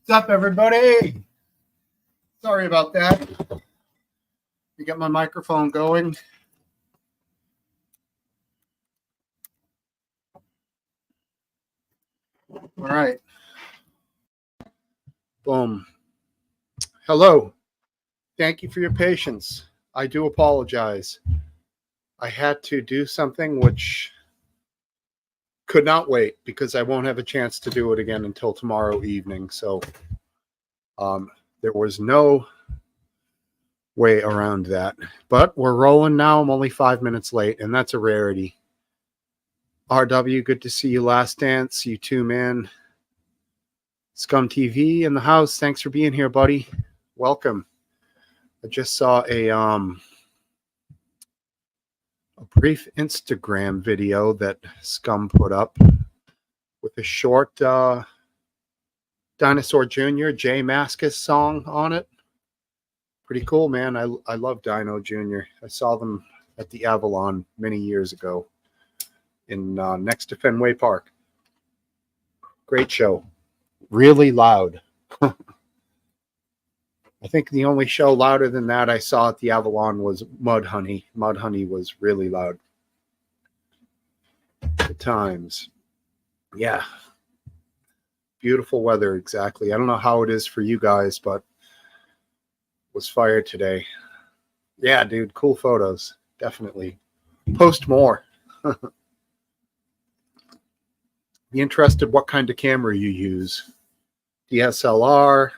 What's up, everybody? Sorry about that. You got my microphone going. All right. Boom. Hello. Thank you for your patience. I do apologize. I had to do something which could not wait because I won't have a chance to do it again until tomorrow evening. So there was no way around that. But we're rolling now. I'm only 5 minutes late, and that's a rarity. RW, good to see you. Last Dance, you too, man. Scum TV in the house. Thanks for being here, buddy. Welcome. I just saw a brief Instagram video that Scum put up with a short Dinosaur Jr. Jay Mascis song on it. Pretty cool, man. I love Dino Jr. I saw them at the Avalon many years ago in next to Fenway Park. Great show. Really loud. I think the only show louder than that I saw at the Avalon was Mudhoney. Mudhoney was really loud. Good times. Yeah. Beautiful weather, exactly. I don't know how it is for you guys, but it was fire today. Yeah, dude, cool photos. Definitely. Post more. Be interested what kind of camera you use. DSLR,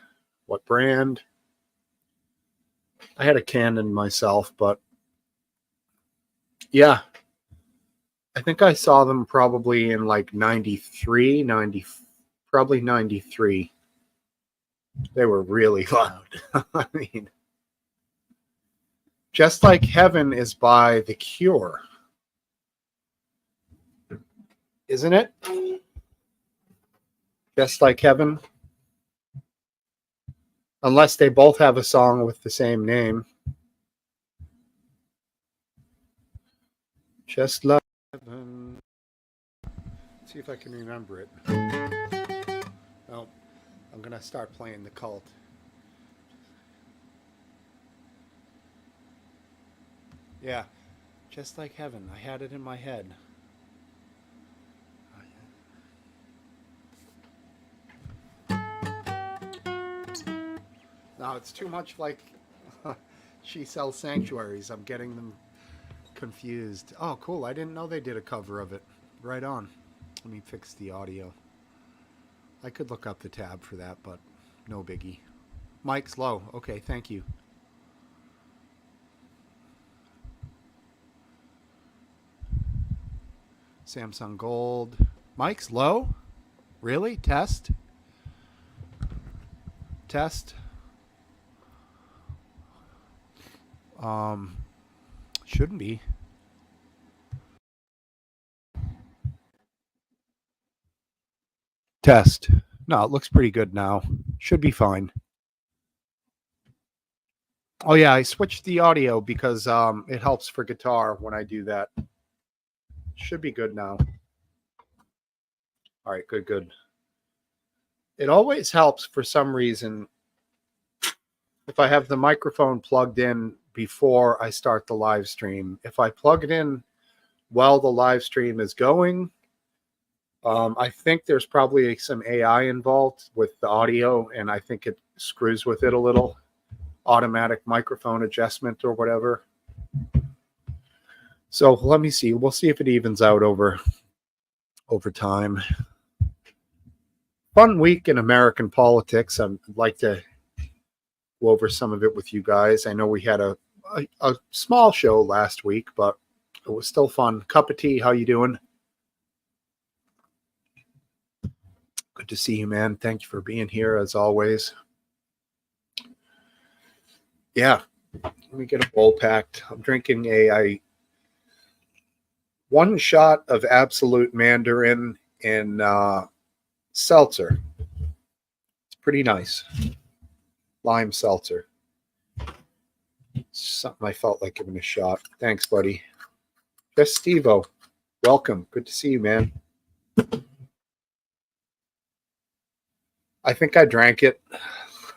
what brand? I had a Canon myself, but yeah, I think I saw them probably in like 93, probably 93. They were really loud. I mean, Just Like Heaven is by The Cure, isn't it? Just Like Heaven. Unless they both have a song with the same name. Just Like Heaven. Let's see if I can remember it. Oh, I'm going to start playing The Cult. Yeah, Just Like Heaven. I had it in my head. No, it's too much like She Sells Sanctuaries. I'm getting them confused. Oh, cool. I didn't know they did a cover of it. Right on. Let me fix the audio. I could look up the tab for that, but no biggie. Mike's low. Okay, thank you. Samsung Gold. Mike's low? Really? Test? Test? Shouldn't be. Test. No, it looks pretty good now. Should be fine. Oh yeah, I switched the audio because it helps for guitar when I do that. Should be good now. All right, good. It always helps for some reason if I have the microphone plugged in before I start the live stream. If I plug it in while the live stream is going, I think there's probably some AI involved with the audio, and I think it screws with it a little. Automatic microphone adjustment or whatever. So let me see. We'll see if it evens out over time. Fun week in American politics. I'd like to go over some of it with you guys. I know we had a small show last week, but it was still fun. Cup of tea. How you doing? Good to see you, man. Thank you for being here as always. Yeah, let me get a bowl packed. I'm drinking a one shot of Absolute Mandarin and seltzer. It's pretty nice. Lime seltzer. Something I felt like giving a shot. Thanks, buddy. Just Steve-O. Welcome. Good to see you, man. I think I drank it.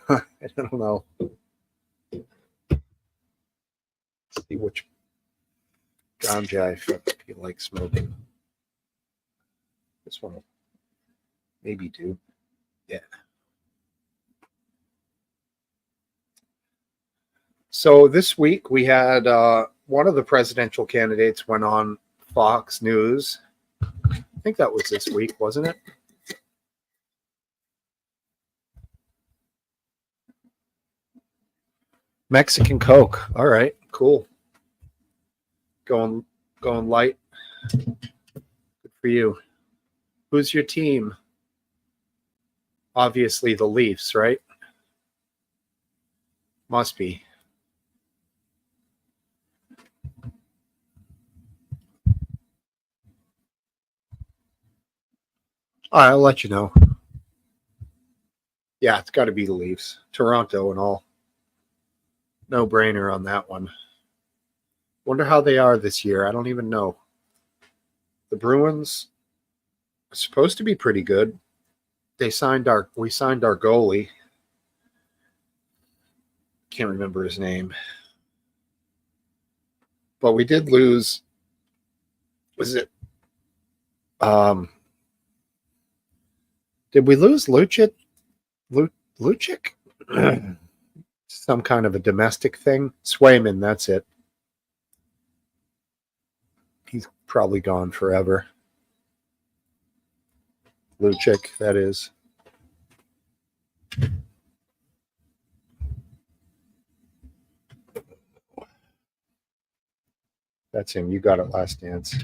I don't know. Let's see which ganja I feel like smoking. This one will maybe do. Yeah. So this week we had one of the presidential candidates went on Fox News. I think that was this week, wasn't it? Mexican Coke. All right, cool. Going light. Good for you. Who's your team? Obviously the Leafs, right? Must be. All right, I'll let you know. Yeah, it's got to be the Leafs. Toronto and all. No brainer on that one. Wonder how they are this year. I don't even know. The Bruins are supposed to be pretty good. We signed our goalie. Can't remember his name. But we did lose. Was it did we lose Lucic? Lucic? Some kind of a domestic thing. Swayman, that's it. He's probably gone forever. Lucic, that is. That's him. You got it, Last Dance.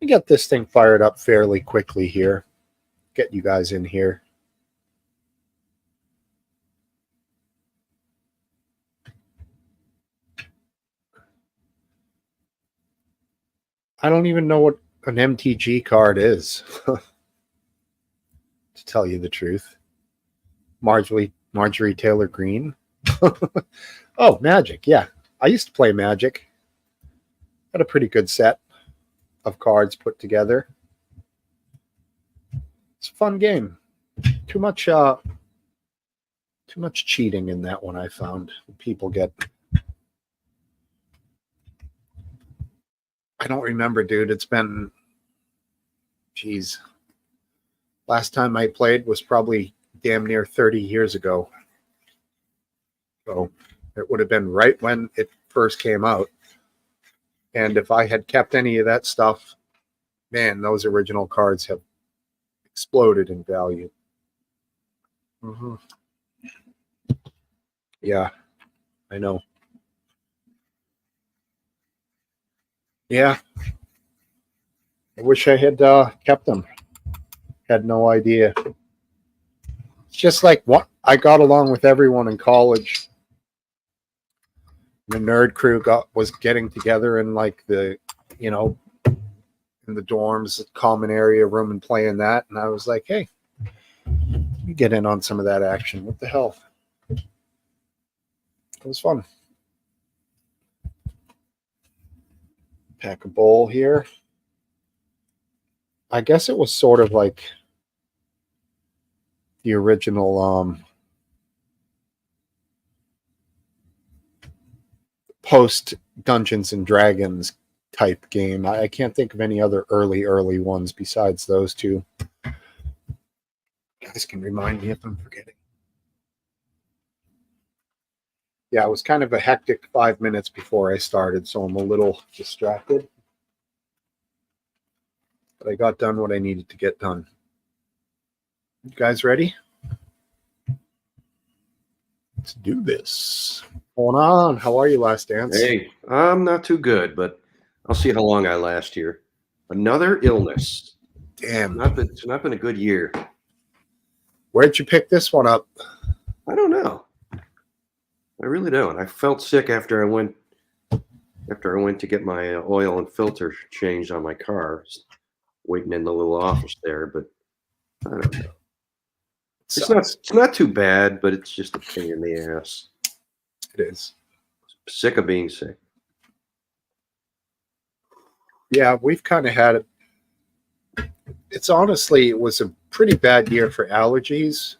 We get this thing fired up fairly quickly here. Get you guys in here. I don't even know what an MTG card is, to tell you the truth. Marjorie Taylor Greene. Oh, Magic. Yeah. I used to play Magic. Had a pretty good set of cards put together. It's a fun game. Too much cheating in that one, I found. People get. I don't remember, dude. It's been, geez. Last time I played was probably damn near 30 years ago. So it would have been right when it first came out. And if I had kept any of that stuff, man, those original cards have exploded in value. Mm-hmm. Yeah, I know. Yeah. I wish I had kept them. Had no idea. It's just like what I got along with everyone in college. The nerd crew was getting together in like the, in the dorms, common area room, and playing that. And I was like, hey, you get in on some of that action. What the hell? It was fun. Pack a bowl here. I guess it was sort of like the original post Dungeons and Dragons type game. I can't think of any other early ones besides those two. You guys can remind me if I'm forgetting. Yeah, it was kind of a hectic 5 minutes before I started, so I'm a little distracted. But I got done what I needed to get done. You guys ready? Let's do this. What's going on? How are you, Last Dance? Hey, I'm not too good, but I'll see how long I last here. Another illness. Damn. It's not been a good year. Where'd you pick this one up? I don't know. I really don't. I felt sick after I went to get my oil and filter changed on my car. Waiting in the little office there, but I don't know. It's not too bad, but it's just a pain in the ass. It is. Sick of being sick. Yeah, we've kind of had it. It was a pretty bad year for allergies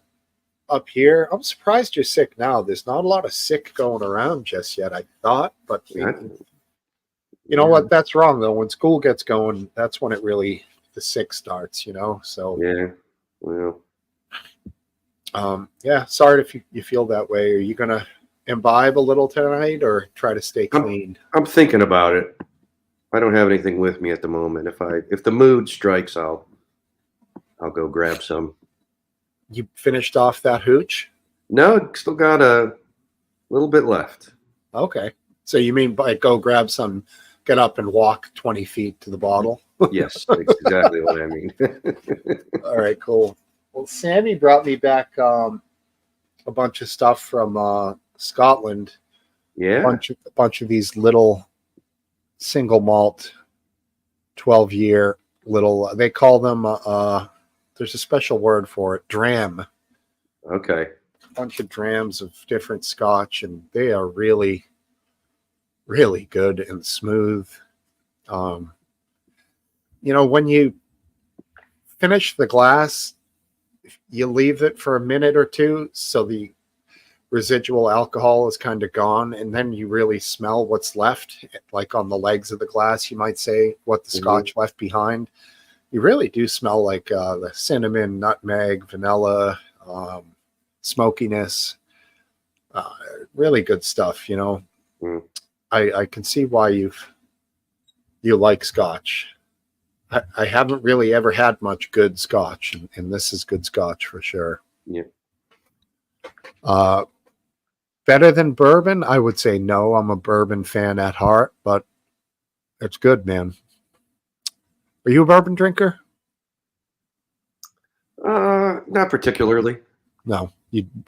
up here. I'm surprised you're sick now. There's not a lot of sick going around just yet, I thought, but Yeah. you know what? That's wrong though. When school gets going, that's when it really the sick starts. So Yeah. Well, yeah. Sorry if you feel that way. Are you gonna imbibe a little tonight or try to stay I'm clean? I'm thinking about it. I don't have anything with me at the moment. If the mood strikes, I'll go grab some. You finished off that hooch? No, still got a little bit left. Okay. So you mean by go grab some, get up and walk 20 feet to the bottle? Yes, that's exactly what I mean. All right, cool. Well, Sammy brought me back a bunch of stuff from Scotland. Yeah. A bunch of these little single malt 12-year little. They call them. There's a special word for it. Dram. Okay. A bunch of drams of different Scotch, and they are really, really good and smooth. Um, when you finish the glass, you leave it for a minute or two so the residual alcohol is kind of gone, and then you really smell what's left, like on the legs of the glass, you might say, what the Scotch left behind. You really do smell like the cinnamon, nutmeg, vanilla, smokiness. Really good stuff. Mm. I can see why you like Scotch. I haven't really ever had much good Scotch, and this is good Scotch for sure. Yeah. Better than bourbon? I would say no. I'm a bourbon fan at heart, but it's good, man. Are you a bourbon drinker? Not particularly. No.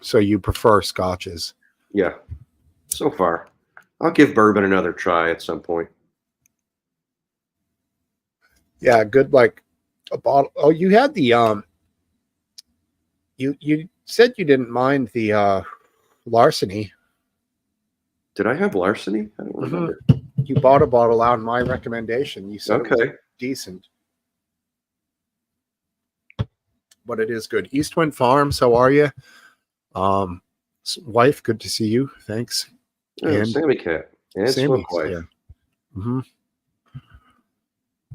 So you prefer Scotches? Yeah. So far, I'll give bourbon another try at some point. Yeah, good. Like a bottle. Oh, you had the You said you didn't mind the larceny. Did I have larceny? I don't remember. You bought a bottle on my recommendation. You said it was Okay. decent, but it is good. Eastwind Farms, how are you? Wife, good to see you. Thanks. Oh, And Sammy Cat and Sammy's, Smoke Wife. yeah.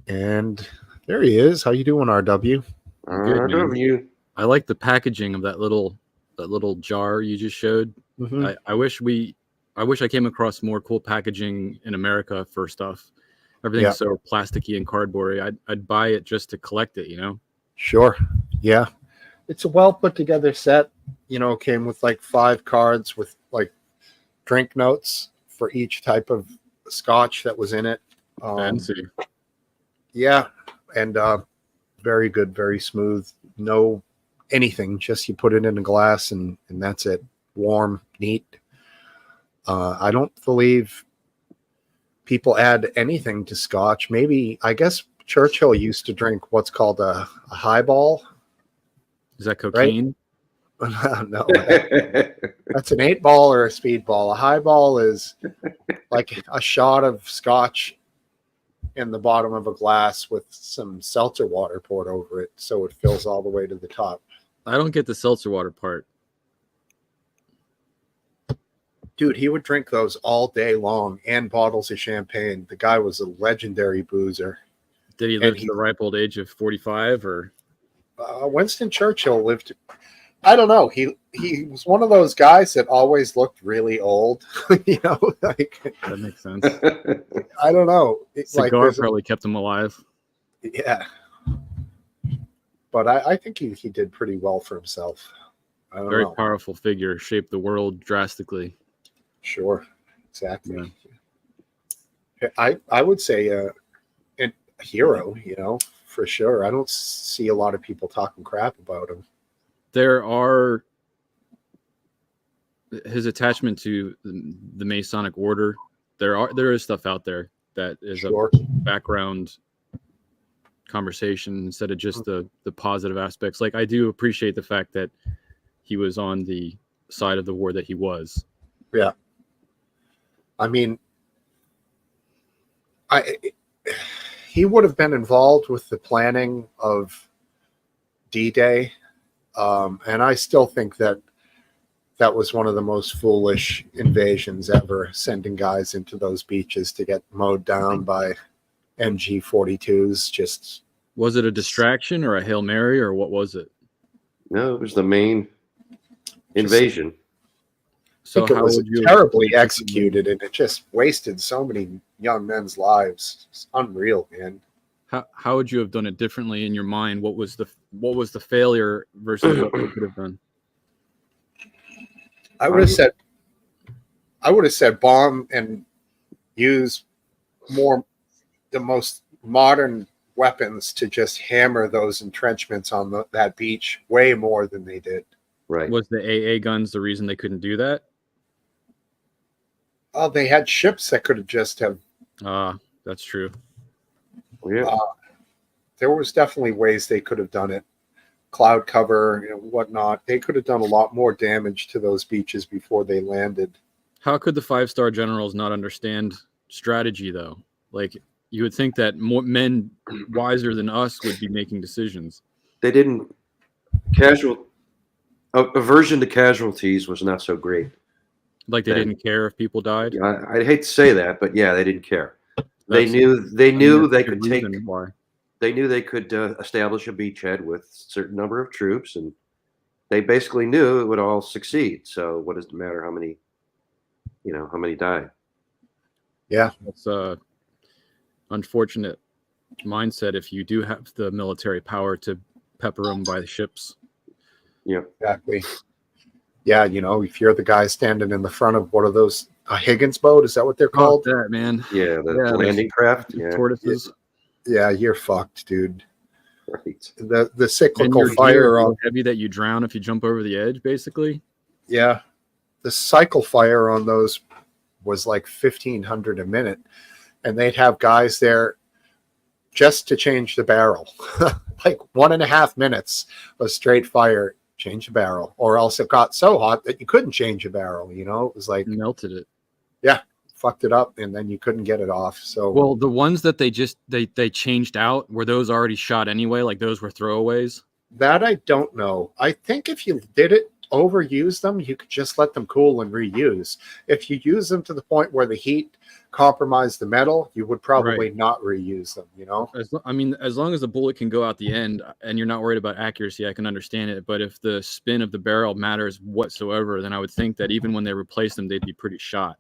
And there he is. How you doing, RW? Good, man. You. I like the packaging of that little jar you just showed. Mhm. I wish I came across more cool packaging in America for stuff. Everything's so plasticky and cardboardy. I'd buy it just to collect it, Sure. Yeah. It's a well put together set. Came with like 5 cards with like drink notes for each type of Scotch that was in it. Fancy. Yeah. And very good, very smooth. No anything. Just you put it in a glass and that's it. Warm, neat. I don't believe people add anything to Scotch. Maybe, I guess Churchill used to drink what's called a highball. Is that cocaine? Right? No, that's an 8-ball or a speedball. A highball is like a shot of Scotch in the bottom of a glass with some seltzer water poured over it so it fills all the way to the top. I don't get the seltzer water part. Dude, he would drink those all day long and bottles of champagne. The guy was a legendary boozer. Did he live to the ripe old age of 45 or? Winston Churchill lived, I don't know. He was one of those guys that always looked really old. Like That makes sense. I don't know. Cigar probably kept him alive. Yeah. But I think he did pretty well for himself. I don't Very know. powerful figure, shaped the world drastically. Sure. Exactly. Yeah. I would say a hero, for sure. I don't see a lot of people talking crap about him. There are his attachment to the Masonic order. There is stuff out there that is Sure. a background conversation instead of just the positive aspects. Like I do appreciate the fact that he was on the side of the war that he was. Yeah. I mean, he would have been involved with the planning of D-Day. And I still think that was one of the most foolish invasions ever, sending guys into those beaches to get mowed down by MG-42s. Just Was it a distraction or a Hail Mary or what was it? No, it was the main invasion. So I think it how was would you terribly executed, and it just wasted so many young men's lives. It's unreal, man. how would you have done it differently in your mind? What was the failure versus what you could have done? I would have said bomb and use the most modern weapons to just hammer those entrenchments on that beach way more than they did. Right. Was the AA guns the reason they couldn't do that? Oh, they had ships that could have just have. That's true. Yeah. There was definitely ways they could have done it. Cloud cover, whatnot. They could have done a lot more damage to those beaches before they landed. How could the 5-star generals not understand strategy, though? Like, you would think that more men wiser than us would be making decisions. They didn't. Aversion to casualties was not so great. Like they didn't care if people died. I hate to say that, but yeah, they didn't care. They That's- knew they that's a could good take. reason why. They knew they could establish a beachhead with a certain number of troops, and they basically knew it would all succeed. So what does it matter how many died? Yeah. It's a unfortunate mindset if you do have the military power to pepper them by the ships. Yeah. Exactly. Yeah, if you're the guy standing in the front of what are those, a Higgins boat? Is that what they're called? That, man. Yeah, the landing craft. Yeah. Tortoises. Yeah, you're fucked, dude. Right. The And cyclical your gear fire is on so heavy that you drown if you jump over the edge, basically. Yeah. The cycle fire on those was like 1,500 a minute. And they'd have guys there just to change the barrel. Like 1.5 minutes of straight fire, change the barrel. Or else it got so hot that you couldn't change a barrel. It was like Melted it. fucked it up, and then you couldn't get it off. So Well, the ones that they changed out, were those already shot anyway? Like those were throwaways? that I don't know. I think if you did it, overuse them, you could just let them cool and reuse. If you use them to the point where the heat compromised the metal, you would probably not reuse them, As long as the bullet can go out the end and you're not worried about accuracy, I can understand it. But if the spin of the barrel matters whatsoever, then I would think that even when they replace them, they'd be pretty shot.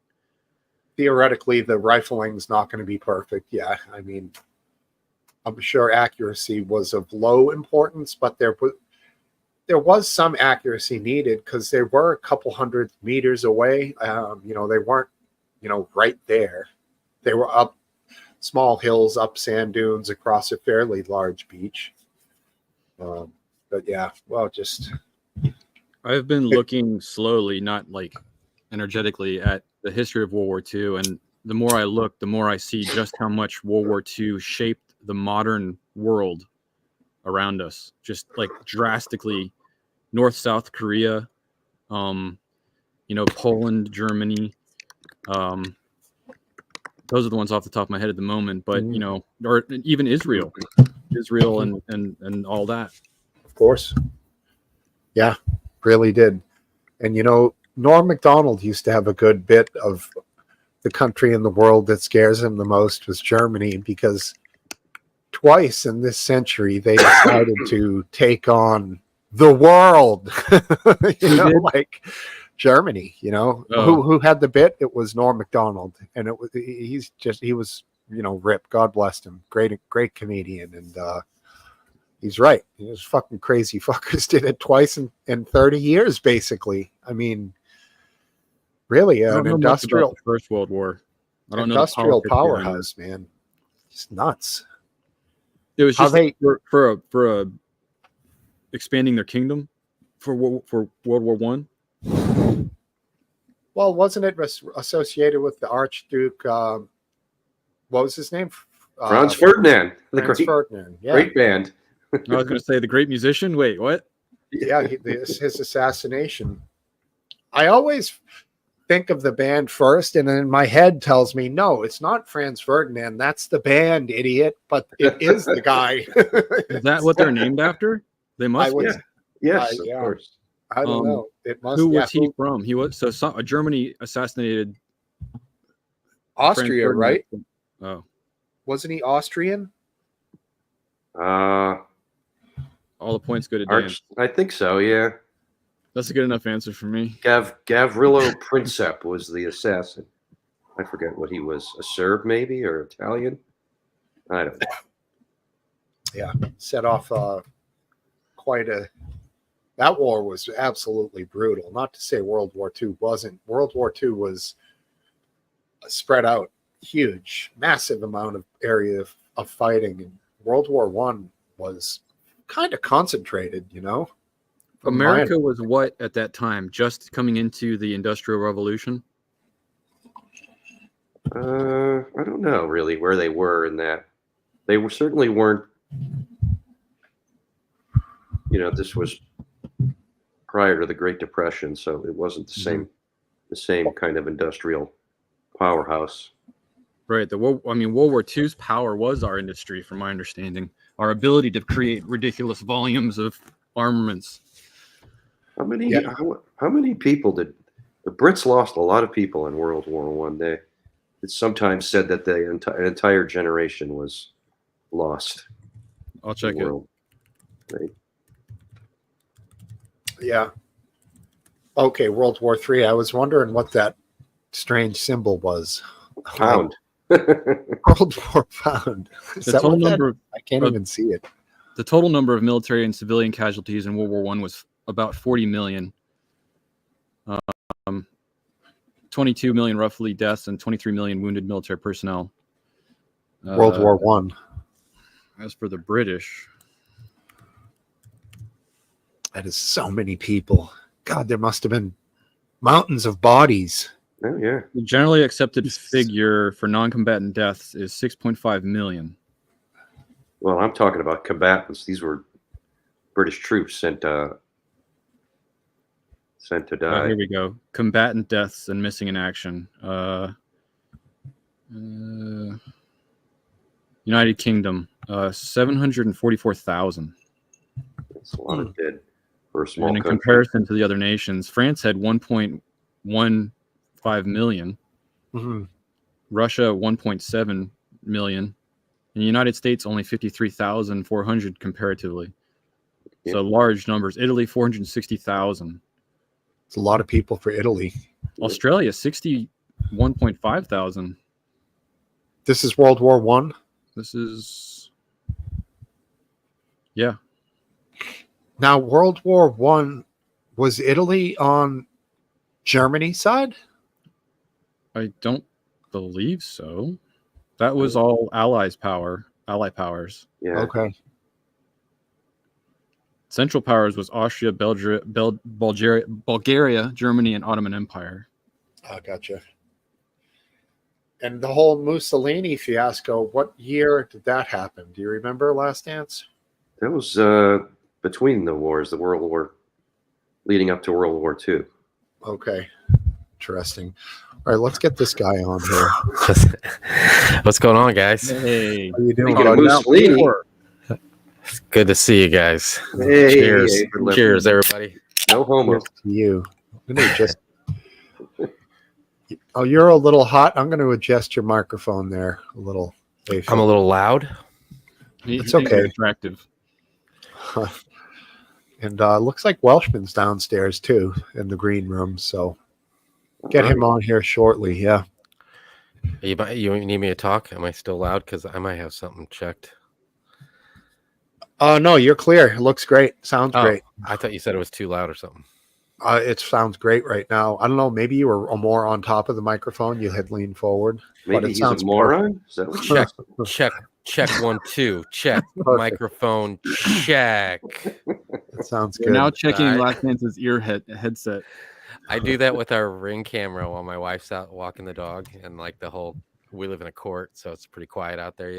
Theoretically, the rifling's not going to be perfect. Yeah, I'm sure accuracy was of low importance, but there was some accuracy needed because they were a couple hundred meters away. They weren't, right there. They were up small hills, up sand dunes across a fairly large beach. But yeah, well, just I've been looking slowly, not like energetically, at the history of World War II. And the more I look, the more I see just how much World War II shaped the modern world around us. Just like drastically. North, South Korea, Poland, Germany. Those are the ones off the top of my head at the moment. But, or even Israel and all that. of course. Yeah, really did. And, Norm Macdonald used to have a good bit of the country in the world that scares him the most was Germany, because twice in this century they decided to take on the world. Like Germany, who had the bit? It was Norm Macdonald, and he was ripped. God bless him. Great comedian. And he's right. Those fucking crazy fuckers did it twice in 30 years, basically. Really, I don't an know much about industrial the First World War. I don't industrial know the politics behind powerhouse, man. It's nuts. it. It was How just they- for expanding their kingdom for World War One. Well, wasn't it associated with the Archduke? What was his name? Franz Ferdinand, the Franz great, Ferdinand. Yeah, great band. I was going to say the great musician. Wait, what? yeah. His assassination. I always think of the band first, and then my head tells me, no, it's not Franz Ferdinand. That's the band, idiot. But it is the guy. Is that what they're named after? They must. would- be. Yes, yeah. of course. I don't Um, know. It must. Who Yeah, was he from? He was Germany assassinated Franz Austria, Ferdinand. right? Oh, Wasn't he Austrian? Uh, all the points go to Dan. I think so. Yeah. That's a good enough answer for me. Gavrilo Princip was the assassin. I forget what he was. A Serb, maybe, or Italian. I don't know. Yeah, set off quite a. That war was absolutely brutal. Not to say World War II wasn't. World War II was spread out, huge, massive amount of area of fighting, and World War One was kind of concentrated. From America was what at that time? Just coming into the Industrial Revolution? I don't know really where they were in that. They certainly weren't. This was prior to the Great Depression, so it wasn't the same kind of industrial powerhouse. Right. World War II's power was our industry, from my understanding. Our ability to create ridiculous volumes of armaments. How many people did the Brits lost? A lot of people in World War One. It's sometimes said that an entire generation was lost. I'll check it. Right. Yeah. Okay, World War III. I was wondering what that strange symbol was. Pound. World War pound. The total number I can't even see it. The total number of military and civilian casualties in World War I was about 40 million. 22 million roughly deaths and 23 million wounded military personnel. World War One. As for the British, that is so many people. God, there must have been mountains of bodies. Oh yeah. The generally accepted figure for non-combatant deaths is 6.5 million. Well, I'm talking about combatants. These were British troops sent to die. Here we go. Combatant deaths and missing in action. United Kingdom, 744,000. That's a lot of dead for a small And in country. comparison to the other nations, France had 1.15 million. Mm-hmm. Russia 1.7 million. In the United States, only 53,400 comparatively. Yeah. So large numbers. Italy, 460,000. It's a lot of people for Italy. Australia, 61.5 thousand. This is World War One. This is, yeah. Now, World War One, was Italy on Germany's side? I don't believe so. That was all Ally powers. Yeah. Okay. Central powers was Austria, Bulgaria, Germany, and Ottoman Empire. Oh, gotcha. And the whole Mussolini fiasco, what year did that happen? Do you remember, Last Dance? That was between the wars, the World War leading up to World War II. Okay. Interesting. All right, let's get this guy on here. What's going on, guys? Hey, How you doing, Speaking of buddy? Mussolini, It's good to see you guys. Hey, Cheers. hey, good luck. Cheers, everybody. No homo. Here's to you. I'm gonna just. Oh, you're a little hot. I'm going to adjust your microphone there a little. I'm a little loud. It's okay. Attractive. And looks like Welshman's downstairs too in the green room. So get him on here shortly. Yeah. You need me to talk? Am I still loud? Because I might have something checked. No, you're clear. It looks great. Sounds great. I thought you said it was too loud or something. It sounds great right now. I don't know. Maybe you were more on top of the microphone. You had leaned forward. Maybe he's a moron. Is that what Check 1 2. Check microphone. Check. That sounds We're good. now checking All right. Last Dance's headset. I do that with our Ring camera while my wife's out walking the dog, and like we live in a court, so it's pretty quiet out there,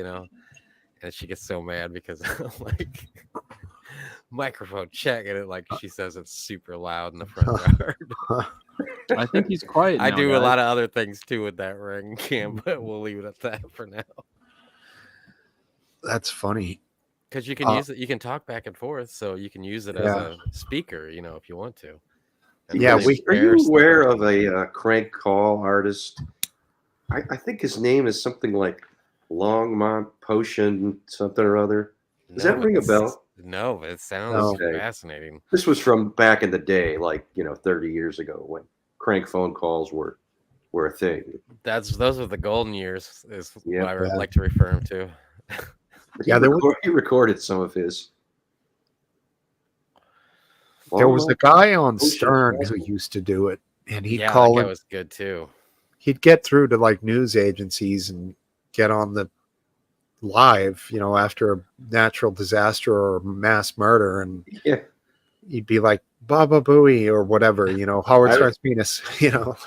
And she gets so mad because I'm like, microphone check, and she says it's super loud in the front yard. I think he's quiet. I now, do guys. a lot of other things too with that Ring cam, but we'll leave it at that for now. That's funny. Because you can use it, you can talk back and forth, so you can use it as Yeah. a speaker, if you want to. And Yeah, really Are share you stuff. aware of a crank call artist? I think his name is something like Longmont Potion something or other. Does that ring a bell? No, but it sounds Okay. fascinating. This was from back in the day, like 30 years ago, when crank phone calls were a thing. Those are the golden years, is Yep. what I like to refer him to. But Yeah, he recorded some of his. there was a guy on Ocean Stern who Festival. used to do it, and he'd Yeah, that call guy in. was good too. He'd get through to like news agencies and get on the live, after a natural disaster or mass murder, and Yeah. he'd be like Baba Booey or whatever, Howard Stark's penis,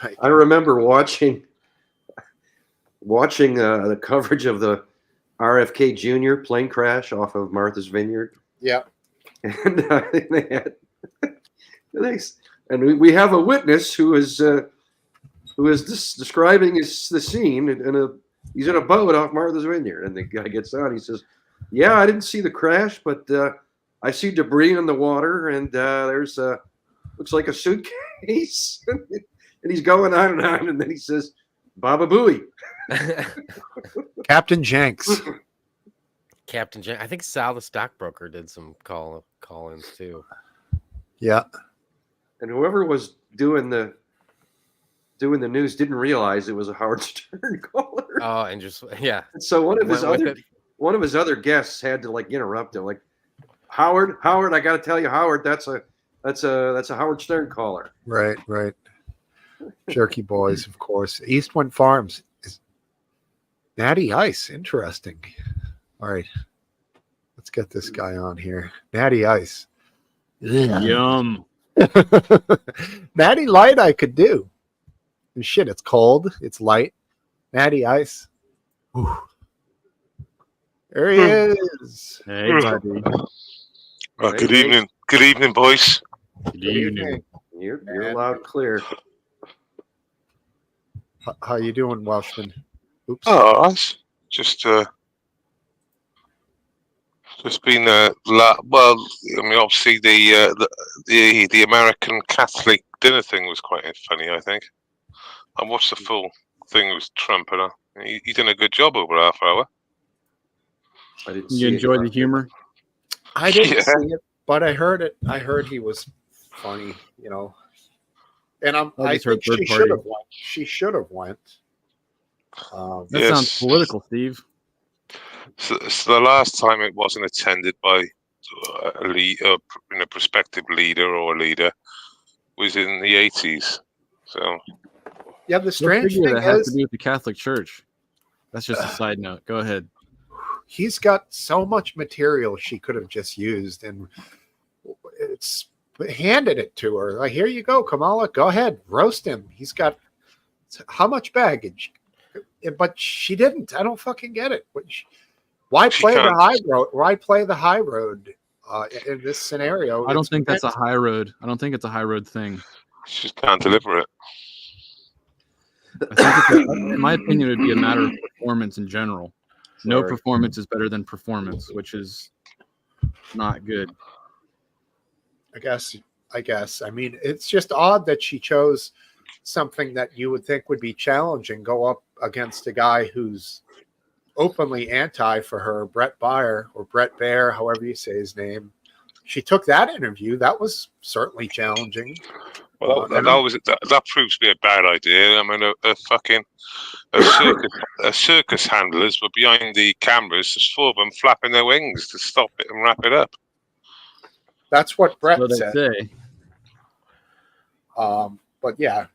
like, I remember watching the coverage of the RFK Jr. plane crash off of Martha's Vineyard. yeah. And they had, and we have a witness who is describing the scene, and he's in a boat off Martha's Vineyard, and the guy gets on. He says, "Yeah, I didn't see the crash, but I see debris in the water, and there's looks like a suitcase." And he's going on, and then he says, "Baba Booey." Captain Jenks. Captain Jen. I think Sal the stockbroker did some call-ins too. Yeah. And whoever was doing the news didn't realize it was a Howard Stern caller. Oh, and just yeah. And so one of Went with his other guests had to interrupt him, like, Howard, I got to tell you, Howard, that's a Howard Stern caller. Right. Jerky Boys, of course. Eastwind Farms. Natty Ice. Interesting. All right. Let's get this guy on here. Natty Ice. Yum. Natty Light I could do. Shit, it's cold. It's light. Natty Ice. Whew. There he is. Hey, buddy. Good evening. Good evening, boys. Good evening. You're loud and clear. How you doing, Welshman? Oops. Oh, that's just been well. I mean, obviously the American Catholic dinner thing was quite funny. I think I watched the full thing with Trump, and he did a good job over half hour. I didn't You enjoyed the humor? I didn't Yeah. see it, but I heard it. I heard he was funny, And I just heard think third she party. should have went. She should have went. That Yes. sounds political, Steve. So the last time it wasn't attended by a prospective leader or a leader was in the 80s. So Yeah, the What strange figure thing that has is to do with the Catholic Church? That's just a side note. Go ahead. he's got so much material she could have just used, and it's handed it to her. Like, here you go, Kamala. Go ahead, roast him. He's got how much baggage? But she didn't. I don't fucking get it. Why She play the can't. high road? Why play the high road in this scenario? I don't It's think that's a meant- high road. I don't think it's a high road thing. she just can't deliver it. I think in my opinion, it would be a matter of performance in general. No Sorry. performance is better than performance, which is not good. I guess. I mean, it's just odd that she chose something that you would think would be challenging, go up against a guy who's openly anti for her, Brett Baer, however you say his name. She took that interview. That was certainly challenging. Well, and that proves to be a bad idea. I mean, a circus handlers were behind the cameras, just four of them flapping their wings to stop it and wrap it up. That's what Brett So they said. say. But yeah,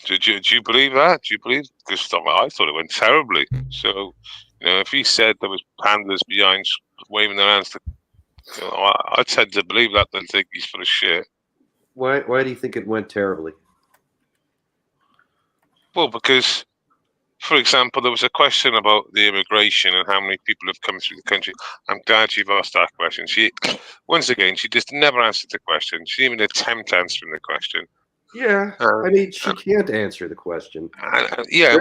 Do you believe that? Do you believe? Because I thought it went terribly. So, if he said there was handlers behind waving their hands, I tend to believe that. They think he's full of shit. Why do you think it went terribly? Well, because, for example, there was a question about the immigration and how many people have come through the country. I'm glad you've asked that question. She just never answered the question. She didn't even attempt answering the question. Yeah, I mean, she can't answer the question. Yeah,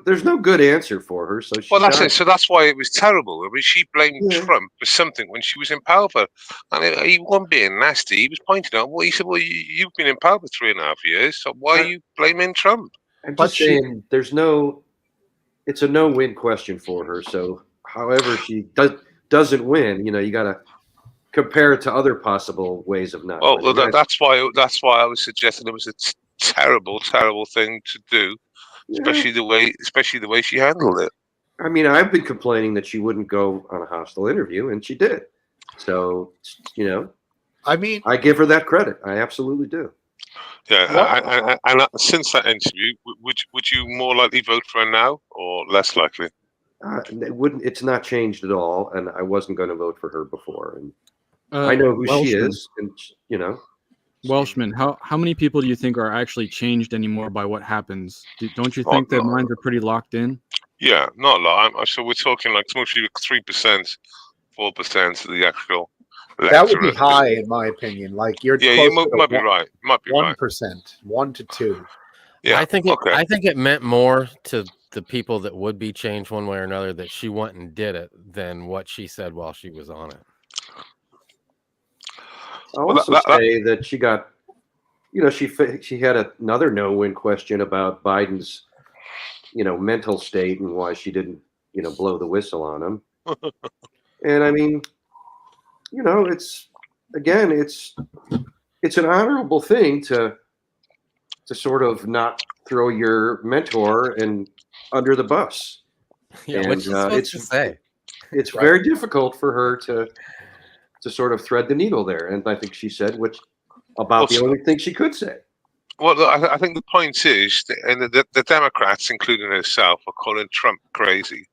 There's no good answer for her. So she well, that's it. does. So that's why it was terrible. I mean, she blamed Yeah. Trump for something when she was in power for, and he wasn't being nasty. He was pointing out, well, he said, well, you've been in power for 3.5 years, so why are you blaming Trump? I'm But just saying, it's a no-win question for her. So, however she doesn't win, you got to compare it to other possible ways of not Well, winning. that's why I was suggesting it was a terrible, terrible thing to do, Yeah. especially the way she handled it. I mean, I've been complaining that she wouldn't go on a hostile interview, and she did. So, I mean, I give her that credit. I absolutely do. Yeah, and since that interview, would you more likely vote for her now or less likely? It's not changed at all, and I wasn't going to vote for her before, and Uh, I know who she Welshman. is, and Welshman, how many people do you think are actually changed anymore by what happens? Don't you think that minds are pretty locked in? Yeah, not a lot. So we're talking like mostly 3%, 4% of the actual. that would be high in my opinion. Like you're Yeah, close you to might be right. Might be right. 1%, 1 to 2. Yeah, I think okay. I think it meant more to the people that would be changed one way or another that she went and did it than what she said while she was on it. I'll also say that she got, she had another no-win question about Biden's, mental state and why she didn't, blow the whistle on him. And I mean, it's an honorable thing to sort of not throw your mentor and under the bus. Yeah, and what's she supposed to say? It's very difficult for her to sort of thread the needle there, and I think she said the only thing she could say. Well, I think the point is, and the Democrats, including herself, are calling Trump crazy.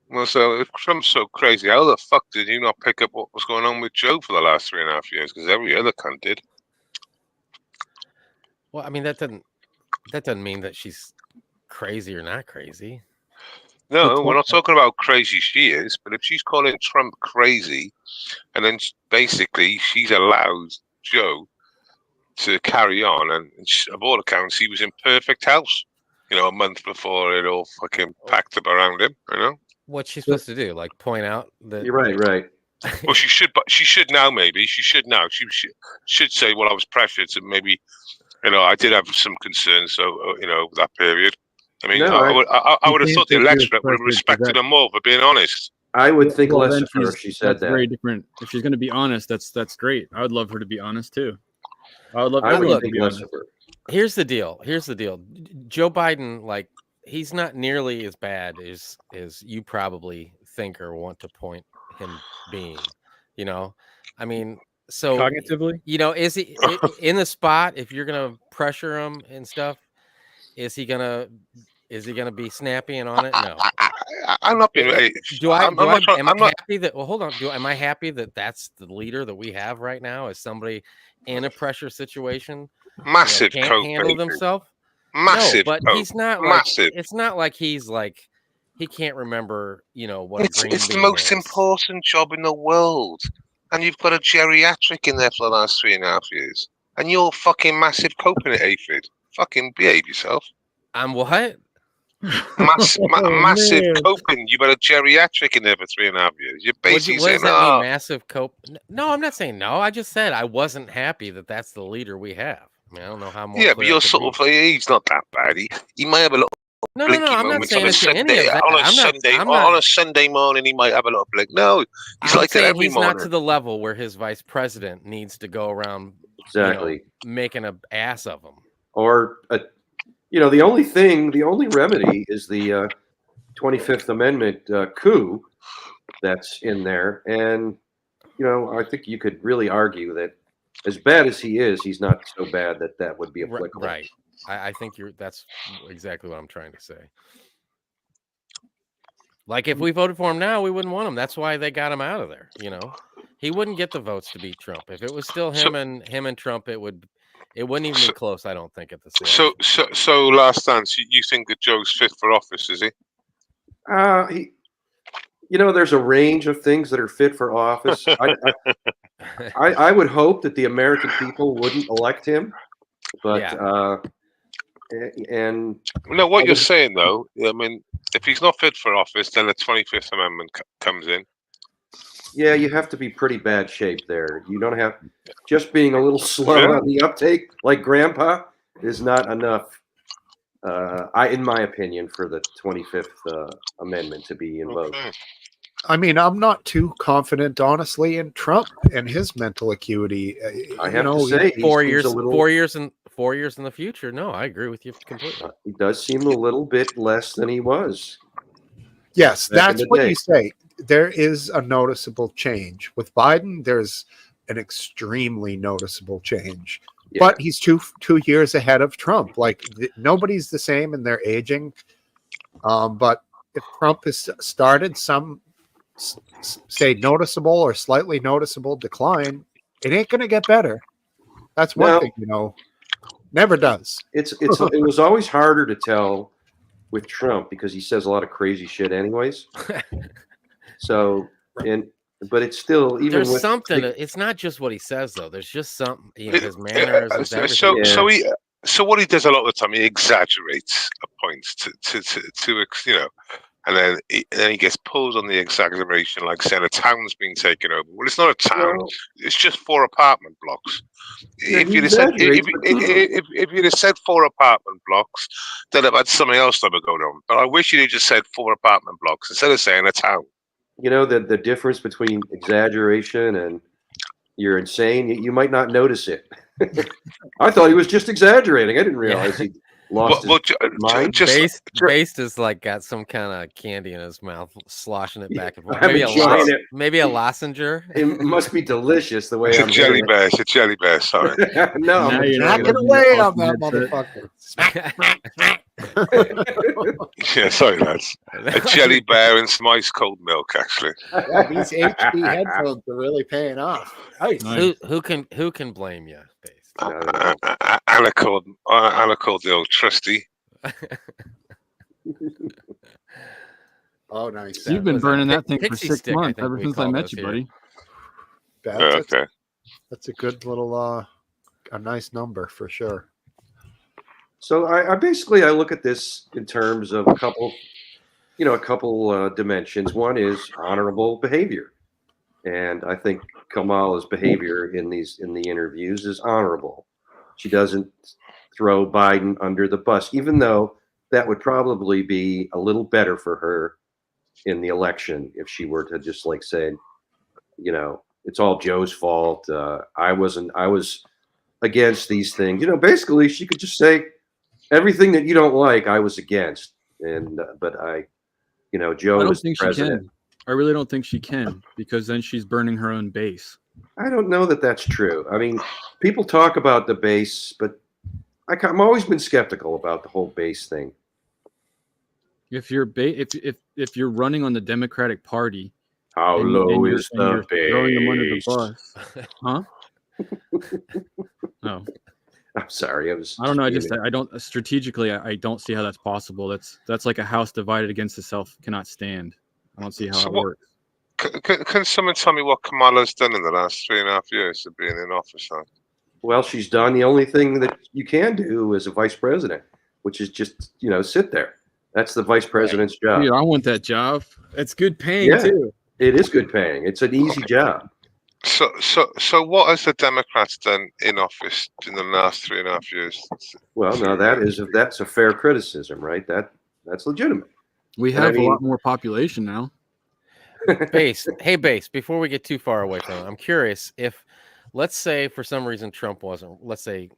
Well, so if Trump's so crazy, how the fuck did you not pick up what was going on with Joe for the last 3.5 years? Because every other cunt did. Well, I mean that doesn't mean that she's crazy or not crazy. No, we're not talking about how crazy she is, but if she's calling Trump crazy, and then basically she's allowed Joe to carry on, and of all accounts, he was in perfect health, a month before it all fucking packed up around him, What's she supposed to do? Like point out that You're right. Well, she should now. Maybe she should now. She should say, "Well, I was pressured to maybe, I did have some concerns, so over that period." I mean, I would have thought the electorate would have respected her more for being honest. I would think less then of her if she said that's that. very different. If she's going to be honest, that's great. I would love her to be honest too. I would love I everyone would to think be less honest. of her. Here's the deal. Joe Biden, like, he's not nearly as bad as you probably think or want to point him being. I mean, so Cognitively, is he in the spot? If you're gonna pressure him and stuff, is he gonna be snappy and on it? No. I'm not being. Happy that? Well, hold on. Am I happy that that's the leader that we have right now? Is somebody in a pressure situation? Massive can't handle themselves. Massive, no, but he's not like. Massive. It's not like he's like he can't remember. What it's the most important job in the world, and you've got a geriatric in there for the last 3.5 years, and you're fucking massive coping it, aphid. Fucking behave yourself. I'm what? Massive coping. You've got a geriatric in there for 3.5 years. You're basically what saying, does that mean, massive cope? No, I'm not saying no. I just said I wasn't happy that that's the leader we have. I mean, I don't know how more. Yeah, but you're sort of. He's not that bad. He might have a little. No, I'm not saying it's any of that. On a Sunday morning, he might have a little blink. No, he's like that every morning. He's not to the level where his vice president needs to go around making an ass of him. Or the only remedy is the 25th Amendment coup that's in there, and I think you could really argue that as bad as he is, he's not so bad that would be applicable. Right. I think that's exactly what I'm trying to say. Like if we voted for him now, we wouldn't want him. That's why they got him out of there. He wouldn't get the votes to beat Trump. If it was still him and Trump, it wouldn't even be close. I don't think at the same. So last dance. You think that Joe's fit for office? Is he? There's a range of things that are fit for office. I would hope that the American people wouldn't elect him. But Yeah. and No, what you're saying though, I mean, if he's not fit for office, then the 25th Amendment comes in. yeah, you have to be pretty bad shape there. You don't have just being a little slow on the uptake, like Grandpa, is not enough. In my opinion, for the 25th Amendment to be invoked. Okay. I mean, I'm not too confident, honestly, in Trump and his mental acuity. I have to say, he 4 seems years, a little. 4 years in the future. No, I agree with you completely. He does seem a little bit less than he was. Yes, Back in that's the what day. you say. There is a noticeable change. With Biden, there's an extremely noticeable change. Yeah. But he's 2 years ahead of Trump. Like nobody's the same and they're aging. But if Trump has started some say noticeable or slightly noticeable decline, it ain't going to get better. That's one No. thing, never does. It was always harder to tell with Trump because he says a lot of crazy shit anyways. So but it's still even There's with something. It's not just what he says though. There's just something. His mannerisms, everything. So what he does a lot of the time, he exaggerates a point to and then he gets pulled on the exaggeration, like saying a town's being taken over. Well, it's not a town; it's just 4 apartment blocks. If you'd have said 4 apartment blocks, then I've had something else that would go on. But I wish you'd have just said 4 apartment blocks instead of saying a town. The difference between exaggeration and you're insane. You might not notice it. I thought he was just exaggerating. I didn't realize he lost his mind. Based is like got some kind of candy in his mouth, sloshing it back and forth. Maybe a lozenger. It must be delicious the way it's a jelly bear. It's a jelly bear. Sorry. No, I'm knocking away on that motherfucker. Yeah, sorry, lads. A jelly bear and some ice cold milk, actually. Yeah, these HD headphones are really paying off. Nice. Who can blame you? Anna called the old trusty. Oh, nice. You've been burning that thing for 6 months ever since I met you, buddy. That's a good little, a nice number for sure. So I basically look at this in terms of a couple dimensions. One is honorable behavior, and I think Kamala's behavior in the interviews is honorable. She doesn't throw Biden under the bus, even though that would probably be a little better for her in the election if she were to just like say, it's all Joe's fault. I was against these things. Basically she could just say everything that you don't like, I was against. And but Joe is the president. I really don't think she can, because then she's burning her own base. I don't know that that's true. I mean, people talk about the base, but I'm always been skeptical about the whole base thing. If you're if you're running on the Democratic Party, how low is the base? Throwing them under the bus, huh? No, I'm sorry. I don't know. I don't strategically. I don't see how that's possible. That's like a house divided against itself cannot stand. I don't see how it works. Can someone tell me what Kamala's done in the last 3.5 years of being in office? Well, she's done the only thing that you can do as a vice president, which is just sit there. That's the vice president's job. Dude, I want that job. It's good paying too. It is good paying. It's an easy job. So what has the Democrats done in office in the last 3.5 years? Well, no, that's a fair criticism, right? That's legitimate. We have a lot more population now. Base. Hey, Base, before we get too far away from it, I'm curious if, let's say for some reason Trump wasn't, let's say,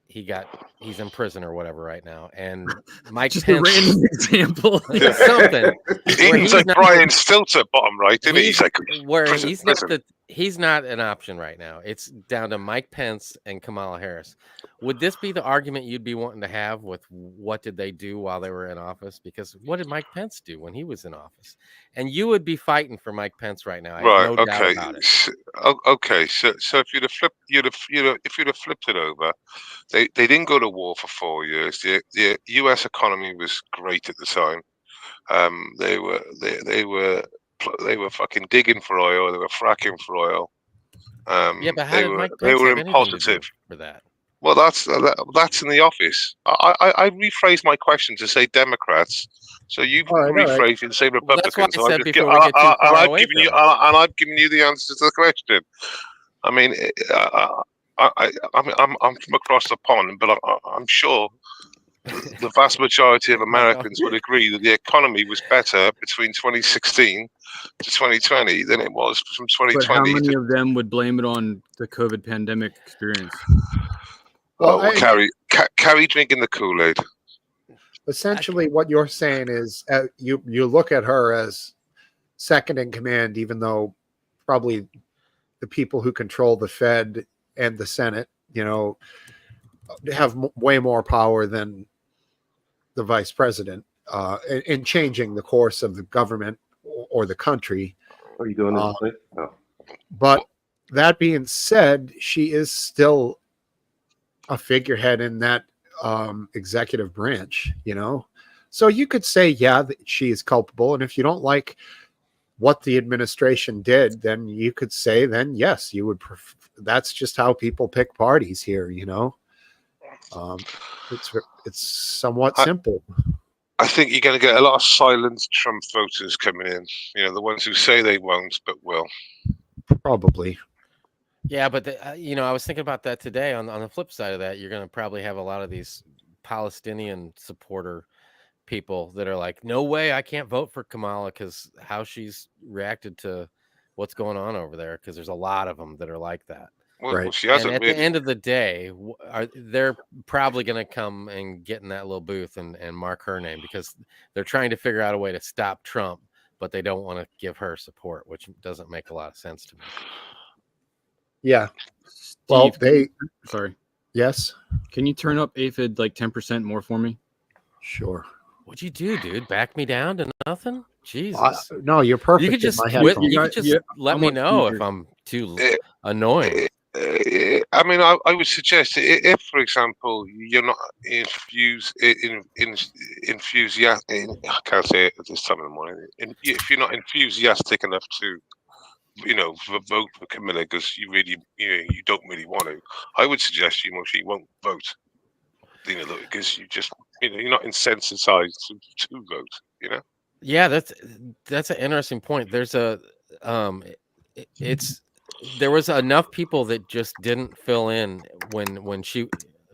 he's in prison or whatever right now, and Mike just Pence, a random example. something. He's like Brian Stilter, bottom right, isn't he? He's like he's not an option right now. It's down to Mike Pence and Kamala Harris. Would this be the argument you'd be wanting to have with what did they do while they were in office? Because what did Mike Pence do when he was in office? And you would be fighting for Mike Pence right now. I have no doubt about it. Okay. So if you'd have flipped it over, they didn't go to war for 4 years. The U.S. economy was great at the time. They were fucking digging for oil. They were fracking for oil. But how did Mike Pence they were have in anything positive for that? Well, that's in the office. I rephrased my question to say Democrats. So you All right. rephrased it to say Well, that's why Republicans. I So said before we get too and far I've away given from you it. and I've given you the answer to the question. I mean, I'm from across the pond, but I'm sure the vast majority of Americans would agree that the economy was better between 2016 to 2020 than it was from But how 2020 many to of them would blame it on the COVID pandemic experience? Well, Carrie drinking the Kool-Aid. essentially, what you're saying is you look at her as second in command, even though probably the people who control the Fed and the Senate, have way more power than the vice president in changing the course of the government or the country. Are you doing Uh, this thing? Oh. But that being said, she is still a figurehead in that executive branch, So you could say, yeah, that she is culpable. And if you don't like what the administration did, then you could say, then yes, you would. That's just how people pick parties here, Um, it's somewhat I, simple. I think you're going to get a lot of silent Trump voters coming in. The ones who say they won't but will. Probably. Yeah, but I was thinking about that today. On the flip side of that, you're going to probably have a lot of these Palestinian supporter people that are like, no way, I can't vote for Kamala because how she's reacted to what's going on over there. Because there's a lot of them that are like that. Well, Right. she And hasn't at really. the end of the day, they're probably going to come and get in that little booth and mark her name because they're trying to figure out a way to stop Trump, but they don't want to give her support, which doesn't make a lot of sense to me. Yeah. Steve, Well, sorry. yes. Can you turn up aphid like 10% more for me? Sure. What'd you do, dude? Back me down to nothing? Jesus. No, you're perfect. You could just in my quit. headphones. You could just let I'm me on know if speaker. I'm too Eh, annoying. I mean, I would suggest if, for example, you're not enthusiastic. I can't say it at this time of the morning. If you're not enthusiastic enough to, vote for Camilla because you really, you don't really want to, I would suggest you mostly won't vote. Because you just, you're not insensitized to vote. Yeah, that's an interesting point. There's there was enough people that just didn't fill in when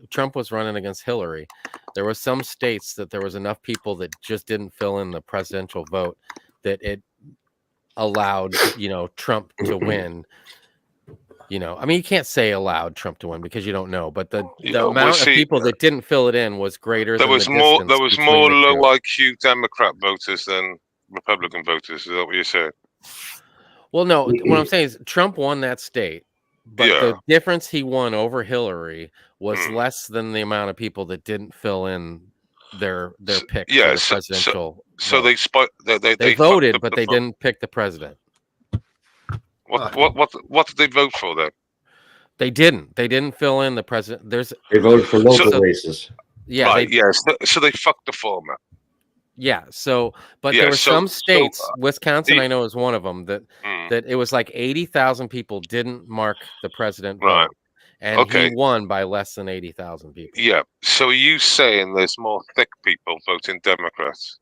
Trump was running against Hillary. There was some states that there was enough people that just didn't fill in the presidential vote that it allowed, Trump to win. I mean, you can't say allowed Trump to win because you don't know, but the amount of people that didn't fill it in was greater There than was the more. distance There was between more the low two. IQ Democrat voters than Republican voters. Is that what you're saying? Well, no, what I'm saying is Trump won that state, but Yeah. the difference he won over Hillary was Hmm. less than the amount of people that didn't fill in their pick Yeah. for the presidential So vote. they voted, fucked but up they the vote. didn't pick the president. What did they vote for then? They didn't fill in the president. They voted for local races. Yeah, right. So they fucked the format. Yeah. So, but Yeah, there were so- some states, so, Wisconsin, I know is one of them, that it was like 80,000 people didn't mark the president Right. vote, and Okay. he won by less than 80,000 people. Yeah. So are you saying there's more thick people voting Democrats?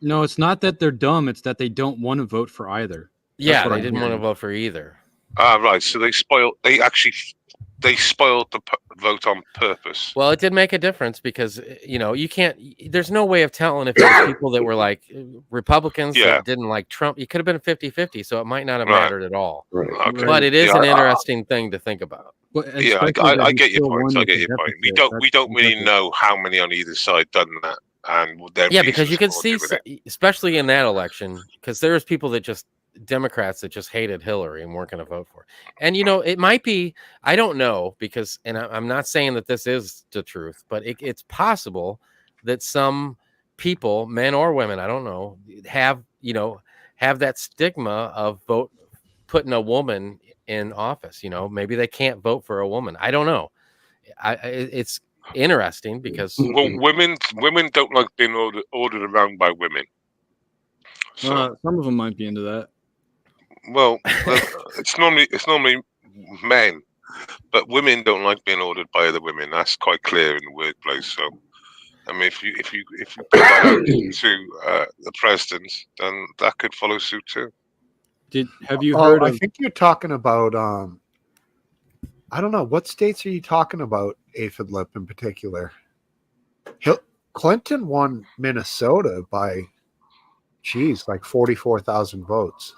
No, it's not that they're dumb. It's that they don't want to vote for either. Yeah, what they I'm didn't want to hearing. vote for either. Right. So they spoiled the vote on purpose. Well, it did make a difference because you can't. There's no way of telling if it was people that were like Republicans Yeah. that didn't like Trump. It could have been 50-50, so it might not have Right. mattered at all. Right. Okay. But it is Yeah, an interesting thing to think about. But Yeah, especially that I he get your still point. won I with get the your point. We deficit. don't really That's know how many on either side done that, and their Yeah, because you reasons can for see, doing it. especially in that election, because there was people that just Democrats that just hated Hillary and weren't going to vote for her. And it might be, I don't know, because, and I'm not saying that this is the truth, but it's possible that some people, men or women, I don't know, have that stigma of putting a woman in office. Maybe they can't vote for a woman. I don't know. It's interesting because Well, women don't like being ordered around by women. So, some of them might be into that. well, it's normally men But women don't like being ordered by other women. That's quite clear in the workplace. So, I mean, if you put that out to the president, then that could follow suit too. Have you Oh, heard I of? think you're talking about. I don't know what states are you talking about. Aphid lip in particular. Clinton won Minnesota by, geez, like 44,000 votes.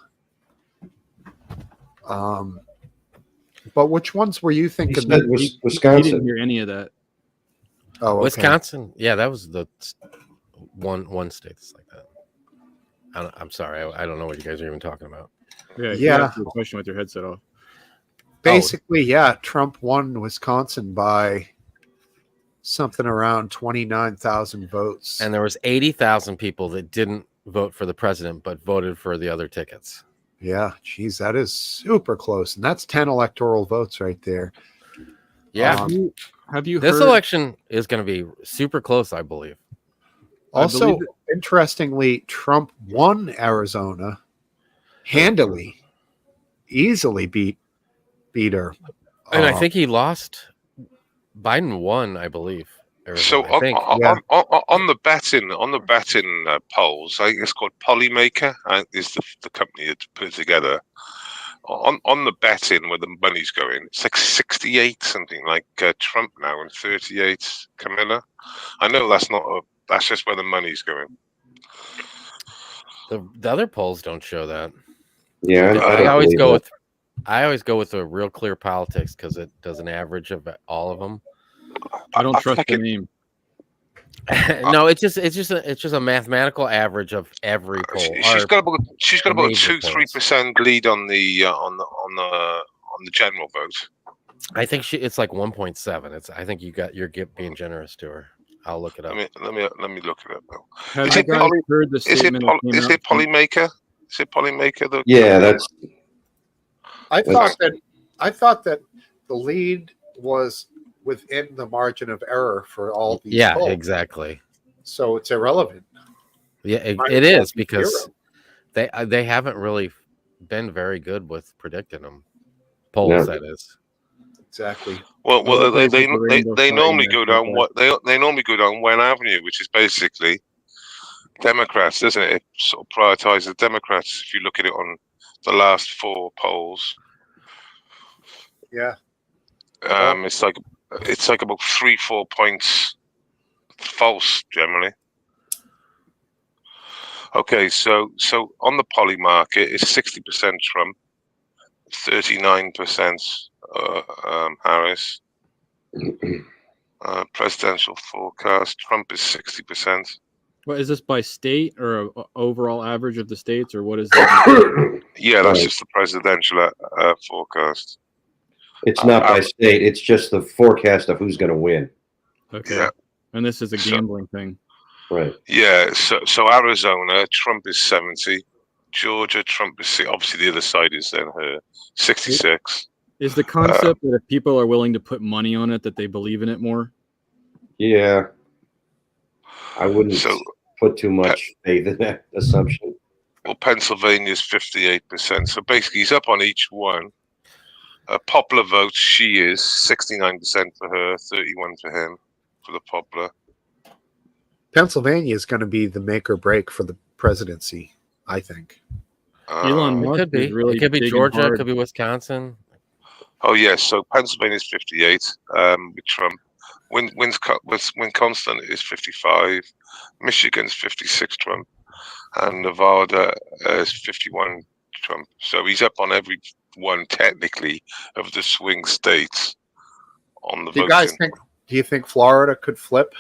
But which ones were you He thinking? said That, He didn't Wisconsin. hear any of that. oh, okay. Wisconsin, yeah, that was the one state that's like that. I'm sorry, I don't know what you guys are even talking about. Yeah, you Yeah. asked your question with your headset off. Basically, yeah, Trump won Wisconsin by something around 29,000 votes. And there was 80,000 people that didn't vote for the president but voted for the other tickets. yeah, geez, that is super close, and that's 10 electoral votes right there. Yeah, Have you this heard? election is going to be super close, I believe. Also, believe interestingly, Trump won Arizona handily, easily beat her. And I think he lost. Biden won, I believe. So Arizona, I think. on the betting polls, I think it's called Polymaker. Is the company that put it together. On the betting where the money's going, it's like 68 something like Trump now and 38 Camilla. I know that's not that's just where the money's going. The other polls don't show that. Yeah, I don't always believe go that. with I always go with the Real Clear Politics because it does an average of all of them. I don't trust think the name. No, it's just a mathematical average of every poll. She's got about a major 2-3% lead on the general vote. I think it's like 1.7. I think you're being generous to her. I'll look it up. Let me look it up. Have Is you it guys heard the statement? Is it Polymaker? Is it Polymaker? Yeah, that's I thought that the lead was within the margin of error for all these polls. Exactly. So it's irrelevant. Yeah, it Might is as well be because zero. they haven't really been very good with predicting them. Polls, that is. Exactly. Well, Other they places, the rainbow normally sighting, go that's down like they normally go down Wayne Avenue, which is basically Democrats, doesn't it? It sort of prioritizes Democrats. If you look at it on the last 4 polls, Yeah. it's like about 3-4 points false generally. Okay, so on the poly market, it's 60% Trump, 39% Harris. Presidential forecast, Trump is 60%. What is this by state or a overall average of the states, or what is that? Yeah, that's Right. just the presidential forecast. it's not by state. It's just the forecast of who's going to win. Okay, Yeah. and this is a gambling thing. Right. Yeah, so Arizona, Trump is 70. Georgia, Trump is obviously the other side is then her 66. Is the concept that if people are willing to put money on it, that they believe in it more? Yeah. I wouldn't So put too much faith in that assumption. well, Pennsylvania's 58%. So basically, he's up on each one. Popular votes, she is 69% for her, 31 for him for the popular. Pennsylvania is going to be the make or break for the presidency, I think. Elon Uh, Musk It could be. is really It could be big and Georgia. It hard. could be Wisconsin. Oh yes, so Pennsylvania's 58 with Trump. Wisconsin is 55. Michigan's 56 Trump, and Nevada is 51 Trump. So he's up on every one technically of the swing states on the Do you voting. guys think? Do you think Florida could flip?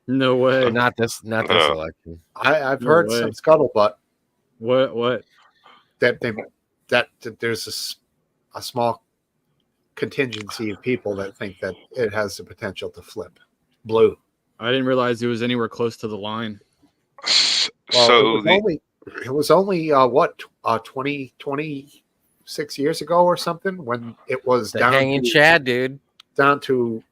No way. Not this No. election. I've No heard way. some scuttlebutt What? that there's a small contingency of people that think that it has the potential to flip blue. I didn't realize it was anywhere close to the line. Well, So it was only 26 years ago or something when it was The hanging Chad, dude. down to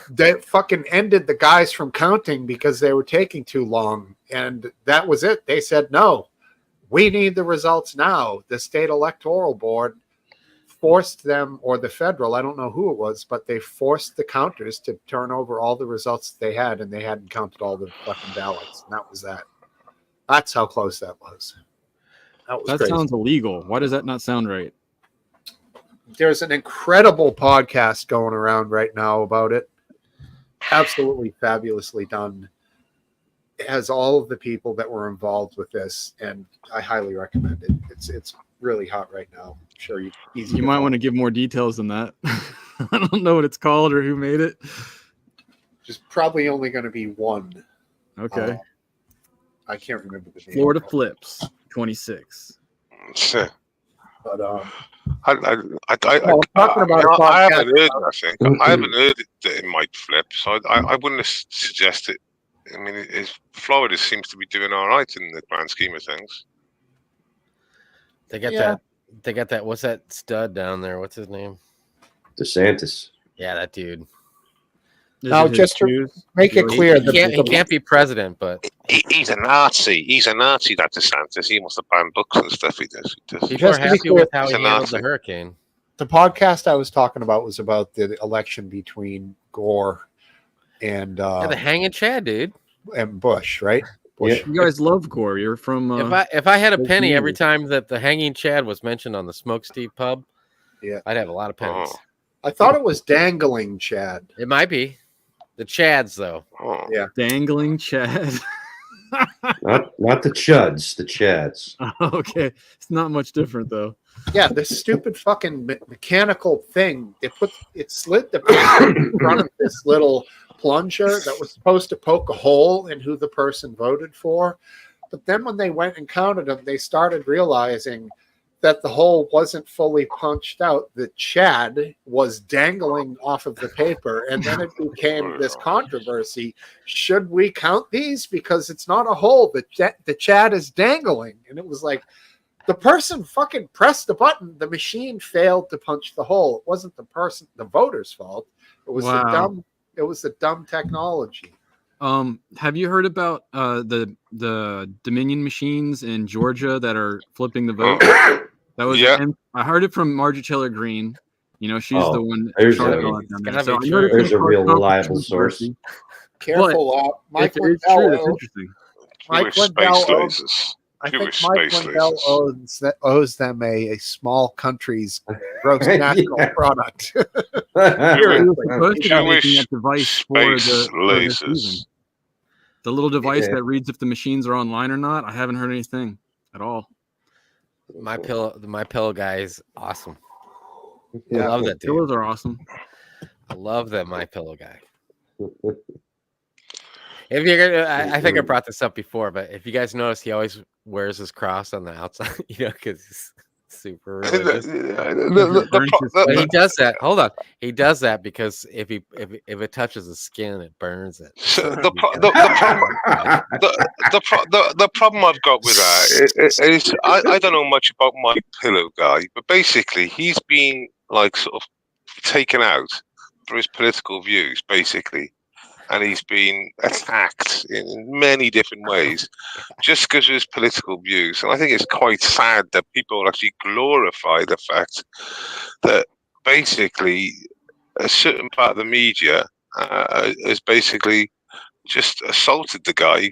they fucking ended the guys from counting because they were taking too long, and that was it. They said no, we need the results now. The state electoral board forced them, or the federal, I don't know who it was, but they forced the counters to turn over all the results that they had, and they hadn't counted all the fucking ballots. And that was that. That's how close that was. That was That crazy. sounds illegal. Why does that not sound right? There's an incredible podcast going around right now about it. Absolutely fabulously done. It has all of the people that were involved with this, and I highly recommend it. It's really hot right now. I'm sure You might want to give more details than that. I don't know what it's called or who made it. Just probably only going to be one. Okay. I can't remember the name. Florida Flips 26. But I talking about a I podcast haven't heard nothing. I haven't heard that it might flip, so I wouldn't have suggested. I mean, Florida seems to be doing all right in the grand scheme of things. They got that. They got that. What's that stud down there? What's his name? DeSantis. Yeah, that dude. Now, just to make it clear, He can't be president, but He's a Nazi. He's a Nazi, that DeSantis. He must have banned books and stuff. He does. people are Just to be happy clear, with how he he's a handled Nazi. the hurricane. the podcast I was talking about was about the election between Gore and Yeah, the hanging Chad, dude. and Bush, right? Bush. You guys love Gore. You're from. If I had a Bush penny every News. time that the hanging Chad was mentioned on the Smokesteve pub, Yeah. I'd have a lot of pennies. Oh. I thought it was dangling Chad. It might be the Chads though. Oh. Yeah. Dangling Chad. Not the Chuds, the Chads. Okay, it's not much different though. Yeah, this stupid fucking mechanical thing. It slid the paper in front of this little plunger that was supposed to poke a hole in who the person voted for. But then when they went and counted them, they started realizing that the hole wasn't fully punched out. The Chad was dangling off of the paper, and then it became this controversy. Should we count these? Because it's not a hole. The Chad is dangling. And it was like, the person fucking pressed the button. The machine failed to punch the hole. It wasn't the voter's fault. It was the dumb technology. Have you heard about the Dominion machines in Georgia that are flipping the vote? That was and I heard it from Margie Taylor Greene. You know, she's the one. There's There's a real reliable source. Careful, Mike it's true. That's Lindell. interesting. Mike Jewish Lindell space owns- lasers. I Jewish think Mike space Lindell lasers. owes them a small country's gross national Yeah. product. He was supposed to be making Jewish that device for the space season. lasers. The little device Yeah. that reads if the machines are online or not. I haven't heard anything at all. My pillow guy is awesome. Yeah. I love that dude. Pillows are awesome. I love that My Pillow guy. If you're gonna, I think I brought this up before, but if you guys notice, he always wears his cross on the outside, you know, because he's super religious. But he does that. Hold on, he does that because if it touches the skin, it burns it. So the problem I've got with that is I don't know much about My Pillow guy, but basically he's been like sort of taken out for his political views, basically, and he's been attacked in many different ways just because of his political views. And I think it's quite sad that people actually glorify the fact that basically a certain part of the media has basically just assaulted the guy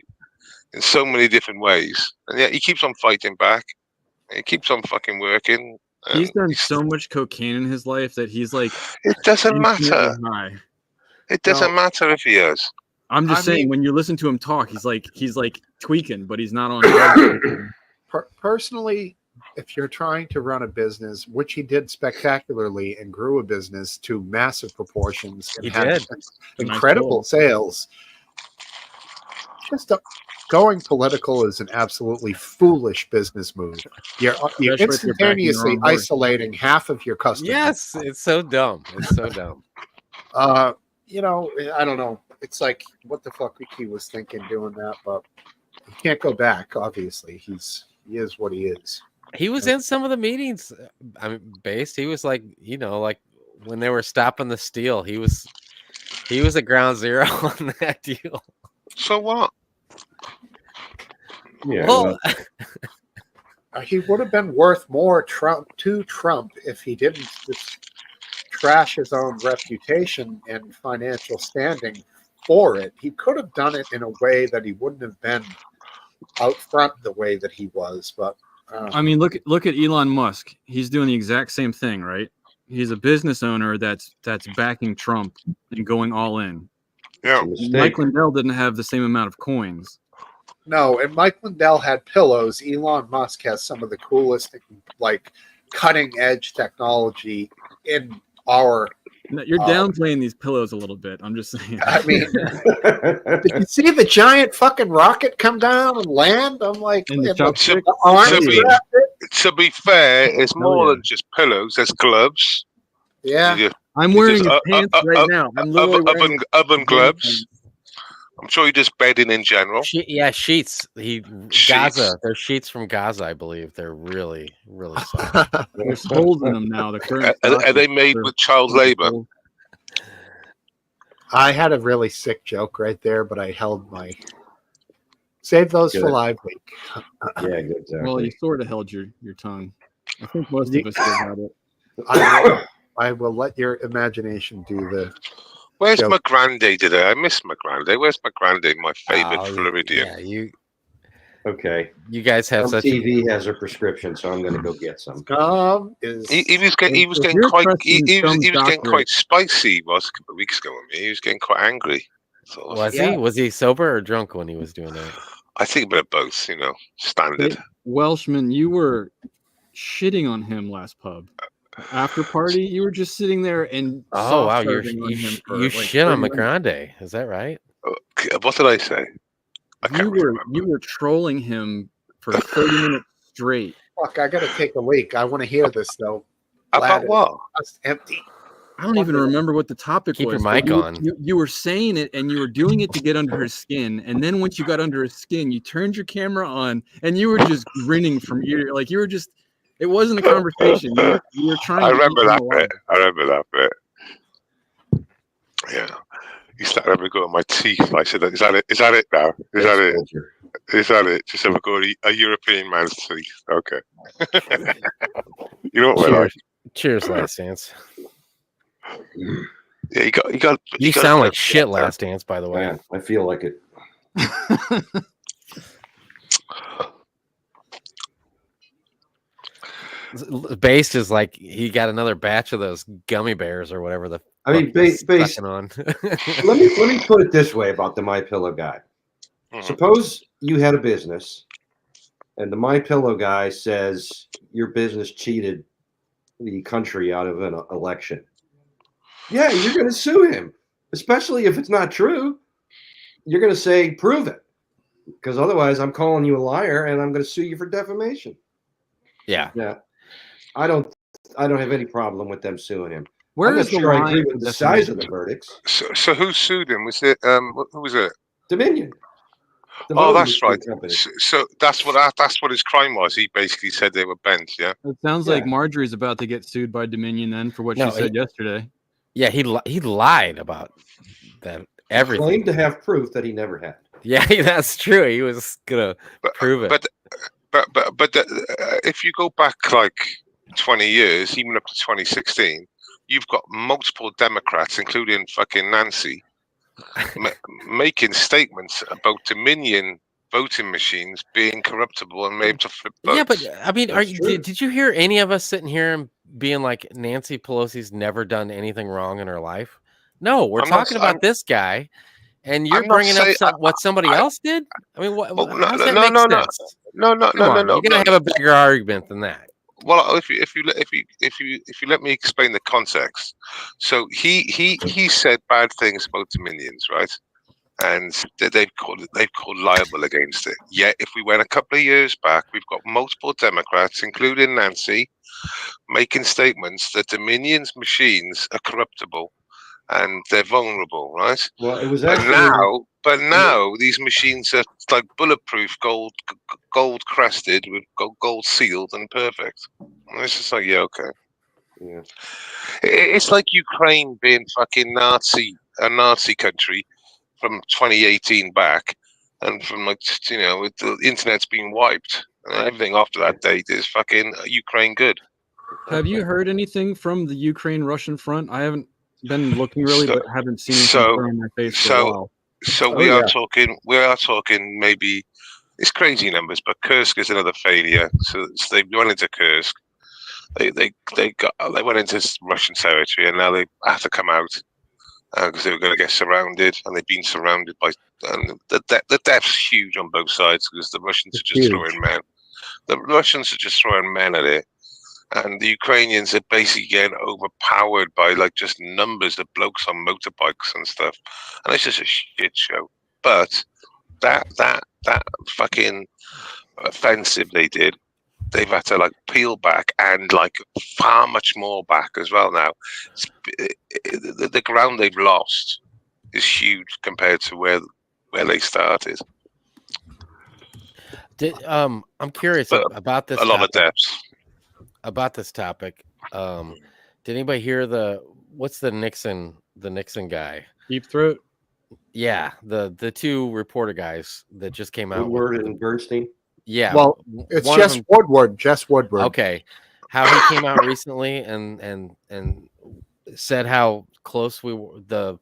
in so many different ways, and yet he keeps on fighting back. He keeps on fucking working. He's done so much cocaine in his life that he's like. It doesn't matter. infinitely high. It doesn't matter if he is. I'm just I saying, mean- when you listen to him talk, he's like tweaking, but he's not on. Personally, if you're trying to run a business, which he did spectacularly and grew a business to massive proportions, and He had did. incredible sales. Going political is an absolutely foolish business move. You're Especially if you're backing the instantaneously wrong horse. isolating half of your customers. Yes, it's so dumb. It's so dumb. You know, I don't know. It's like, what the fuck he was thinking doing that, but he can't go back. Obviously, he is what he is. He was in some of the meetings. I mean, based. He was like, you know, like when they were stopping the steal. He was at ground zero on that deal. So what? Yeah, Well, he would have been worth more to Trump if he didn't just trash his own reputation and financial standing for it. He could have done it in a way that he wouldn't have been out front the way that he was. But I mean, look at Elon Musk. He's doing the exact same thing, right? He's a business owner that's backing Trump and going all in. Yeah. Mike Lindell didn't have the same amount of coins. no, and Mike Lindell had pillows. Elon Musk has some of the coolest, like, cutting edge technology in our. You're downplaying these pillows a little bit. I'm just saying. I mean, did you see the giant fucking rocket come down and land? I'm like, And the and chopstick? the arms To be- wrapped it? To be fair, it's more yeah. than just pillows. There's gloves. Yeah. You- I'm wearing just, his pants right now. I'm literally wearing oven gloves. I'm sure you're just bedding in general. Sheets. Sheets. Gaza. They're sheets from Gaza, I believe. They're really, really soft. There's holes in them now. The current Are they made with child labor? I had a really sick joke right there, but I held my. Save those for Good. live week. Yeah, exactly. Well, you sort of held your tongue. I think most of us did have it. I will let your imagination do the. Where's Joke. my grande today? I miss my grande. Where's my grande? My favorite Oh, Floridian. Yeah, Okay. you guys have such. TV has a prescription, so I'm going to go get some. Is He was getting If you're trusting some doctorate- quite spicy. He was a couple of weeks ago with me. He was getting quite angry. So Was Yeah. he? Was he sober or drunk when he was doing that? I think a bit of both. Standard. Welshman, you were shitting on him last pub. After party, you were just sitting there and Oh wow, soft-serving on him for you like shit on 30 minutes. McGrande. Is that right? What did I say? I can't remember. You were trolling him for 30 minutes straight. fuck? I gotta take a leak. I want to hear this though. About what? Just empty. I don't even remember what the topic Keep was. your but mic on. You were saying it and you were doing it to get under his skin. And then once you got under his skin, you turned your camera on and you were just grinning from ear. Like you were just, it wasn't a conversation. You were trying I to remember eat him that alive. bit. I remember that bit. Yeah. He started having a go at my teeth. I said, "Is that it? Is that it now? Is that it? Culture. Is that it? Just have a go at a European man's teeth." Okay. You know what we're like? Cheers, Last Dance. Yeah, you got. You got sound like shit, Last Dance. By the way, Man, I feel like it. Based is like he got another batch of those gummy bears or whatever the. I mean, fuck he's Based. sucking on. Let me put it this way about the My Pillow guy. Mhm. Suppose you had a business, and the My Pillow guy says your business cheated the country out of an election. Yeah, you're going to sue him, especially if it's not true. You're going to say, prove it, because otherwise I'm calling you a liar and I'm going to sue you for defamation. Yeah. Yeah, I don't have any problem with them suing him. Where I'm is not the sure I line agree for with the size of the defamation? verdicts. So who sued him? Was it who was it? Dominion. The Oh, voting that's right. company. So that's what his crime was. He basically said they were bent. Yeah. It sounds Yeah. like Marjorie's about to get sued by Dominion then for what No, she said yesterday. Yeah, he lied about that everything. Claimed to have proof that he never had. Yeah, that's true. He was gonna prove it. But if you go back like 20 years, even up to 2016, you've got multiple Democrats, including fucking Nancy, making statements about Dominion voting machines being corruptible and made to flip votes. Yeah, but I mean, That's true. did you hear any of us sitting here and being like Nancy Pelosi's never done anything wrong in her life? No, we're I'm not- talking about I'm- this guy, and you're I'm not bringing up saying- what somebody I- else did. I mean, what? Oh, How does that no, make no, sense? no, Come on, you gotta have a bigger argument than that. Well, if you let me explain the context, so he said bad things about Dominions, right? And they've called liable against it. Yet, if we went a couple of years back, we've got multiple Democrats, including Nancy, making statements that Dominion's machines are corruptible and they're vulnerable, right? Well, it was But actually now these machines are like bulletproof, gold crested with gold sealed and perfect. And it's just like, yeah, okay. Yeah. It's like Ukraine being fucking a Nazi country from 2018 back, and from with the internet's been wiped, And everything after that date is fucking Ukraine good. Have you heard anything from the Ukraine-Russian front? I haven't been looking really, So- but haven't seen anything so- thrown in my face for a so- while. So Oh, we are yeah. talking maybe it's crazy numbers, but Kursk is another failure. So they went into Kursk. They went into Russian territory, and now they have to come out because they were going to get surrounded, and they've been surrounded by. And the death's huge on both sides because the Russians It's are just huge. throwing men. The Russians are just throwing men at it, and the Ukrainians are basically getting overpowered by like just numbers of blokes on motorbikes and stuff, and it's just a shit show. But that fucking offensive they did, they've had to like peel back and like far much more back as well now. The ground they've lost is huge compared to where they started. I'm curious But about this a lot of topic. depths. About this topic. Did anybody hear what's the Nixon guy? Deep throat. Yeah, the two reporter guys that just came out. Woodward and Bernstein. Yeah, Well, It's one of Jess them- Woodward. Jess Woodward. Okay, how he came out recently and said how close we were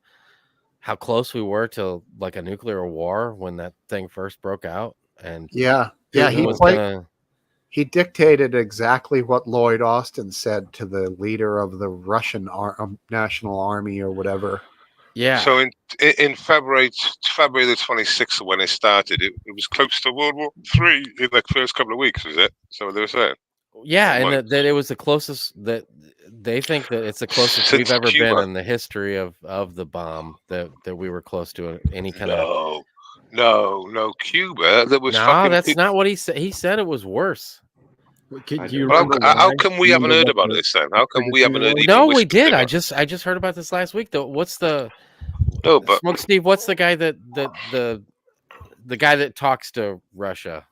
to like a nuclear war when that thing first broke out, and Yeah. Putin He dictated exactly what Lloyd Austin said to the leader of the Russian National Army or whatever. yeah. So in February the 26th when it started, it was close to World War III in the first couple of weeks, was it? So they were saying. Yeah, and months. that it was the closest that they think that it's the closest we've Since ever Cuba. been in the history of the bomb that we were close to any kind of. No, Cuba. There was No, fucking. that's not what he said. He said it was worse. Do I you don't- remember How why? come we Do you haven't remember heard what about the- this then? How come we haven't heard? was? even No, we whispers did. about I just heard about this last week. Though, what's the No, but Smokesteve? What's the guy the guy that talks to Russia?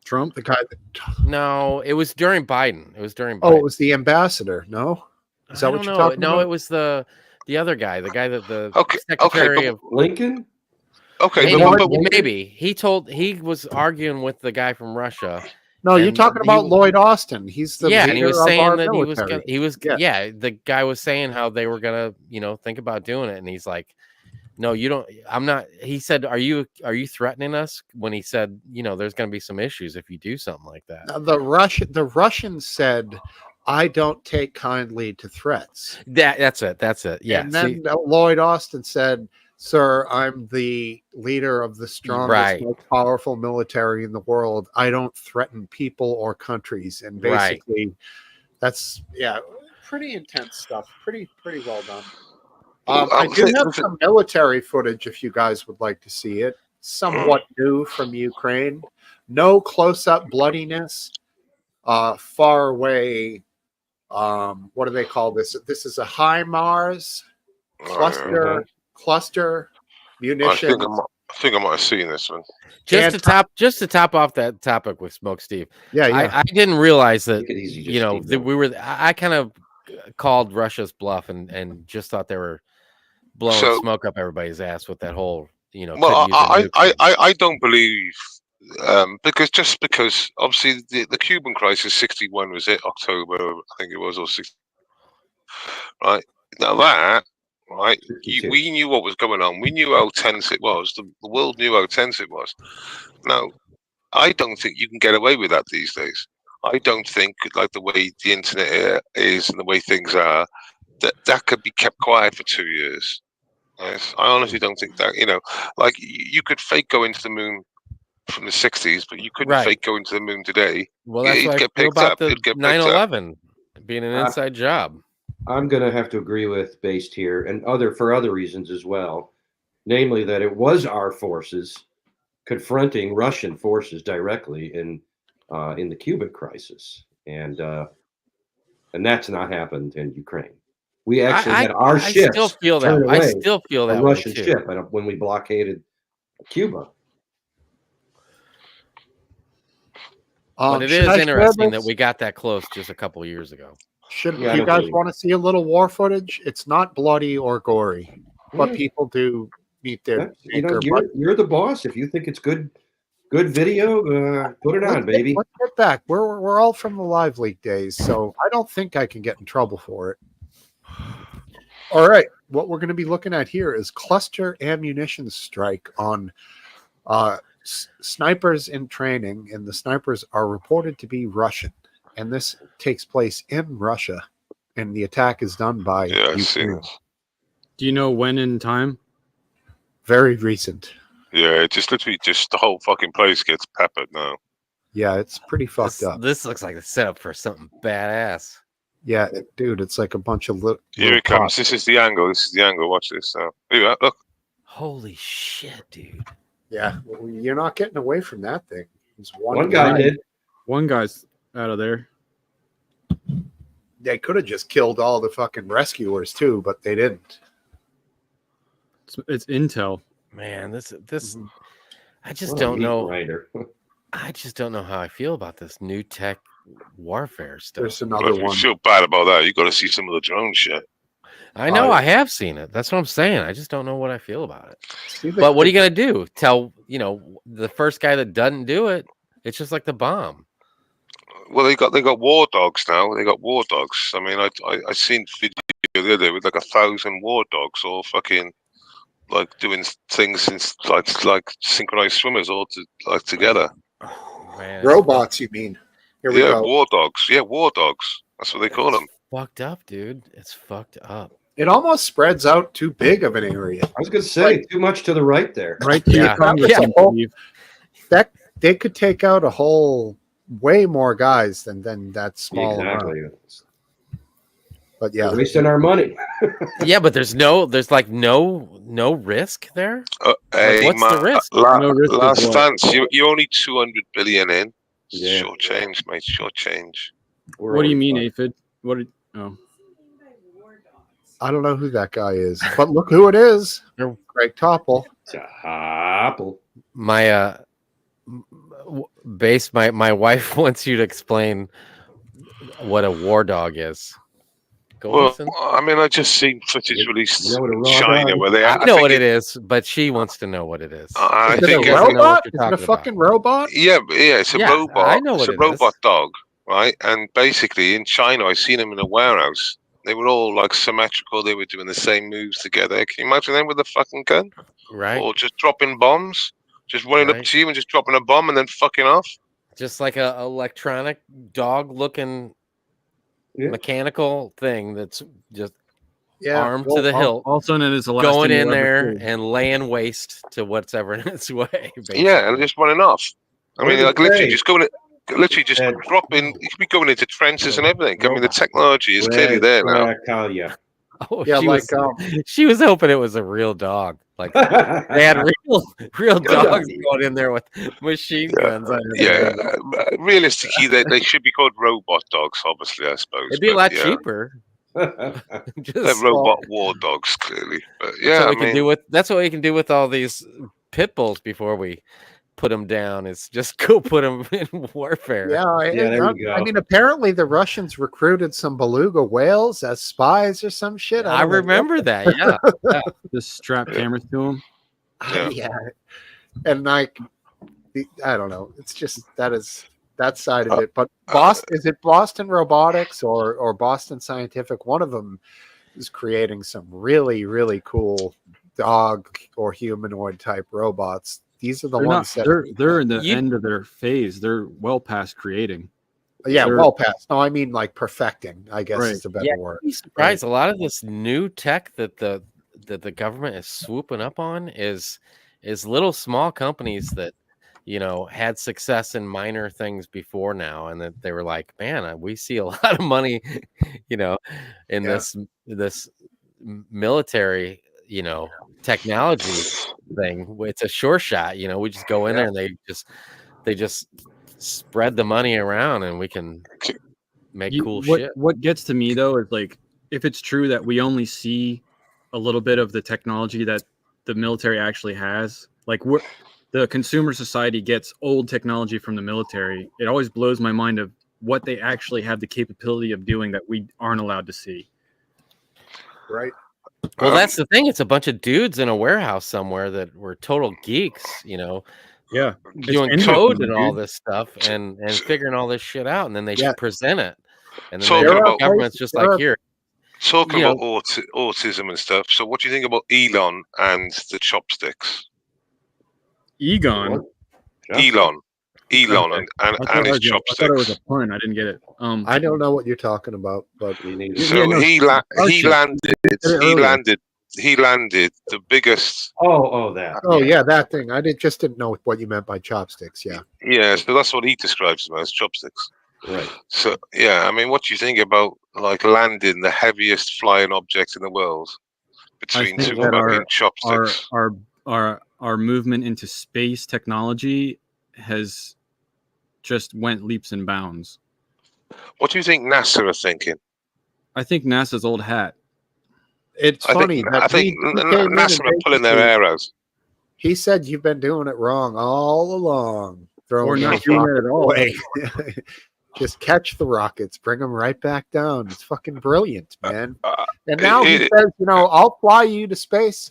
Trump? The guy that, No, it was during Biden. It was during Biden. oh, it was the ambassador. No, is that I what don't you're know. talking No, about? it was the other guy, the guy that the Okay, secretary but- of. Lincoln. okay, Maybe, but maybe he was arguing with the guy from Russia. No, you're and talking he about w- Lloyd Austin. He's the Yeah, leader and he was of our saying that military. yeah, the guy was saying how they were gonna, think about doing it, and he's like, no, you don't. I'm not. He said, are you threatening us? When he said, there's gonna be some issues if you do something like that. Now, the Russians said, "I don't take kindly to threats." That's it. Yeah. And then Lloyd Austin said, "Sir, I'm the leader of the strongest, Right. most powerful military in the world. I don't threaten people or countries." And Right. basically, that's pretty intense stuff. Pretty well done. Well, I do have some military footage if you guys would like to see it. Somewhat new from Ukraine. No close-up bloodiness. Far away. What do they call this? This is a HIMARS cluster munitions. I think I might have seen this one. just to top off that topic with Smokesteve. Yeah. I didn't realize that Take it easy, just Steve. that we were. I kind of called Russia's bluff and just thought they were blowing So- smoke up everybody's ass with that whole. Well, couldn't use a nuke thing. I don't believe because obviously the Cuban crisis 61 was it October I think it was or 60 right now that right 62. we knew what was going on, we knew how tense it was, the world knew how tense it was. Now I don't think you can get away with that these days. I don't think like the way the internet is and the way things are that could be kept quiet for 2 years. Yes, I honestly don't think that, like you could fake going to the moon from the 60s, but you couldn't Right. fake going to the moon today. Well, that's it'd what I get feel picked about up. the It'd get picked up. 9/11 being an inside job. I'm going to have to agree with Based here, and for other reasons as well, namely that it was our forces confronting Russian forces directly in the Cuban crisis, and that's not happened in Ukraine. We actually had our I ships still feel that. turn I away still feel a that way Russian too. ship when we blockaded Cuba. But it Should is I share interesting that this? we got that close just a couple years ago. Should Yeah, I you don't guys believe want to see a little war footage? It's not bloody or gory, but Yeah. people do meet their You're anchor. But you're the boss. If you think it's good Good video. Put it on, baby. Let's get back. We're all from the Live Leak days, so I don't think I can get in trouble for it. All right, what we're going to be looking at here is cluster ammunition strike on snipers in training, and the snipers are reported to be Russian, and this takes place in Russia, and the attack is done by Yeah, I've seen Ukraine. this. Do you know when in time? Very recent. Yeah, it just literally just the whole fucking place gets peppered now. Yeah, it's pretty fucked up. This looks like the setup for something badass. Yeah, dude, it's like a bunch of Here it comes. This is the angle. This is the angle. Watch this now. Look. Holy shit, dude. Yeah, well, you're not getting away from that thing. There's One guy did. One guy's out of there. They could have just killed all the fucking rescuers too, but they didn't. It's intel. Man, this I just don't know. Writer. I just don't know how I feel about this new tech warfare stuff. There's Well, another if you one. feel bad about that, you got to see some of the drone shit. I know I have seen it. That's what I'm saying. I just don't know what I feel about it. See, But what are you gonna do? Tell the first guy that doesn't do it? It's just like the bomb. Well, they got war dogs now. They got war dogs. I mean, I seen video the other day with like 1,000 war dogs, all fucking like doing things in like synchronized swimmers all together. Man, robots, you mean? Here we Yeah, go. war dogs. Yeah, war dogs. That's what they call them. fucked up, dude. It's fucked up. It almost spreads out too big of an area. I was going to say too much to the right there. Right to Yeah. your Congress, Yeah. I believe. That they could take out a whole way more guys than that small amount. Exactly. But yeah, We're wasting our money. Yeah, but there's no risk there. Hey, what's the risk? No risk of last what? stance, you're only 200 billion in. Yeah. Short change, mate. Short change. What do you mean, Aphid? What? I don't know who that guy is, but look who it is. No. Greg Topple. Apple. My my wife wants you to explain what a war dog is. Go Well, listen. I mean, I just seen footage released You know what a in raw China dog where they. I know what it is, but she wants to know what it is. I Is it think a it doesn't know what robot? you're Is it a talking about. fucking robot? yeah, it's a Yeah, robot. I know it's what a it robot is. dog, right? And basically, in China, I seen them in a warehouse. They were all like symmetrical. They were doing the same moves together. Can you imagine them with a fucking gun, Right? or just dropping bombs, just running up Right. to you and just dropping a bomb and then fucking off? Just like a electronic dog looking Yeah. mechanical thing that's just Yeah. armed to the hilt, Also known as the last going thing in you'll ever there see. and laying waste to whatever in its way. Yeah, and just running off. I What mean, did like it literally say? just going, literally just Said- dropping. You could be going into trenches and everything. I mean, the Robot. technology is clearly there now. Talia. Oh, Yeah, she like she was hoping it was a real dog. Like they had real dogs going in there with machine guns. Yeah, realistically, they should be called robot dogs. Obviously, I suppose. It'd be a but lot yeah, cheaper. They're Just robot war dogs, clearly. But that's yeah, what I we can mean, do with that's what we can do with all these pit bulls before we put them down. Is just go put them in warfare. Yeah, there we go. I mean, apparently the Russians recruited some beluga whales as spies or some shit. I don't know. remember that. Yeah. Just strap cameras to them. Yeah. Yeah, and like, I don't know. It's just that side of it. But Boston, is it Boston Robotics or Boston Scientific? One of them is creating some really really cool dog or humanoid type robots. These are the They're ones not. that They're in the You- end of their phase. They're well past creating. yeah, they're- well past. No, I mean like perfecting. I guess Right. is the better Yeah, word. I'd be surprised. A lot of this new tech that the government is swooping up on is little small companies that had success in minor things before now, and that they were like, man, we see a lot of money, in Yeah. this military, technology thing. It's a sure shot. We just go in there and they just spread the money around, and we can make cool shit. What gets to me though is like if it's true that we only see a little bit of the technology that the military actually has, like the consumer society gets old technology from the military. It always blows my mind of what they actually have the capability of doing that we aren't allowed to see. Right. Well, that's the thing. It's a bunch of dudes in a warehouse somewhere that were total geeks, Yeah. doing It's code interesting, and all dude. this stuff and figuring all this shit out, and then they Yeah. present it, and then Talking the about government's just like, here, talking you know, about autism and stuff. So, what do you think about Elon and the chopsticks? Egon. Elon, Elon, Okay. and I thought his I thought it was a chopsticks. pun. I didn't get it. I don't know what you're talking about, but So no, he Starship. landed. You said it He earlier. landed. He landed the biggest. That. oh yeah, that thing. I just didn't know what you meant by chopsticks. Yeah. Yeah, so that's what he describes them as, chopsticks. Right. So yeah, I mean, what do you think about like landing the heaviest flying object in the world I between think two that fucking chopsticks? our movement into space technology has just went leaps and bounds. What do you think NASA are thinking? I think NASA's old hat. It's funny that I think he came in NASA and are pulling their basically- hair out. He said you've been doing it wrong all along. Throwing Or not those doing it rockets at all. away. Just catch the rockets, bring them right back down. It's fucking brilliant, man. And now he says, I'll fly you to space,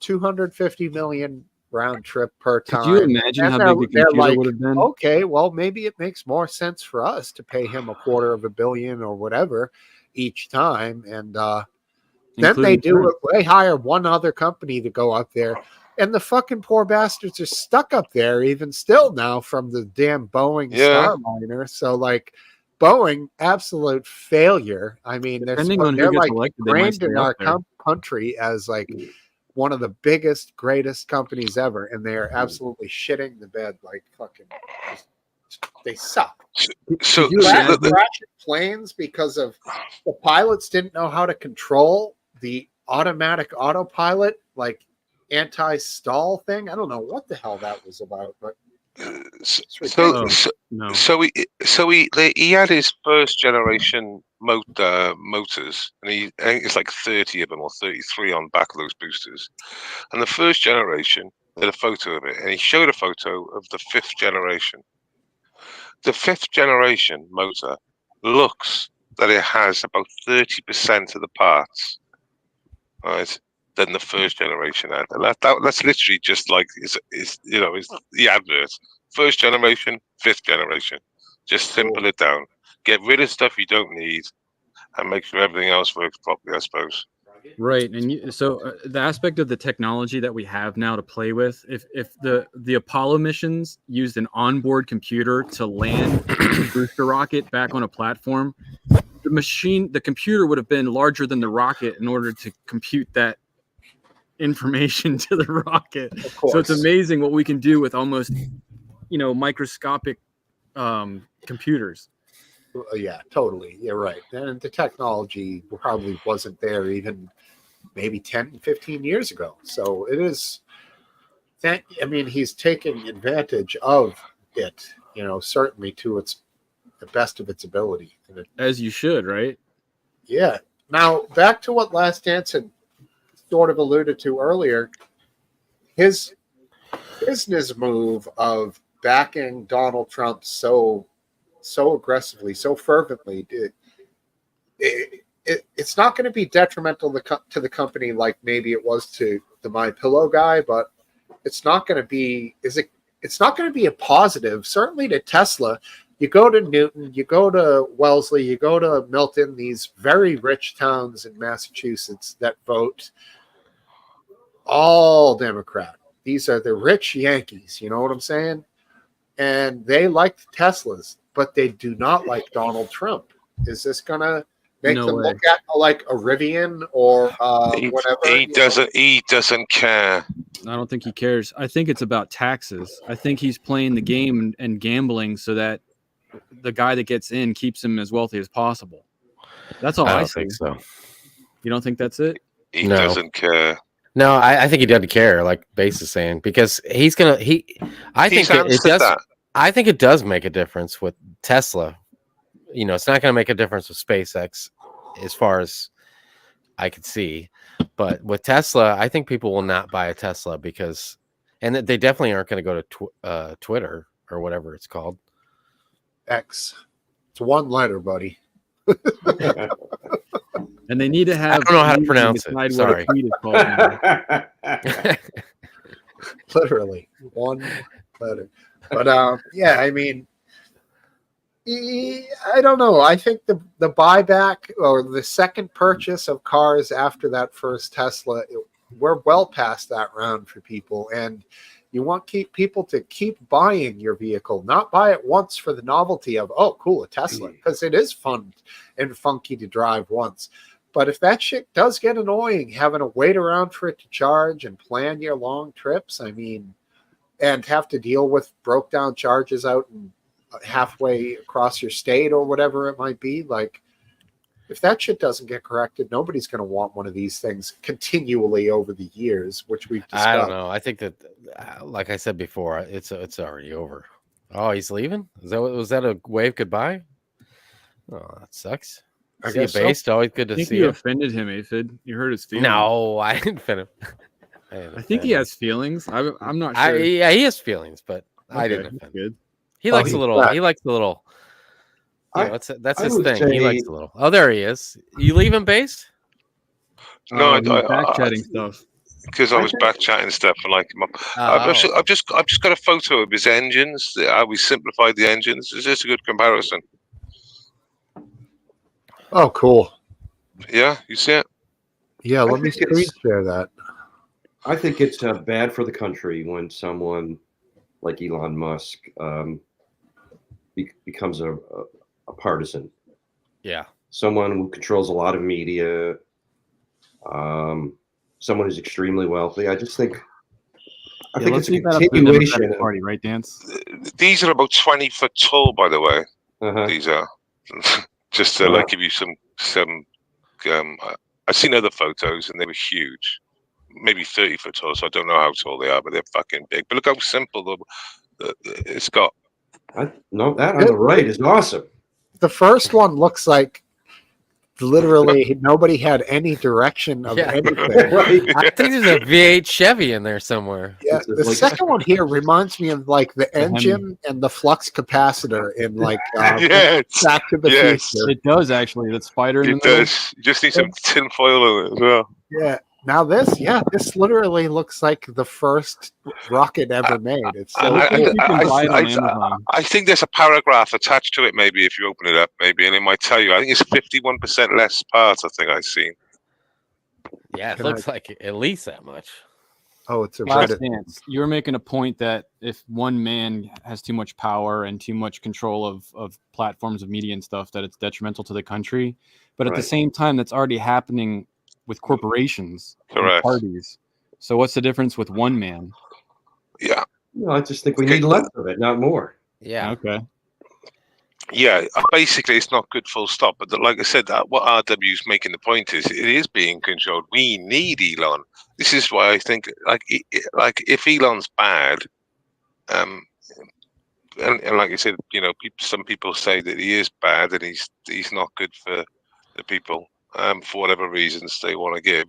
250 million round trip per time. Could you imagine And how big the they're computer like, would have been? okay, well, maybe it makes more sense for us to pay him $250 million or whatever each time. And then they do it. They hire one other company to go up there. And the fucking poor bastards are stuck up there even still now from the damn Boeing Starliner. So, like, Boeing, absolute failure. I mean, they're like branded in our country as like one of the biggest, greatest companies ever, and they are absolutely shitting the bed. Like fucking, they suck. So crashing planes because of the pilots didn't know how to control the automatic autopilot, like anti-stall thing. I don't know what the hell that was about, but he had his first generation motors, and I think it's like 30 of them or 33 on back of those boosters. And the first generation, they had a photo of it, and he showed a photo of the fifth generation. The fifth generation motor looks that it has about 30% of the parts, right, than the first generation had. And that's literally just like is the advert. First generation, fifth generation. Just simple it down. Get rid of stuff you don't need, and make sure everything else works properly, I suppose. Right, and so the aspect of the technology that we have now to play with, if the Apollo missions used an onboard computer to land the booster rocket back on a platform, the computer would have been larger than the rocket in order to compute that information to the rocket. So it's amazing what we can do with almost microscopic computers. Yeah, totally. You're right. And the technology probably wasn't there even maybe 10, 15 years ago. So it is that, I mean, he's taking advantage of it, certainly to the best of its ability. As you should, right? Yeah. Now, back to what Last Dance had sort of alluded to earlier, his business move of backing Donald Trump so aggressively, so fervently, it's not going to be detrimental to the company like maybe it was to the MyPillow guy, but it's not going to be it's not going to be a positive, certainly to Tesla. You go to Newton, you go to Wellesley, you go to Milton, these very rich towns in Massachusetts that vote all Democrat. These are the rich Yankees, you know what I'm saying? And they like Teslas, but they do not like Donald Trump. Is this going to make them look at like a Rivian or whatever? He doesn't care. I don't think he cares. I think it's about taxes. I think he's playing the game and gambling so that the guy that gets in keeps him as wealthy as possible. That's all I think so. You don't think that's it? He doesn't care. No, I think he doesn't care, like Base is saying, because I think it does. I think it does make a difference with Tesla. It's not going to make a difference with SpaceX, as far as I could see. But with Tesla, I think people will not buy a Tesla and they definitely aren't going to go to Twitter or whatever it's called. X. It's one letter, buddy. And they need to have. I don't know how to pronounce it. Sorry. Literally one letter. But yeah, I mean, I don't know. I think the buyback or the second purchase of cars after that first Tesla, we're well past that round for people, and you want people to keep buying your vehicle, not buy it once for the novelty of, oh, cool, a Tesla, because it is fun and funky to drive once. But if that shit does get annoying, having to wait around for it to charge and plan your long trips, I mean, and have to deal with broke down charges out and halfway across your state or whatever it might be, like, if that shit doesn't get corrected, nobody's going to want one of these things continually over the years, which we've discussed. I don't know. I think that, like I said before, it's already over. Oh, he's leaving? Was that a wave goodbye? Oh, that sucks. I See you guess so. based. Always good I to think see you you. offended him, Aphid. You hurt his feelings. No, I didn't offend him. I think he has feelings. I'm not sure. Yeah, he has feelings, but I Okay, didn't that's offend. good. He Oh, likes a he's little. back. He likes a little. You know, that's I his would thing. He say- likes a little. Oh, there he is. You leaving base? No, He's back chatting stuff. because I I was think- back chatting stuff and like Oh, I've just got a photo of his engines. How we simplified the engines. It's just a good comparison. Oh, cool. Yeah, you see it. Yeah, let me think screen it's- share that. I think it's bad for the country when someone like Elon Musk becomes a partisan. yeah. Someone who controls a lot of media, someone who's extremely wealthy. I just think, I think it's a continuation. Party, right, Dance? These are about 20 foot tall, by the way. Uh-huh. These are just to like give you some. I've seen other photos and they were huge, maybe 30 foot tall. So I don't know how tall they are, but they're fucking big. But look how simple it's got. No, that on the right is awesome. The first one looks like literally nobody had any direction of Yeah. anything. Right? I think there's a V8 Chevy in there somewhere. Yeah, It's the like- second one here reminds me of like the engine and the flux capacitor in like Yes, Back to the yes. Future. It does actually. That spider in the it middle. does. You just need some tin foil in it as well. Yeah. Now this literally looks like the first rocket ever made. It's so I- cool. You can buy it on I- Amazon. I think there's a paragraph attached to it. Maybe if you open it up, maybe, and it might tell you. I think it's 51% less parts. I think I've seen. Yeah, it Can looks like at least that much. Oh, it's a Last Reddit. Dance, you were making a point that if one man has too much power and too much control of platforms of media and stuff, that it's detrimental to the country. But at the Right. same time, that's already happening with corporations and Correct. parties. So what's the difference with one man? Yeah, No, I just think we need less of it, not more. Yeah. Okay. yeah. Basically, it's not good. Full stop. But like I said, what RW's making the point is, it is being controlled. We need Elon. This is why I think, like if Elon's bad, and like I said, you know, some people say that he is bad and he's not good for the people, for whatever reasons they want to give.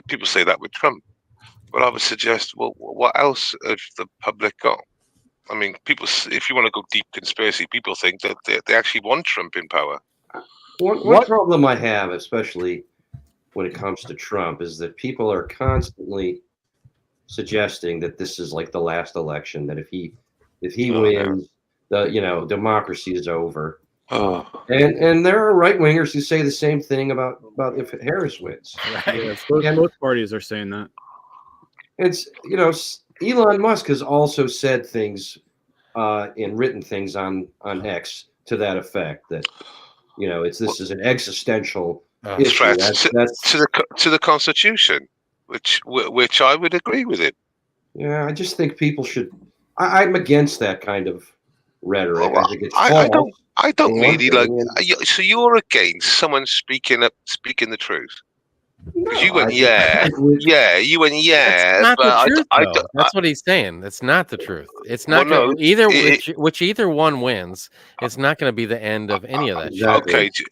People say that with Trump, but I would suggest, well, what else have the public got? I mean, people, if you want to go deep conspiracy, people think that they actually want Trump in power. One problem I have, especially when it comes to Trump, is that people are constantly suggesting that this is like the last election. That if he wins, democracy is over. Oh, And there are right wingers who say the same thing about if Harris wins. Right. Both parties are saying that. It's Elon Musk has also said things and written things on X to that effect that this is an existential issue. threat That's to the Constitution, which I would agree with it. yeah. I just think people should. I'm against that kind of rhetoric. I think it's false. I don't for one really thing, like. So you're against someone speaking the truth? Because you went, I you went, That's not but the truth, I though. don't. That's what he's saying. It's not the truth. It's not Well, gonna, no, either it- which either one wins. It's not going to be the end of any of that. shit. Exactly. Okay. Do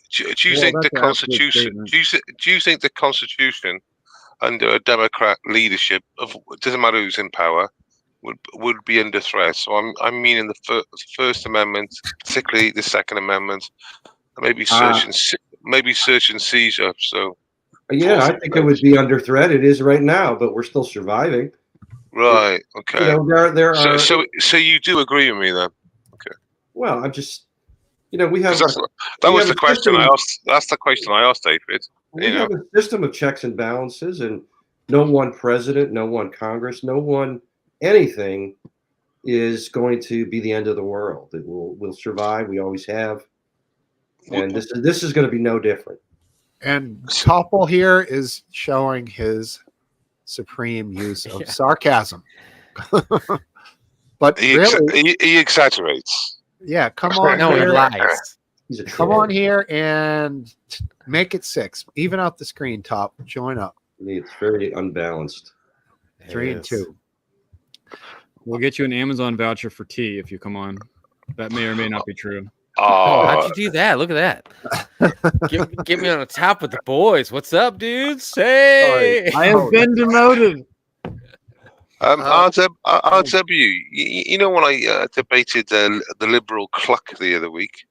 you Well, think the that's an absolute Constitution? statement. Do you think the Constitution, under a Democrat leadership, of doesn't matter who's in power, would be under threat? So I'm meaning the First Amendment, particularly the Second Amendment, maybe search and seizure. So Yeah, I think it would be under threat. It is right now, but we're still surviving. Right. Okay. There So, are. so you do agree with me then? Well, I'm just, we have Because that we was have the a question I system. asked. That's the question I asked David. We have a system of checks and balances, and no one president, no one Congress, no one anything is going to be the end of the world. It will survive. We always have, and this is going to be no different. And Topple here is showing his supreme use of sarcasm. But really, he exaggerates. yeah, come on No, he here. lies. He's a Come troll. on here and make it 6. Even out the screen, Top. Join up. It's very unbalanced. It 3 and is. 2. We'll get you an Amazon voucher for tea if you come on. That may or may not be true. Oh, how'd Oh, you do that? Look at that. Get me on the top with the boys. What's up, dudes? Hey. I have been demoted. RW, you know when I debated the Liberal cluck the other week?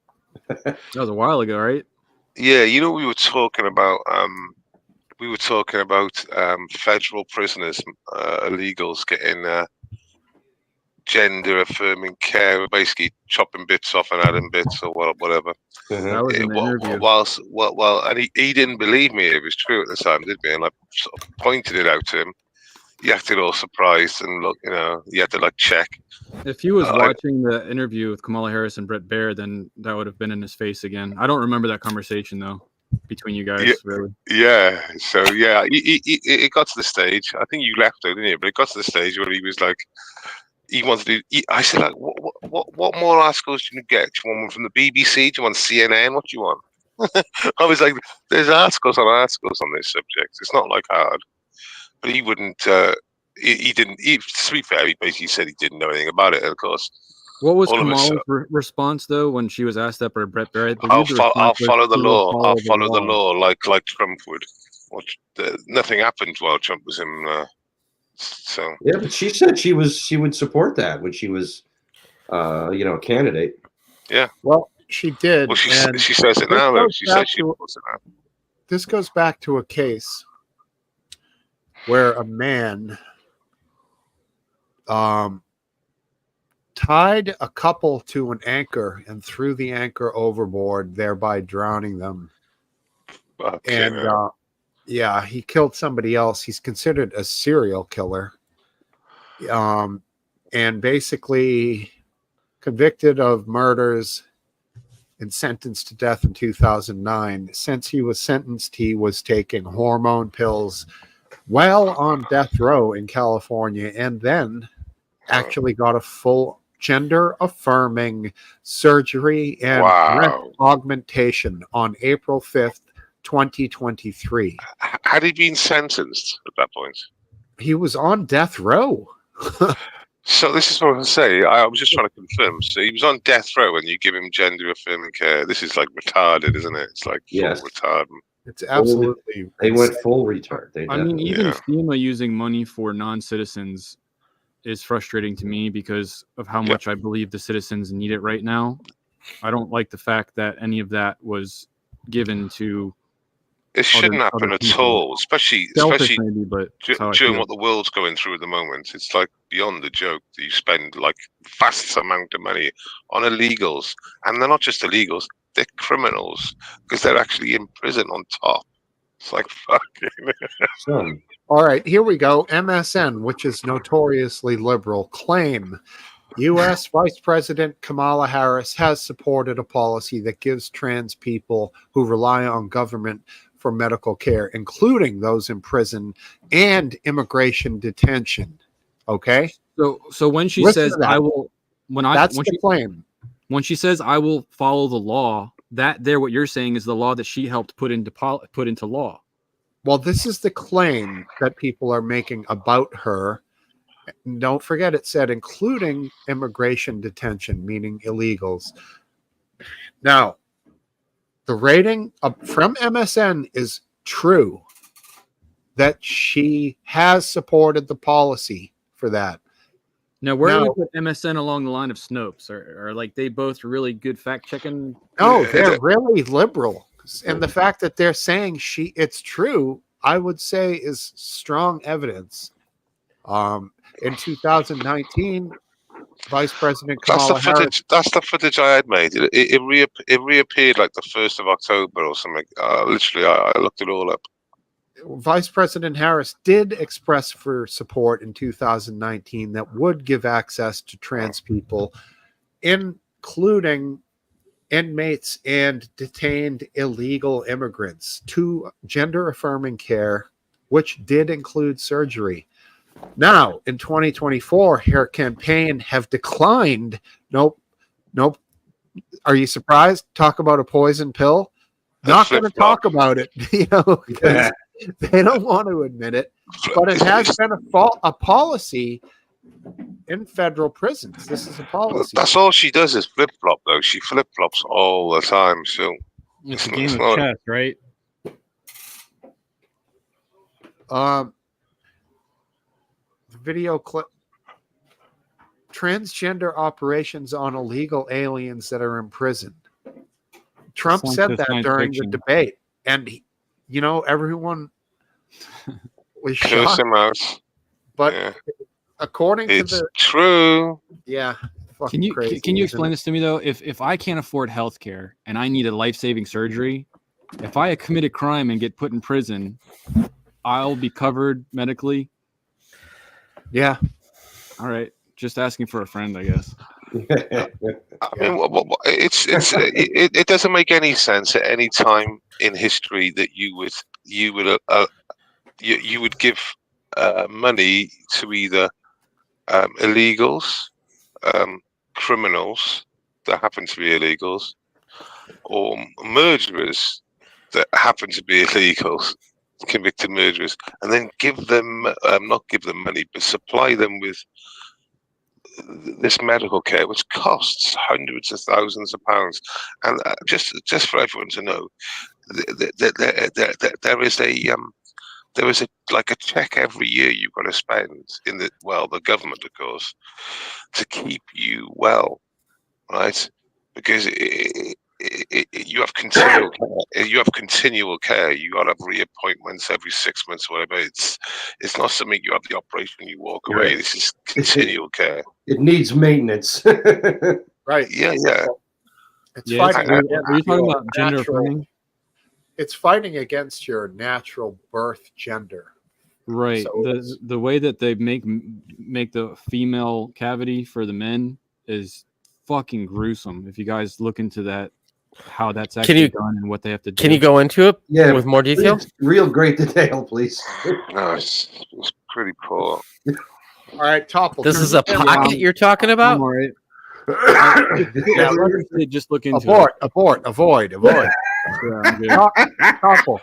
That was a while ago, right? Yeah, we were talking about federal prisoners, illegals getting gender affirming care, basically chopping bits off and adding bits or whatever. That was in the interview. Well, and he didn't believe me it was true at the time, did he? And I sort of pointed it out to him. He acted all surprised and look, he had to check. If he was watching the interview with Kamala Harris and Brett Baer, then that would have been in his face again. I don't remember that conversation though between you guys, really. Yeah. So yeah, it got to the stage. I think you left though, didn't you? But it got to the stage where he was like, he wanted to. I said, what more articles do you get? Do you want one from the BBC? Do you want CNN? What do you want? I was like, there's articles on this subject. It's not hard. But he wouldn't. He didn't. To be fair, he basically said he didn't know anything about it. And of course, what was Kamala's response though when she was asked that by Brett Baer? I'll follow the law. I'll follow the law like Trump would. Nothing happened while Trump was in. So yeah, but she said she would support that when she was, a candidate. Yeah. Well, she did. Well, she says it now. Though. She says she supports it now. This goes back to a case where a man tied a couple to an anchor and threw the anchor overboard, thereby drowning them. Okay, and he killed somebody else. He's considered a serial killer. And basically convicted of murders and sentenced to death in 2009. Since he was sentenced, he was taking hormone pills while on death row in California, and then actually got a full gender affirming surgery and breast augmentation on April 5th, 2023. Had he been sentenced at that point? He was on death row. So this is what I say. I was just trying to confirm. So he was on death row and you give him gender affirming care. This is retarded, isn't it? It's full retarded. It's absolutely. They went full retard. Even FEMA using money for non-citizens is frustrating to me because of how much I believe the citizens need it right now. I don't like the fact that any of that was given to. It shouldn't happen at all, especially maybe, but during what the world's going through at the moment. It's beyond a joke that you spend vast amount of money on illegals, and they're not just illegals; they're criminals because they're actually in prison on top. It's fucking. All right, here we go. MSN, which is notoriously liberal, claim U.S. Vice President Kamala Harris has supported a policy that gives trans people who rely on government for medical care, including those in prison and immigration detention. Okay? So when she says I will claim. When she says I will follow the law, what you're saying is the law that she helped put into law. Well, this is the claim that people are making about her. Don't forget it said including immigration detention, meaning illegals. Now, the rating from MSN is true that she has supported the policy for that. Now, where do we put MSN along the line of Snopes? Are they both really good fact checking? No, they're really liberal. And the fact that they're saying it's true, I would say is strong evidence. In 2019, Vice President That's the Kamala Harris. footage. That's the footage I had made. It reappeared like the 1st of October or something. Literally, I looked it all up. Vice President Harris did express for support in 2019 that would give access to trans people, including inmates and detained illegal immigrants, to gender affirming care, which did include surgery. Now, in 2024, her campaign have declined. Nope. Are you surprised? Talk about a poison pill. Not going to talk about it, because they don't want to admit it. But it has been a policy in federal prisons. This is a policy. That's all she does is flip flop, though. She flip flops all the time. So It's a game of chess, right? Video clip. Transgender operations on illegal aliens that are in prison. Trump said that during the debate, and everyone was shocked. Him out. But according to the true, can you explain this to me though? If I can't afford health care and I need a life-saving surgery, if I commit a crime and get put in prison, I'll be covered medically. Yeah. All right. Just asking for a friend, I guess. I mean, it doesn't make any sense at any time in history that you would give money to either illegals, criminals that happen to be illegals, or murderers that happen to be illegals, convicted murderers, and then give them not give them money, but supply them with this medical care, which costs hundreds of thousands of pounds. And just for everyone to know, there is a like a check every year you've got to spend in the government, of course, to keep you well, right? Because you have continual care. You have continual care. You got to have reappointments every 6 months, or whatever. It's not something you have the operation, you walk away. Right. This is continual care. It needs maintenance. Right. Yeah. It's fighting. Are you talking about gender affirming? It's fighting against your natural birth gender. Right. So the way that they make the female cavity for the men is fucking gruesome. If you guys look into that, how that's actually done and what they have to do. Can you go into it with more detail? Real great detail, please. No, it's pretty poor. All right, Topple. This is a pocket you're talking about? All right. Just look into avoid. Topple.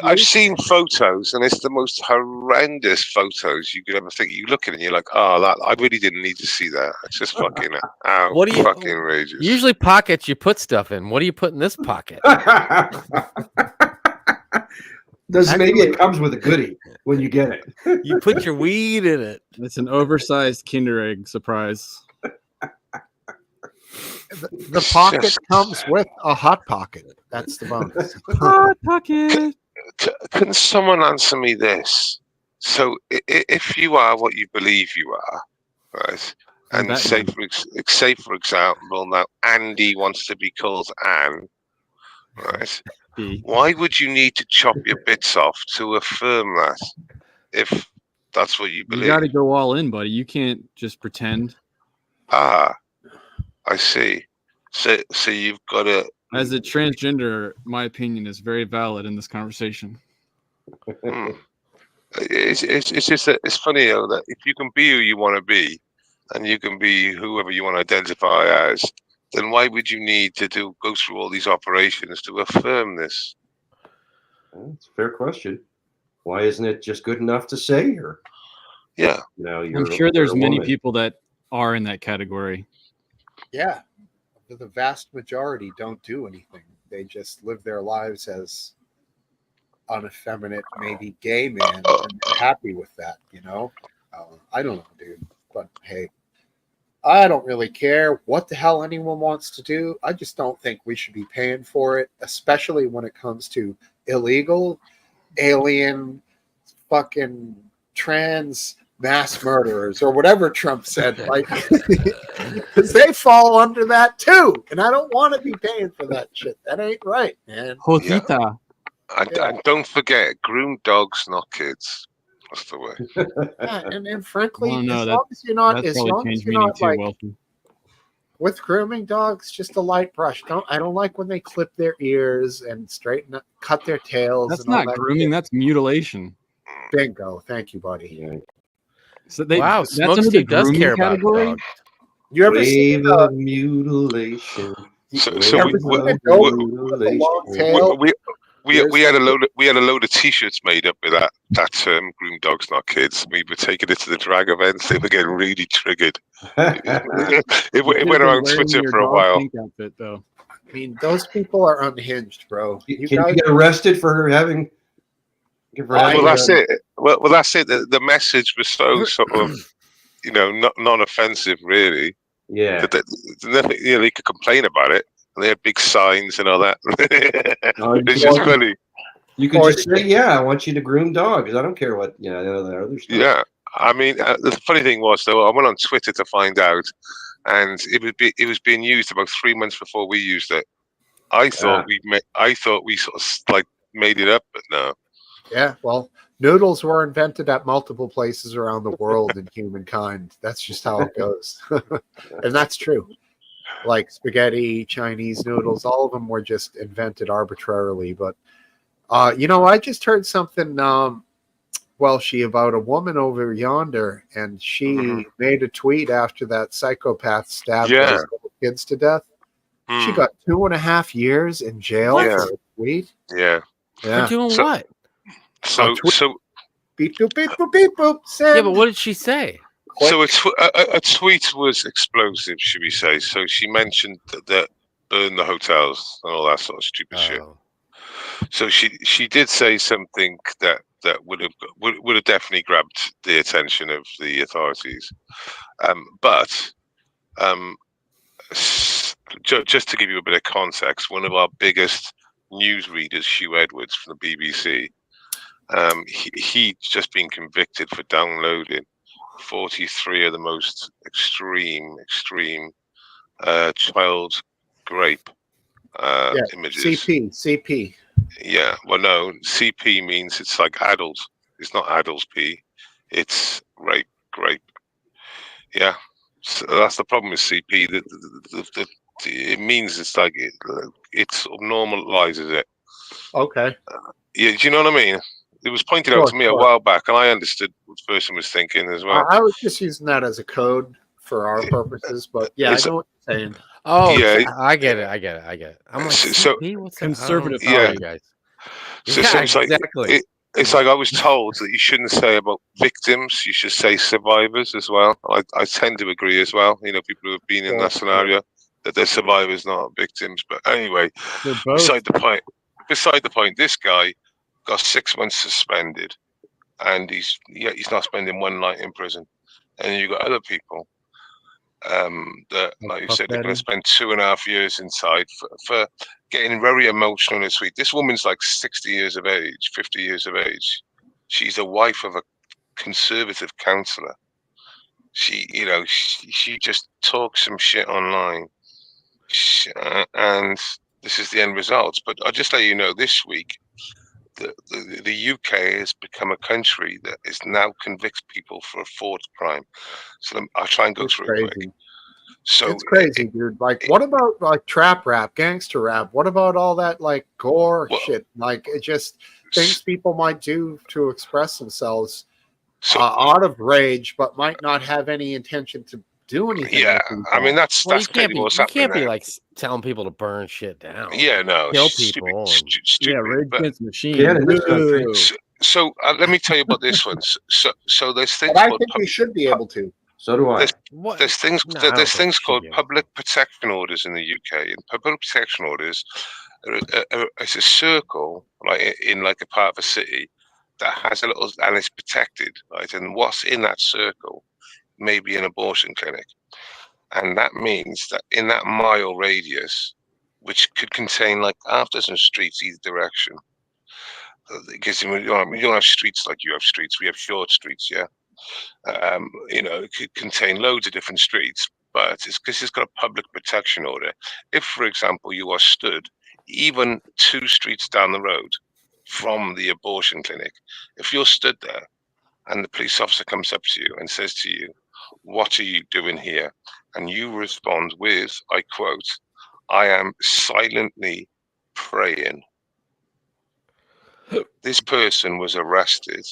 I've seen photos, and it's the most horrendous photos you could ever think. You look at it, and you're like, "Oh, I really didn't need to see that." It's just fucking fucking outrageous. Usually, pockets you put stuff in. What do you put in this pocket? Maybe it comes with a goodie when you get it. You put your weed in it. It's an oversized Kinder Egg surprise. The pocket comes with a hot pocket. That's the bonus. Hot pocket. Can someone answer me this? So, if you are what you believe you are, right, and say for example, now Andy wants to be called Anne, right? Why would you need to chop your bits off to affirm that? If that's what you believe, you got to go all in, buddy. You can't just pretend. I see. So you've got to. As a transgender, my opinion is very valid in this conversation. It's just that it's funny that if you can be who you want to be, and you can be whoever you want to identify as, then why would you need to go through all these operations to affirm this? That's a fair question. Why isn't it just good enough to say? Or I'm sure there's many people that are in that category. Yeah, the vast majority don't do anything. They just live their lives as uneffeminate, maybe gay men, and they're happy with that. I don't know, dude. But hey, I don't really care what the hell anyone wants to do. I just don't think we should be paying for it, especially when it comes to illegal, alien, fucking trans mass murderers or whatever Trump said, like, because they fall under that too. And I don't want to be paying for that shit. That ain't right, man. Josita. And don't forget, groom dogs, not kids. That's the way. Yeah, and frankly, Well, no, as that- long as you're not, That's as probably long as changed you're meaning not too, like Wilson. with grooming dogs, just a light brush. I don't like when they clip their ears and straighten up, cut their tails. That's and all not that grooming. shit. That's mutilation. Bingo. Thank you, buddy. Yeah. So they, Wow, that's under the Smokesteve does grooming care about category. dogs. You ever seen Wave of mutilation. So you ever Wave seen a of goat with a long mutilation. tail? we had a load of t-shirts made up with that term, groom dogs, not kids. We were taking it to the drag events. They were getting really triggered. It You went should have been around wearing Twitter your for a dog while. pink outfit, though. I mean, those people are unhinged, bro. You Can guys, you get arrested for having? Well, that's it. Well, that's it. The message was so sort of, non-offensive, really. Yeah. That nothing, they could complain about it. And they had big signs and all that. It's just funny. You could just say, "Yeah, I want you to groom dogs. I don't care what the other stuff." Yeah, I mean, the funny thing was, though, I went on Twitter to find out, and it was being used about 3 months before we used it. I thought we sort of like made it up, but no. yeah, well, noodles were invented at multiple places around the world in humankind. That's just how it goes. And that's true. Like spaghetti, Chinese noodles, all of them were just invented arbitrarily. But, I just heard something, about a woman over yonder, and she made a tweet after that psychopath stabbed those little kids to death. She got 2.5 years in jail What? for a tweet. Yeah. Yeah. For doing So- what? So Beep, boop, beep, boop, beep, boop. Send. Yeah, but what did she say? a tweet was explosive, should we say? So she mentioned that burn the hotels and all that sort of stupid shit. Oh. So she did say something that would have definitely grabbed the attention of the authorities. But just to give you a bit of context, one of our biggest news readers, Hugh Edwards from the BBC, he'd just been convicted for downloading 43 of the most extreme child rape images. CP. Yeah, well, no, CP means it's like adult. It's not adults P. It's rape. Yeah, so that's the problem with CP. It means it's like it sort of normalizes it. Okay. Yeah, do you know what I mean? It was pointed out to me a while back, and I understood what the person was thinking as well. I was just using that as a code for our purposes, but yeah, I know what you're saying. Oh, Yeah. I get it. I'm like, So- CP? What's that? Conservative I don't know, power. you guys. So Yeah, it's like exactly. it's like I was told that you shouldn't say about victims; you should say survivors as well. I tend to agree as well. People who have been in that scenario, that they're survivors, not victims. But anyway, They're both. beside the point. This guy got 6 months suspended, and he's not spending one night in prison. And you got other people that, like you said, they're going to spend 2.5 years inside for getting very emotional this week. This woman's like 60 years of age, 50 years of age. She's the wife of a conservative councillor. She just talks some shit online, and this is the end result. But I'll just let you know, this week, the UK has become a country that is now convicts people for a fourth crime. So I'll try and go through it quick. So It's crazy, dude. Like, what about like trap rap, gangster rap? What about all that like gore shit? Like, it just things people might do to express themselves out of rage, but might not have any intention to do anything. Yeah, I mean that's Well, you can't what's be happening like telling people to burn shit down. Yeah, no, kill stupid, people. stupid. Rage But- Against the Machine. Yeah, in this country. Woo. So let me tell you about this one. So there's things But I called think we should be able to. So do I. There's- What? there's things No, I don't there's think things you should called be able to. public protection orders in the UK, and public protection orders it's a circle like in like a part of a city that has a little, and it's protected, right? And what's in that circle may be an abortion clinic, and that means that in that mile radius, which could contain like half dozen streets either direction, because we don't have streets like you have streets. We have short streets, yeah. It could contain loads of different streets, but it's because it's got a public protection order. If, for example, you are stood even 2 streets down the road from the abortion clinic, if you're stood there and the police officer comes up to you and says to you, "What are you doing here?" and you respond with, I quote, "I am silently praying," this person was arrested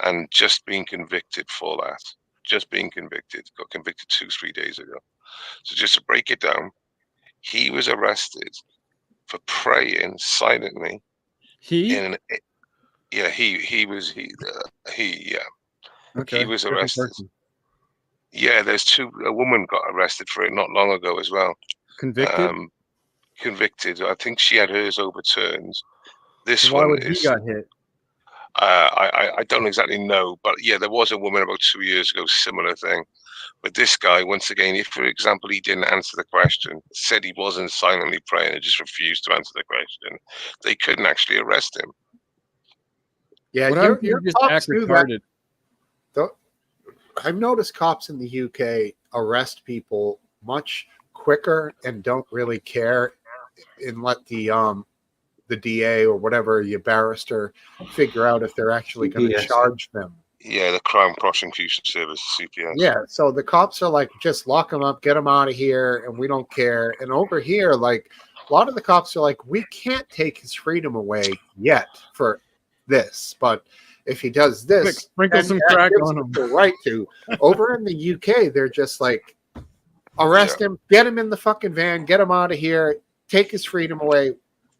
and just being convicted for that. Just being convicted. Got convicted 2-3 days ago. So just to break it down, he was arrested for praying silently He in an yeah he was okay. he was Different arrested. person. Yeah, a woman got arrested for it not long ago as well. Convicted. Convicted. I think she had hers overturned. This So why one would he is got hit? I don't exactly know, but yeah, there was a woman about 2 years ago, similar thing. But this guy, once again, if, for example, he didn't answer the question, said he wasn't silently praying and just refused to answer the question, they couldn't actually arrest him. Yeah, What happens if your you just cops act do that. retarded? Though, I've noticed cops in the UK arrest people much quicker and don't really care and let the DA or whatever your barrister figure out if they're actually going to CPS. charge them. Yeah, the Crown Prosecution Service, CPS. Yeah, so the cops are like, just lock them up, get them out of here, and we don't care. And over here, like, a lot of the cops are like, we can't take his freedom away yet for this, but if he does Quick, this, sprinkle and some that crack gives on us him. the right to. Over in the UK, they're just like, arrest him, get him in the fucking van, get him out of here, take his freedom away.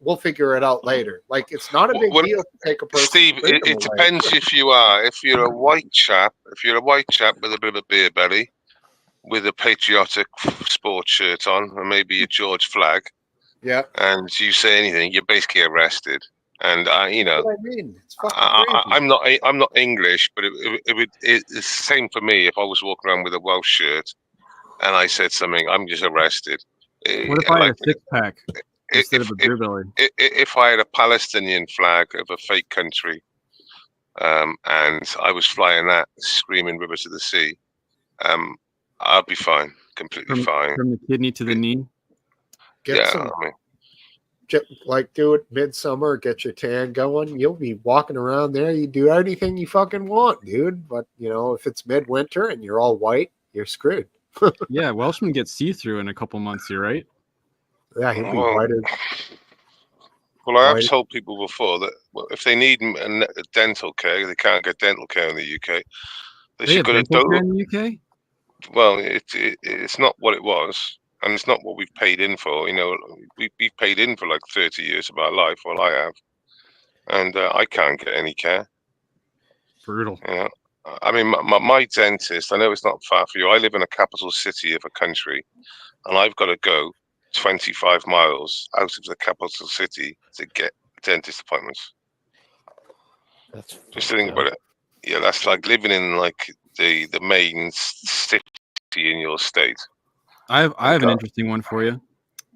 We'll figure it out later. Like, it's not a big deal to take a person's Steve, freedom it away. depends if you are. If you're a white chap with a bit of a beer belly, with a patriotic sports shirt on, and maybe a George flag, Yeah, and you say anything, you're basically arrested. And that's what I mean. It's fucking crazy. I'm not English, but it's the same for me. If I was walking around with a Welsh shirt and I said something, I'm just arrested. What if I had a six pack instead of a beer belly? If I had a Palestinian flag of a fake country, and I was flying that, screaming "River to the Sea," I'll be fine, completely fine. From the kidney to the knee. Get some, like, do it midsummer, get your tan going. You'll be walking around there. You do anything you fucking want, dude. But, if it's midwinter and you're all white, you're screwed. Yeah, Welshman gets see-through in a couple months here, right? Yeah, he'll be whiter. Well, I have told people before that if they need dental care, they can't get dental care in the UK. They should go to dental care in the UK. Well, it's not what it was, and it's not what we've paid in for. We've paid in for like 30 years of our life. Well, I have, and I can't get any care. Brutal. I mean, my dentist. I know it's not far for you. I live in a capital city of a country, and I've got to go 25 miles out of the capital city to get dentist appointments. That's just think about it. Yeah, that's like living in like the main city in your state. I have an interesting one for you.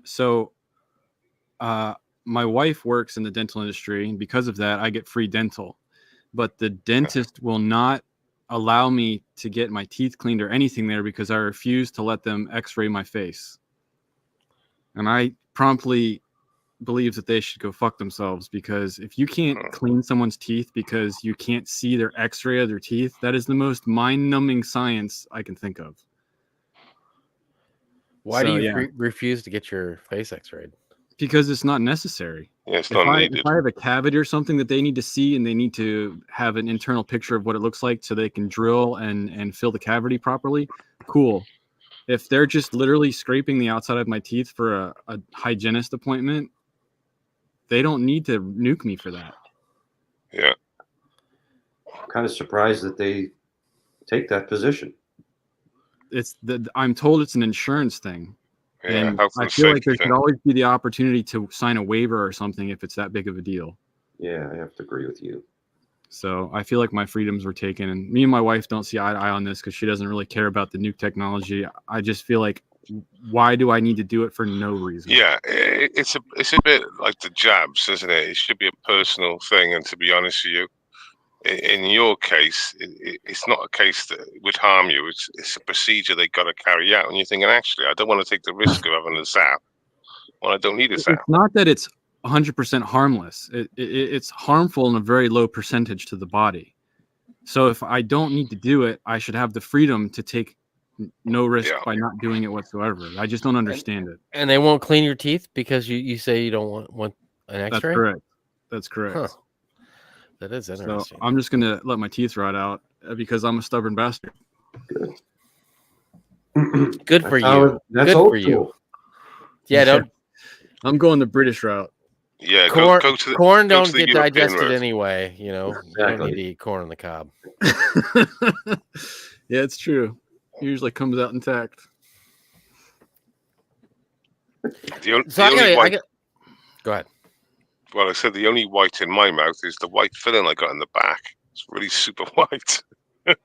So, my wife works in the dental industry, and because of that, I get free dental. But the dentist will not allow me to get my teeth cleaned or anything there because I refuse to let them X-ray my face. And I promptly believe that they should go fuck themselves, because if you can't clean someone's teeth because you can't see their X-ray of their teeth, that is the most mind-numbing science I can think of. Why do you refuse to get your face X-rayed? Because it's not necessary. Yeah, it's not needed. If I have a cavity or something that they need to see, and they need to have an internal picture of what it looks like so they can drill and fill the cavity properly, cool. If they're just literally scraping the outside of my teeth for a hygienist appointment, they don't need to nuke me for that. Yeah. I'm kind of surprised that they take that position. I'm told it's an insurance thing. Yeah, and I feel like there should always be the opportunity to sign a waiver or something if it's that big of a deal. Yeah, I have to agree with you. So I feel like my freedoms were taken, and me and my wife don't see eye to eye on this because she doesn't really care about the nuke technology. I just feel like why do I need to do it for no reason? Yeah, it's a bit like the jabs, isn't it? It should be a personal thing. And to be honest with you, in your case, it's not a case that would harm you. It's a procedure they got to carry out. And you're thinking, actually, I don't want to take the risk of having a zap when I don't need a zap. It's not that it's 100% harmless. It's harmful in a very low percentage to the body. So if I don't need to do it, I should have the freedom to take no risk by not doing it whatsoever. I just don't understand it. And they won't clean your teeth because you say you don't want an X-ray? That's correct. That's correct. Huh. That is interesting. So I'm just gonna let my teeth rot out because I'm a stubborn bastard. Good for you. That's Good old for you. school. Yeah, don't I'm going the British route. Yeah, corn. go to the, corn go don't to the get European digested road. anyway. You know, you don't Exactly. need to eat corn on the cob. Yeah, it's true. It usually comes out intact. Go ahead. Well, I said the only white in my mouth is the white filling I got in the back. It's really super white. It's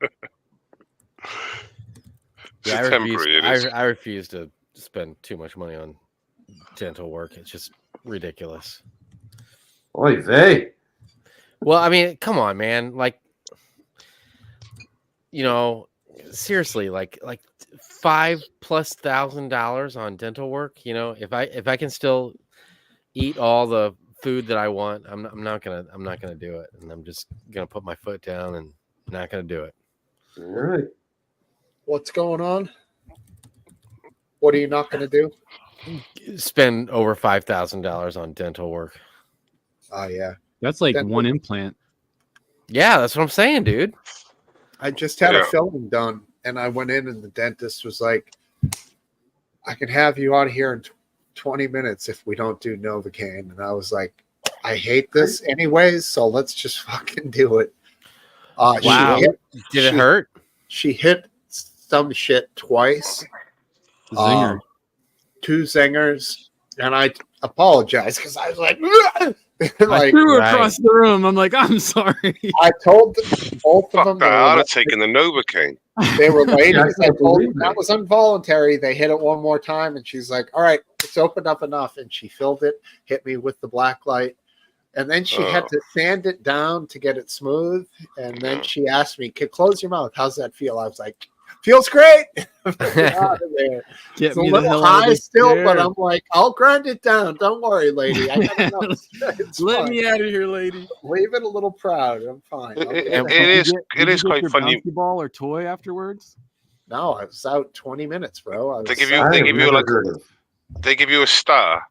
Yeah, a temporary. It is. I refuse to spend too much money on dental work. It's just ridiculous. Oy vey. Well, I mean, come on, man. Like, you know, seriously, like $5,000+ on dental work. You know, if I can still eat all the food that I want, I'm not gonna do it, and I'm just gonna put my foot down and not gonna do it. All right. What's going on? What are you not going to do? Spend over $5,000 on dental work. Oh, yeah. That's like Dental. one implant. Yeah, that's what I'm saying, dude. I just had Yeah. a filling done, and I went in, and the dentist was like, I can have you out of here in 20 minutes if we don't do Novocaine. And I was like, I hate this anyways, so let's just fucking do it. Wow. Did it hurt? She hit some shit twice. Zinger. 2 zingers, and I apologize because I was like, I like threw her Right. across the room. I'm like, I'm sorry. I told both of Fuck them that! I'd have taken the Novocaine. they were ladies. I I can't told believe them that it. was involuntary. They hit it one more time, and she's like, "All right, it's opened up enough." And she filled it, hit me with the black light, and then she had to sand it down to get it smooth. And then she asked me, "Close your mouth. How's that feel?" I was like, "Feels great." Get out of there. Get It's a me the little hell out of high this still, chair. but I'm like, I'll grind it down. Don't worry, lady. I got enough. It's Let fine. me out of here, lady. Leave it a little proud. I'm fine. I'll It- get it is- Did you get quite your funny. bouncy ball or toy afterwards? No, I was out 20 minutes, bro. I was They give you- out. I They have give you never like- heard of. They give you a star.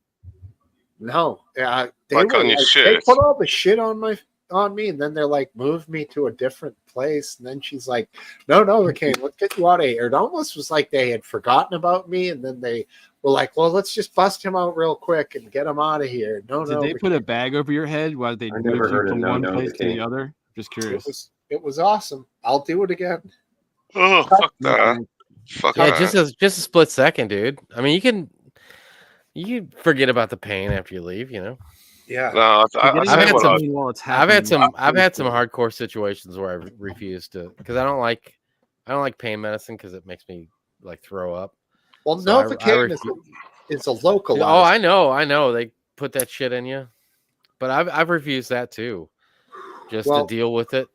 No, they Like were on your they shirt. put all the shit on me, and then they're like, move me to a different place. And then she's like, no, okay, let's get you out of here. It almost was like they had forgotten about me, and then they were like, well, let's just bust him out real quick and get him out of here. No, Did they put a bag over your head while they I moved never you heard of from no one place to Novocaine. the other? Just curious. it was awesome. I'll do it again. Oh, fuck that! Fuck Yeah, that! just a split second, dude. I mean, you can forget about the pain after you leave. You know, Yeah. No, I Forgetting tell you about what, the I- pain while it's I've had happening. some hardcore situations where I refuse to because I don't like pain medicine because it makes me like throw up. Well, So I Novocaine is a localized. Oh, I know. They put that shit in you, but I've refused that too, just Well, to deal with it.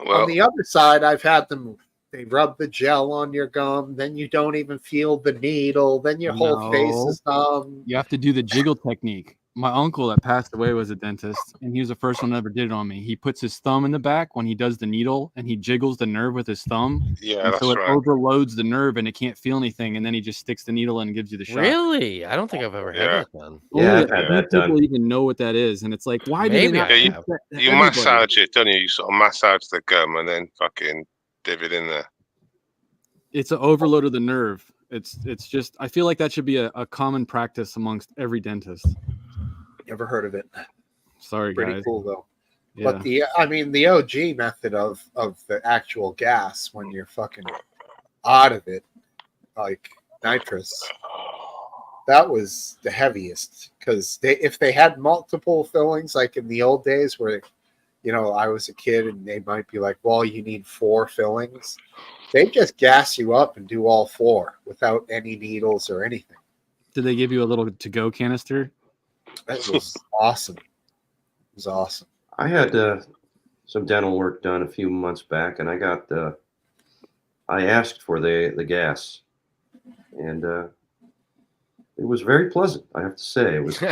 well, on the other side, I've had them. They rub the gel on your gum, then you don't even feel the needle, then your whole face No. is numb. You have to do the jiggle technique. My uncle that passed away was a dentist, and he was the first one that ever did it on me. He puts his thumb in the back when he does the needle, and he jiggles the nerve with his thumb. yeah, And that's so it right. overloads the nerve, and it can't feel anything. And then he just sticks the needle in and gives you the shot. Really, I don't think I've ever had Yeah. that done. Yeah, Only I've had a few that done. people even know what that is, and it's like, why Maybe do they not I teach have. that to You everybody? massage it, don't you? You sort of massage the gum and then fucking div it in there. It's an overload of the nerve. It's just, I feel like that should be a common practice amongst every dentist. Never heard of it. Sorry, Pretty guys. cool though. Yeah. But the OG method of the actual gas when you're fucking out of it, like nitrous, that was the heaviest because if they had multiple fillings like in the old days where I was a kid and they might be like, well, you need 4 fillings. They just gas you up and do all 4 without any needles or anything. Did they give you a little to-go canister? That was awesome. It was awesome. I had some dental work done a few months back, and I asked for the gas, and it was very pleasant. I have to say, it was.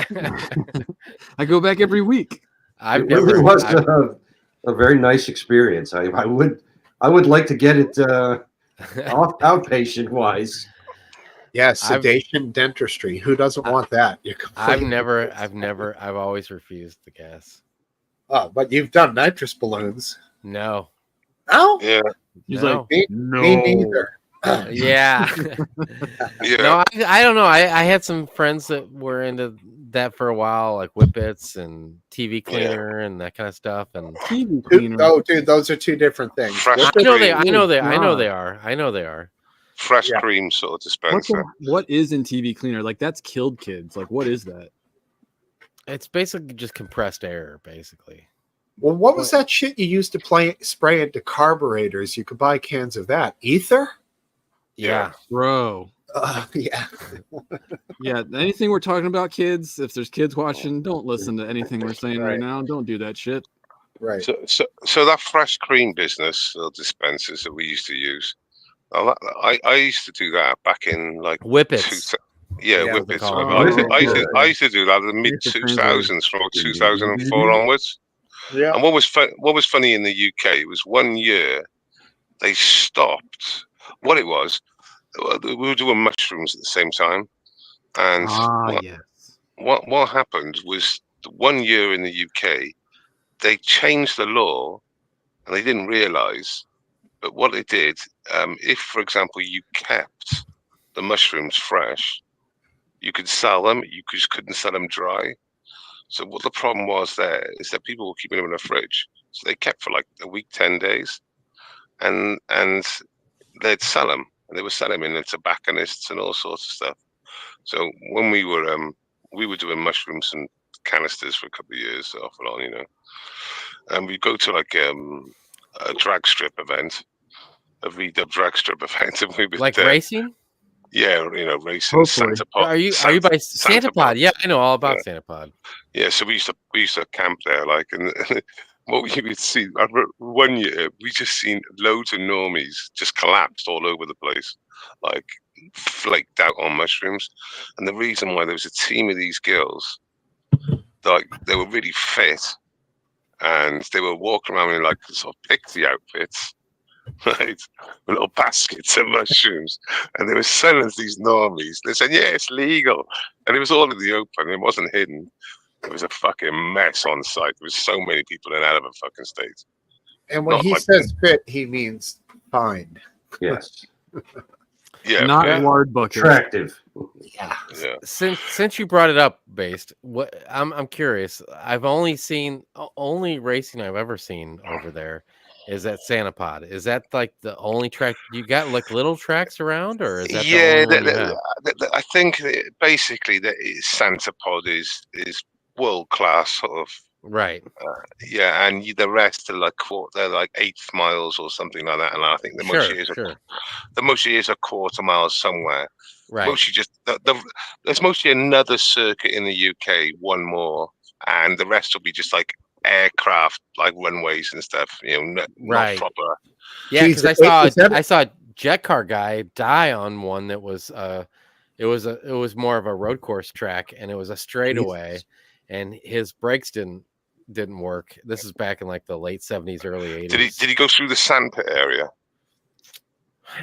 I go back every week. It really was a very nice experience. I would like to get it outpatient wise. Yeah, sedation dentistry. Who doesn't want that? I've always refused the gas. Oh, but you've done nitrous balloons. No. Oh? Yeah. He's No. like, Me neither. Yeah. Yeah. No, I don't know. I had some friends that were into that for a while, like whippets and TV cleaner and that kind of stuff. And TV cleaner. Oh, dude, those are 2 different things. Fresh What I know God. they are. Fresh Yeah. cream sort of dispenser. What is in TV cleaner? Like, that's killed kids. Like, what is that? It's basically just compressed air, basically. Well, what was that shit you used to spray into carburetors? You could buy cans of that. Ether? Yeah. Bro. Yeah. Yeah, anything we're talking about, kids, if there's kids watching, don't listen to anything we're saying right now. Don't do that shit. Right. So that fresh cream business, the dispensers that we used to use, I used to do that back in like Whippets. Yeah, Whippets. call I them. I used to do that in the mid Used to 2000s, from 2004 onwards. Yeah. And what was funny in the UK was one year they stopped. What it was, we were doing mushrooms at the same time, and Yes. what happened was one year in the UK they changed the law, and they didn't realise. But what they did, if, for example, you kept the mushrooms fresh, you could sell them. You just couldn't sell them dry. So what the problem was there is that people were keeping them in the fridge. So they kept for like a week, 10 days, and they'd sell them. And they were selling them in the tobacconists and all sorts of stuff. So when we were doing mushrooms and canisters for a couple of years off and on, and we'd go to like a drag strip event, a V-dub drag strip event, and we would Like racing? Yeah, racing. Hopefully. Are you by Santa Pod? Yeah, I know all about Santa Pod. Yeah, so we used to camp there, like, and what you would see. One year we just seen loads of normies just collapsed all over the place, like flaked out on mushrooms. And the reason why there was a team of these girls, like they were really fit, and they were walking around in like sort of pixie outfits, right, with little baskets of mushrooms, and they were selling these normies. They said, "Yeah, it's legal," and it was all in the open. It wasn't hidden. It was a fucking mess on site. There was so many people in out of a fucking state. And when he says fit, he means fine. Yes. Yeah, Not ward bucket. Attractive. Yeah. yeah. Since you brought it up, Based, what I'm curious. I've only racing I've ever seen over there is at Santa Pod. Is that like the only track you got, like little tracks around, or is that the only one you have? I think basically that Santa Pod is world class sort of. Right. Yeah, and the rest are like they're like 8th miles or something like that. And I think the most years are quarter miles somewhere. Right. Mostly just there's mostly another circuit in the UK, one more, and the rest will be just like aircraft, like runways and stuff. Not proper. Yeah, because I saw a jet car guy die on one that was it was more of a road course track, and it was a straightaway, and his brakes didn't work. This is back in like the late 70s, early 80s. Did he go through the sandpit area?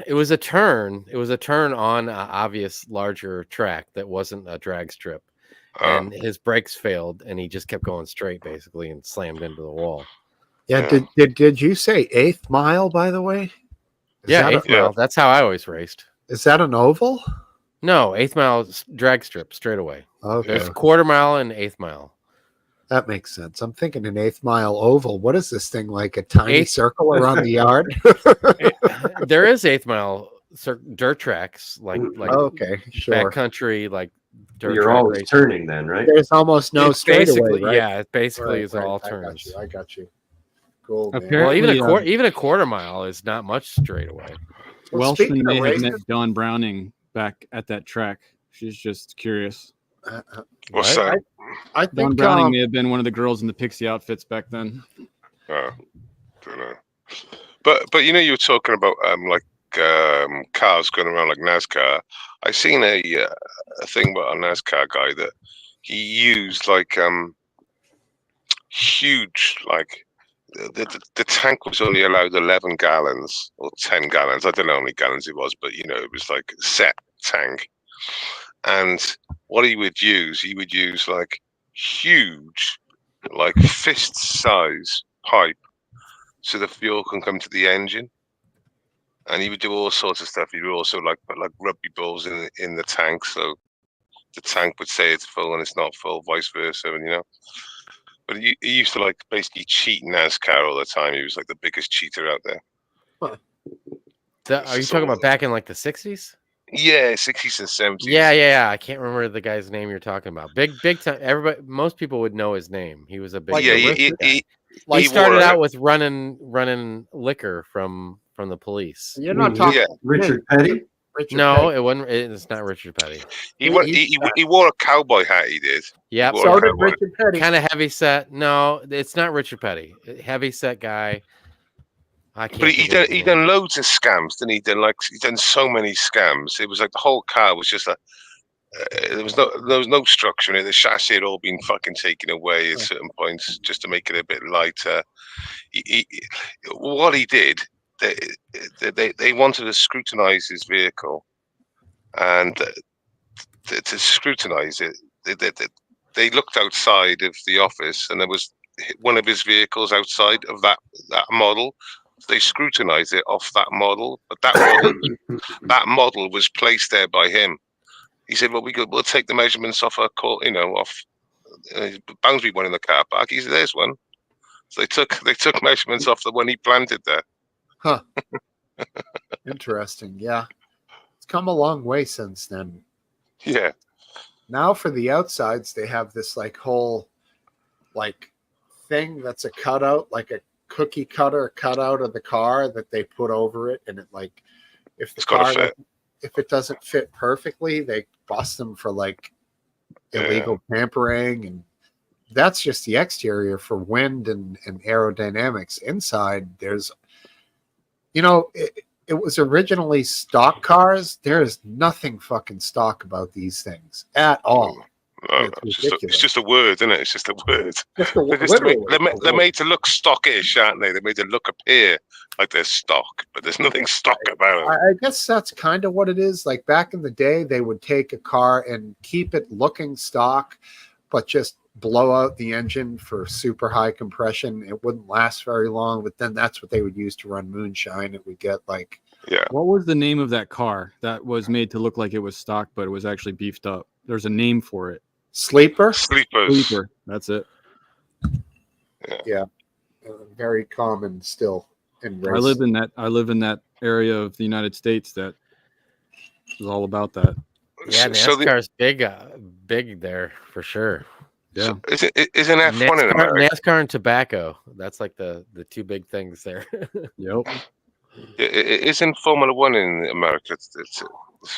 It was a turn. It was a turn on an obvious larger track that wasn't a drag strip, and his brakes failed, and he just kept going straight basically and slammed into the wall. Yeah. Did you say 8th mile, by the way? Yeah, 8th mile. That's how I always raced. Is that an oval? No, 8th mile drag strip straight away. Okay. There's quarter mile and 8th mile. That makes sense. I'm thinking an 8th mile oval. What is this thing, like a tiny circle around the yard? There is 8th mile dirt tracks, like okay, sure. backcountry, like dirt. You're always turning then, right? There's almost no straightaway, right? Yeah, it basically is all turns. I got you. Cool, man. Apparently- Well, even a quarter mile is not much straight away. Well, Welshman speaking may of have met racing, Dawn Browning back at that track. She's just curious. What's What? that? I Dawn think Browning may have been one of the girls in the pixie outfits back then. Oh, don't know. But you were talking about cars going around like NASCAR. I seen a thing about a NASCAR guy that he used huge the tank was only allowed 11 gallons or 10 gallons. I don't know how many gallons it was, but it was like set tank. And what he would use like huge, like fist size pipe, so the fuel can come to the engine. And he would do all sorts of stuff. He would also put rugby balls in the tank, so the tank would say it's full and it's not full, vice versa, and. But he used to basically cheat NASCAR all the time. He was like the biggest cheater out there. Are you talking about back in like the 60s? Yeah, 60s and 70s. Yeah. I can't remember the guy's name you're talking about. Big time. Most people would know his name. He was a big. He started out with running liquor from the police. you're not talking Richard Petty. Richard No, Petty. it wasn't. It's not Richard Petty. He wore a cowboy hat. He did. Yeah, So did Richard Petty. kind of heavy set. No, it's not Richard Petty. Heavy set guy. I can't. But he done loads of scams. Didn't he? He done so many scams. It was like the whole car was just there was no structure in it. The chassis had all been fucking taken away at certain points just to make it a bit lighter. What he did, they wanted to scrutinize his vehicle, and to scrutinize it, they looked outside of the office, and there was one of his vehicles outside of that model. They scrutinized it off that model, but that model was placed there by him. He said, "Well, we'll take the measurements off off Boundary one in the car park." He said, "There's one." So they took measurements off the one he planted there. Huh. Interesting. Yeah, it's come a long way since then. Yeah. Now for the outsides, they have this whole thing that's a cutout, like a cookie cutter cutout of the car that they put over it, and it if the car if it doesn't fit perfectly, they bust them for illegal tampering, and that's just the exterior for wind and aerodynamics. Inside, there's it was originally stock cars. There is nothing fucking stock about these things at all. No, it's just a word, isn't it? It's just a word. They're made to look stockish, aren't they? They're made to appear like they're stock, but there's nothing stock about them. I guess that's kind of what it is. Like back in the day, they would take a car and keep it looking stock, but just blow out the engine for super high compression. It wouldn't last very long, but then that's what they would use to run moonshine. It would get What was the name of that car that was made to look like it was stock, but it was actually beefed up? There's a name for it. Sleeper. That's it. Yeah. Very common still in racing. I live in that area of the United States that is all about that. Yeah, NASCAR's big there for sure. Yeah. So isn't F1 in America? NASCAR and tobacco. That's like the two big things there. Yep. Isn't Formula One in America this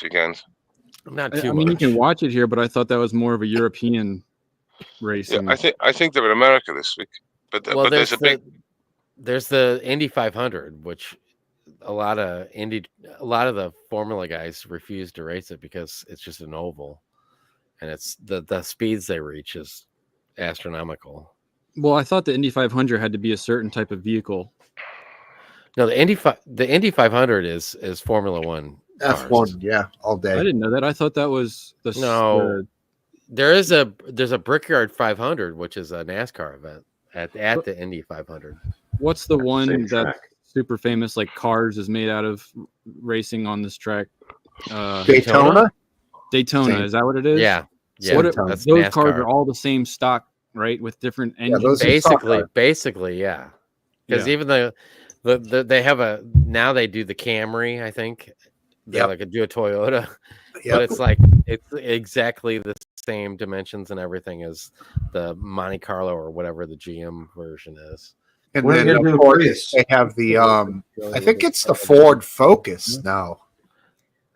weekend? Not too I mean, much. you can watch it here, but I thought that was more of a European racing. Yeah, I think they're in America this week, but there's the Indy 500, which a lot of the Formula guys refuse to race it because it's just an oval, and it's the speeds they reach is astronomical. Well, I thought the Indy 500 had to be a certain type of vehicle. No, the Indy 500 is Formula One. F1, yeah, all day. I didn't know that. I thought that was there's a Brickyard 500, which is a NASCAR event at the Indy 500. What's the one that's super famous? Like Cars is made out of racing on this track. Daytona. Is that what it is? Yeah. Those NASCAR. cars are all the same stock, right? With different engines. Basically, yeah. Because even they have now they do the Camry, I think. Yeah, like do a Toyota, but it's exactly the same dimensions and everything as the Monte Carlo or whatever the GM version is. And What are then they gonna of do course Prius? they have the I think it's the Ford Focus now.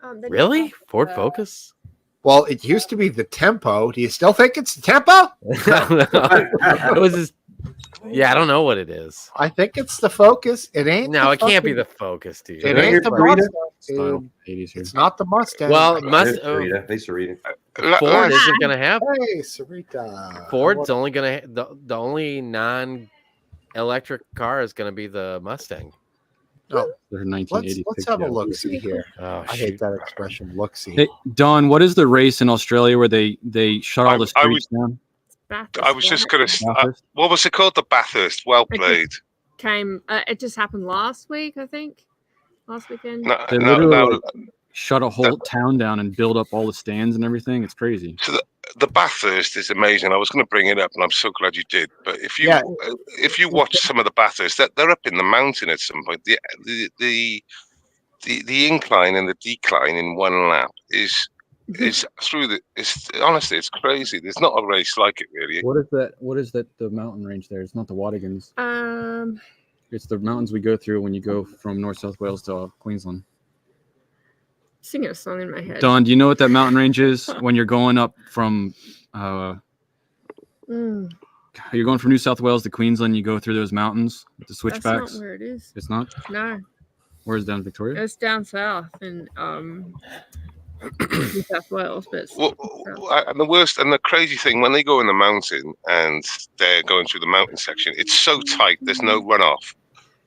They just Really? have, Ford Focus? Well, it used to be the Tempo. Do you still think it's the Tempo? It was just, yeah, I don't know what it is. I think it's the Focus. It ain't. No, the it can't be fucking- the Focus, dude. It Is that ain't your the Sarita? Mustang. Style Dude. 80s here. It's not the Mustang. Well, There's Sarita. Hey, Sarita. Ford Last- isn't gonna have. Hey, Sarita. Ford's only gonna the only non-electric car is gonna be the Mustang. No, They're let's 1980s. have a look see here. Oh I hate that expression. Look see. Hey, Don, what is the race in Australia where they shut all the I streets down? I was just going to. Bathurst? What was it called? The Bathurst. Well It played. it just happened last week, I think. Last weekend. No, They no, literally no. like, shut a whole town down and build up all the stands and everything. It's crazy. So the Bathurst is amazing. I was going to bring it up, and I'm so glad you did. But if you watch some of the Bathurst, they're up in the mountain at some point. The incline and the decline in one lap is through the. It's honestly, it's crazy. There's not a race like it really. What is that? What is that? The mountain range there? It's not the Wadigans. It's the mountains we go through when you go from North South Wales to Queensland. Singing a song in my head. Don, do you know what that mountain range is when you're going up from? Mm, You're going from New South Wales to Queensland. You go through those mountains with the that's switchbacks. not where it is. It's not. No, Where's down Victoria? it's down south in New South Wales, but it's Well, south. and the worst and the crazy thing when they go in the mountain and they're going through the mountain section, it's so tight. There's no runoff.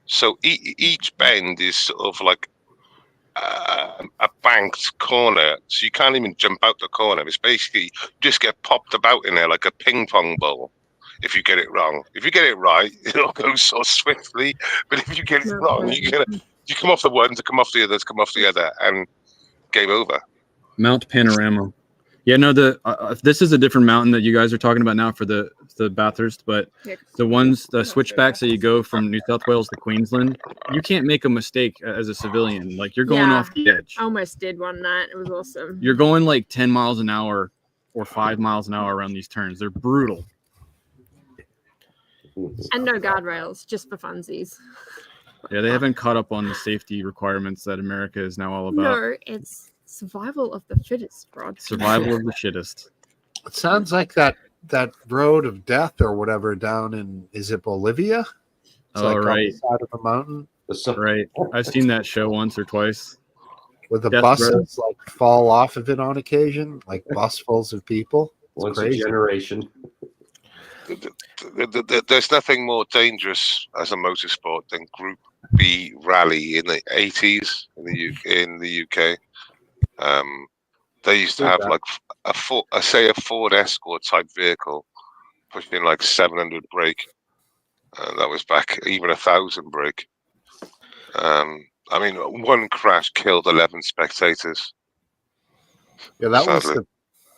So each bend is sort of like a banked corner, so you can't even jump out the corner. It's basically just get popped about in there like a ping pong ball. If you get it wrong, if you get it right, it'll go so swiftly. But if you get it wrong, you come off the one, to come off the others, come off the other, and game over. Mount Panorama. Yeah, no. This is a different mountain that you guys are talking about now for the Bathurst, but Yeah, the switchbacks that you go from New South Wales to Queensland, you can't make a mistake as a civilian. Like you're going Yeah. off the edge. I almost did one night. It was awesome. You're going like 10 miles an hour or 5 miles an hour around these turns. They're brutal. And no guardrails, just for funsies. Yeah, they haven't caught up on the safety requirements that America is now all about. No, it's survival of the fittest, Rod. Survival of the shittest. It sounds like that road of death or whatever down in, is it Bolivia? It's Oh, like on right. the side of the mountain Right. I've seen that show once or twice. where the Death buses like fall off of it on occasion, like busfuls of people. Once crazy. a generation. There's nothing more dangerous as a motorsport than Group B rally in the 80s in the UK. They used to have like a Ford Escort type vehicle pushing like 700 brake. That was back even 1,000 brake. I mean, one crash killed 11 spectators. Yeah, that was Sadly.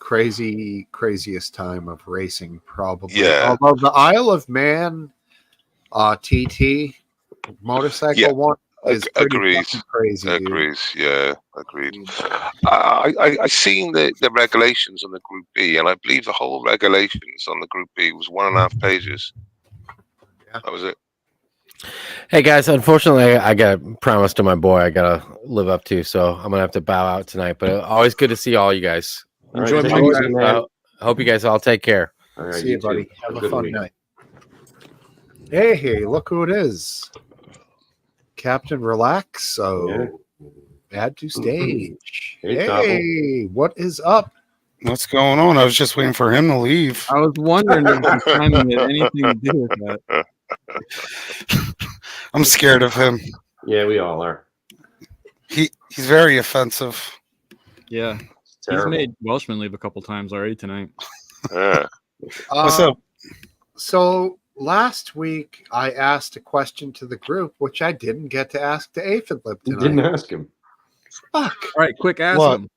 the craziest time of racing, probably. Yeah. Although the Isle of Man TT motorcycle Yeah, one is pretty agreed. fucking crazy, dude. Agrees, yeah, agreed. I seen the regulations on the Group B, and I believe the whole regulations on the Group B was 1.5 pages. Yeah. That was it. Hey guys, unfortunately, I got a promise to my boy I gotta live up to, so I'm gonna have to bow out tonight. But always good to see all you guys. All right, Enjoy take my it music, easy, man. I hope you guys all take care. All right, See you, too. buddy. Have a good fun week. night. Hey, look who it is. Captain Relaxo. Add to stage. Hey, Hey, what is up? What's going on? I was just waiting for him to leave. I was wondering if the timing had anything to do with that. I'm scared of him. Yeah, we all are. He's very offensive. Yeah. It's He's terrible. made Welshman leave a couple times already tonight. Yeah. What's up? So last week I asked a question to the group, which I didn't get to ask to Aphidlip You tonight. didn't ask him. Fuck. All right, quick ask What? him.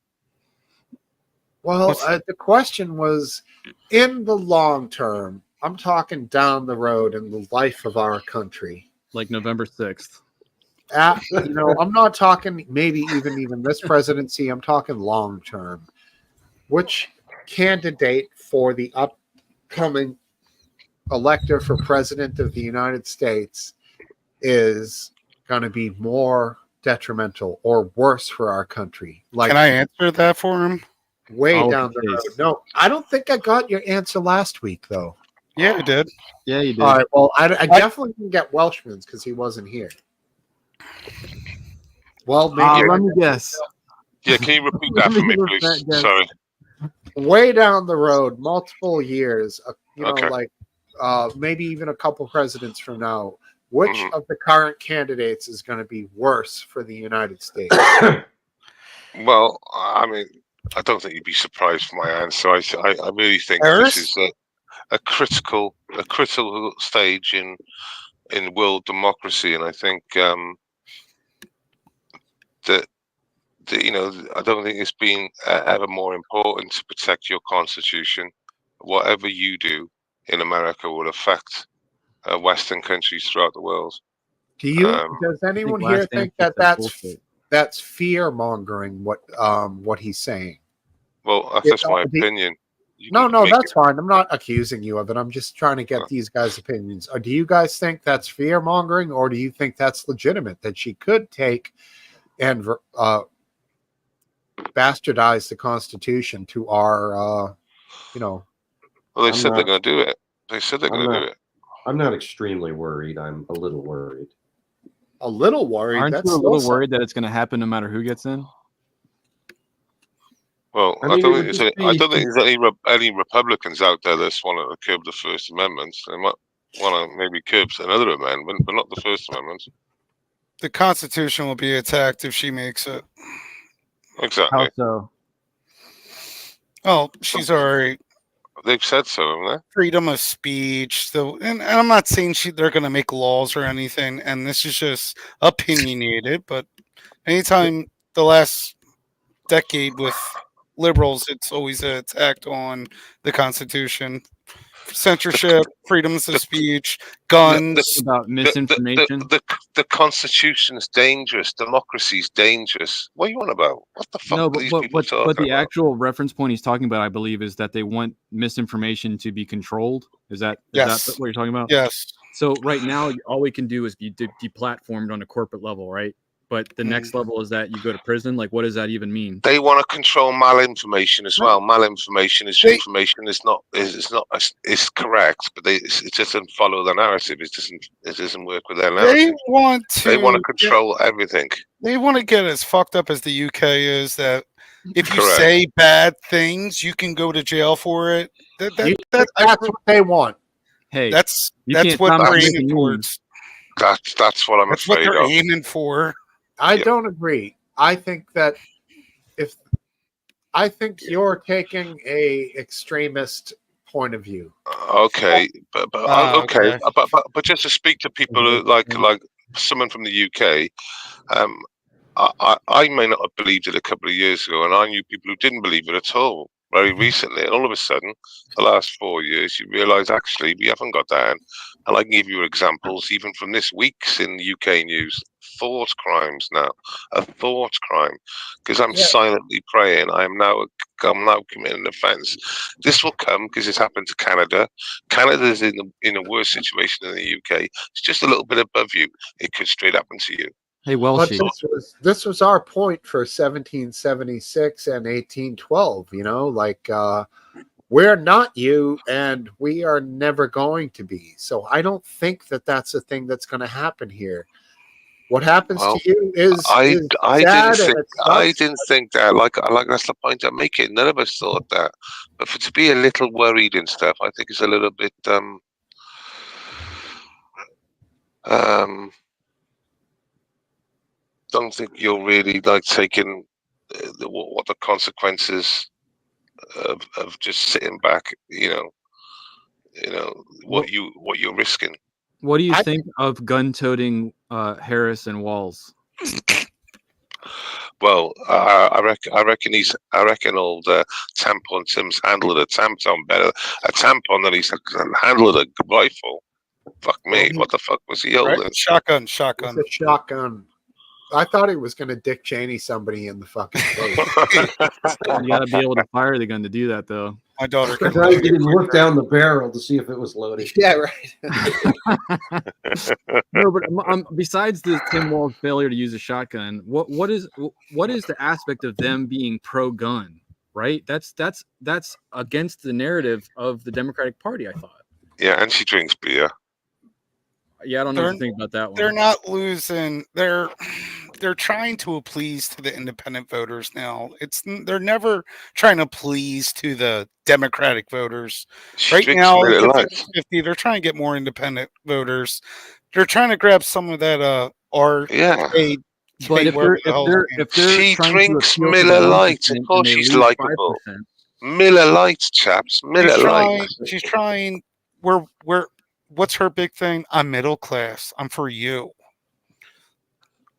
Well, What's- the question was, in the long term, I'm talking down the road in the life of our country. Like November 6th. I'm not talking maybe even this presidency. I'm talking long term. Which candidate for the upcoming elector for president of the United States is going to be more detrimental or worse for our country. Like, Can I answer that for him? way Oh, down the please. road. No, I don't think I got your answer last week, though. Yeah, I did. Yeah, you did. All right. Well, I definitely didn't get Welshman's because he wasn't here. Well, maybe Let me guess. Yeah, can you repeat that for me, Let me please? look back, Sorry. way down the road, multiple years, Okay. like maybe even a couple presidents from now, which Mhm. of the current candidates is going to be worse for the United States? Well, I mean, I don't think you'd be surprised for my answer. I really think Harris? this is a critical stage in world democracy, and I think that I don't think it's been ever more important to protect your constitution. Whatever you do in America will affect Western countries throughout the world. Do you? Um, Does anyone last here answer think that said bullshit. that's fear mongering? What he's saying? Well, that's Yeah, just my opinion. You No, can no, make that's fine. I'm not accusing you of it. I'm just trying to get Uh. these guys' opinions. Do you guys think that's fear mongering, or do you think that's legitimate that she could take and bastardize the Constitution to our, Well, they I'm said they're not- going to do it. They said they're I'm going to not- do it. I'm not extremely worried. I'm a little worried. a little worried? Aren't That's you a still little worried that it's going to happen no matter who gets in? Well, I I, mean, don't it would think just I be- don't think there's any Republicans out there that want to curb the First Amendment. They might want to maybe curb another amendment, but not the First Amendment. The Constitution will be attacked if she makes it. Exactly. How so? Oh, she's already They've said so, haven't they? freedom of speech. So, and I'm not saying they're going to make laws or anything, and this is just opinionated. But anytime the last decade with liberals, it's always an attack on the Constitution, censorship, freedoms of speech, guns. About misinformation? The Constitution's dangerous. Democracy's dangerous. What are you on about? What the fuck No, are but these but people but, talking but the about? actual reference point he's talking about, I believe, is that they want misinformation to be controlled. Is that Yes. what you're talking about? Yes. So right now, all we can do is be deplatformed on a corporate level, right? But the next level is that you go to prison. Like, what does that even mean? They want to control malinformation as well. Malinformation is information is correct, but it doesn't follow the narrative. It doesn't work with their They narrative. want They want to to control everything. they want to get as fucked up as the UK is, that if you Correct. say bad things, you can go to jail for it. That's what they want. Hey, that's you can't what stop they're me from aiming making towards. That's what I'm That's what afraid they're of. aiming for. I Yep. don't agree. I think that you're taking a extremist point of view. Okay, but Okay. but just to speak to people who, like someone from the UK, I may not have believed it a couple of years ago, and I knew people who didn't believe it at all very recently. And all of a sudden, the last 4 years, you realise actually we haven't got down. And I can give you examples even from this week's in the UK news. Thought crimes now, a thought crime, because I'm silently praying. I'm now committing an offence. This will come because it's happened to Canada. Canada's in a worse situation than the UK. It's just a little bit above you. It could straight happen to you. Hey, But Welshie. this was our point for 1776 and 1812. We're not you, and we are never going to be. So I don't think that that's a thing that's going to happen here. What happens Well, to you is I sad, didn't think and it I sucks. didn't think that. Like that's the point I'm making. None of us thought that. But to be a little worried and stuff, I think it's a little bit don't think you're really like taking what the consequences of just sitting back. What you're risking. What do you think of gun-toting Harris and Walls? Well, I reckon old tampon Tim's handled a tampon better. A tampon than he's handled a rifle. Fuck me! What the fuck was he holding? Right? Shotgun. It's a shotgun. I thought he was going to Dick Cheney somebody in the fucking face. You got to be able to fire the gun to do that, though. My daughter can Right, load you it didn't look quicker. down the barrel to see if it was loaded. Yeah, right. No, but besides the Tim Wall's failure to use a shotgun, what is the aspect of them being pro-gun? Right, that's against the narrative of the Democratic Party. I thought. Yeah, and she drinks beer. Yeah, I don't know what to think about that one. They're not losing. They're trying to appease to the independent voters now. They're never trying to please to the Democratic voters. She Right drinks now, Miller it's Lite. 50. They're trying to get more independent voters. They're trying to grab some of that R Yeah. But if whatever they're the hell if they're She trying to drinks appeal to the Miller 1% Lite. Of and course they she's lose likable. 5%, Miller Lite, chaps. Miller Lite. She's trying. What's her big thing? I'm middle class. I'm for you.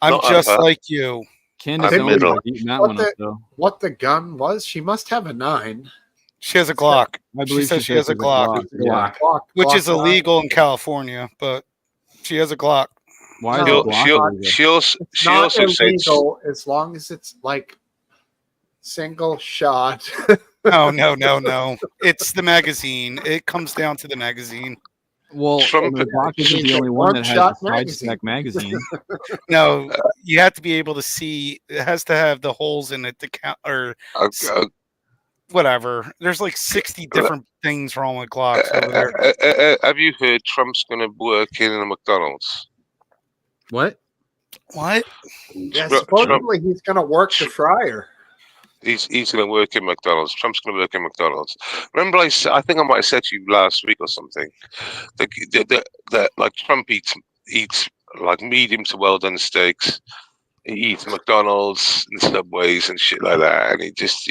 I'm Not just upper. like you. Candace I'm Owens middle. has eaten that What one up the- though. What the gun was? She must have a 9. She has a Glock. I She believe says she has a says Glock, Yeah. Glock. which Glock is 9. illegal in California, but she has a Glock. Why is No, a Glock She illegal? It's she not also said illegal as long as it's like single shot. No. It's the magazine. It comes down to the magazine. Well, Trump- the Glock isn't She's the a only one that has a one-shot side magazine. spec magazine. No, you have to be able to see. It has to have the holes in it to count, or whatever. There's like 60 different things wrong with Glocks over there. have you heard Trump's going to work in a McDonald's? What? What? Yeah, Trump- supposedly he's going to work the fryer. He's going to work in McDonald's. Trump's going to work in McDonald's. Remember, I think I might have said to you last week or something that like Trump eats like medium to well done steaks. He eats McDonald's and Subways and shit like that. And he just,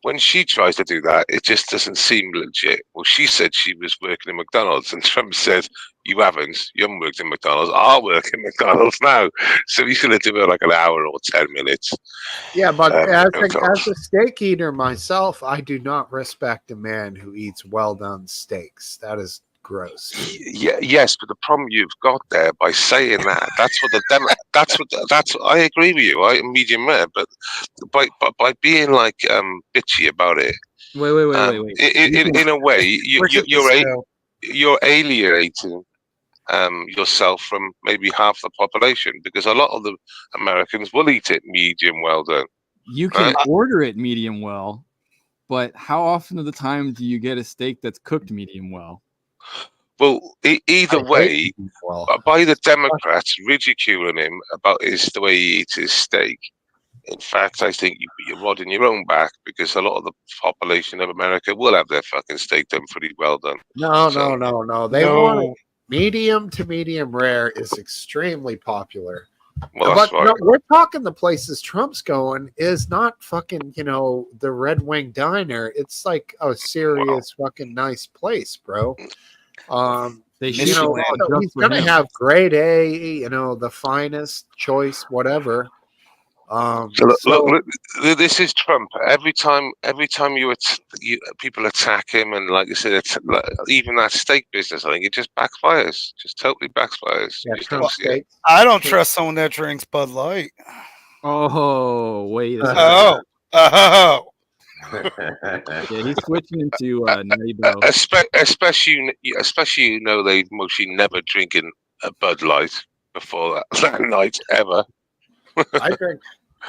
when she tries to do that, it just doesn't seem legit. Well, she said she was working in McDonald's, and Trump said, "You haven't. You haven't worked in McDonald's. I'll work in McDonald's now." So he's going to do it like an hour or 10 minutes. Yeah, but as McDonald's. a steak eater myself, I do not respect a man who eats well done steaks. That is gross. Yes, but the problem you've got there by saying that's what that's what I agree with you. I medium rare, but by being like bitchy about it. Wait. In a way, Where's it this go? you're alienating yourself from maybe half the population, because a lot of the Americans will eat it medium well done. You can order it medium well, but how often of the time do you get a steak that's cooked medium well? Well, either way, Well, by the Democrats ridiculing him about the way he eats his steak. In fact, I think you're rodding your own back, because a lot of the population of America will have their fucking steak done pretty well done. no. They want it. Medium to medium rare is extremely popular. Well, But that's right. no, we're talking the places Trump's going is not fucking, the Red Wing Diner. It's like a serious fucking nice place, bro. They should so just he's for gonna him. have grade A, the finest choice, whatever. Look, this is Trump. Every time people attack him, and like you said, even that steak business, I think it just backfires. Just totally backfires. yeah, You just Trump don't see it. steak. I don't trust someone that drinks Bud Light. Oh, wait a second. Oh. Yeah, he's switching into Natty Bo. Especially they've mostly never drinking a Bud Light before that night ever. I drink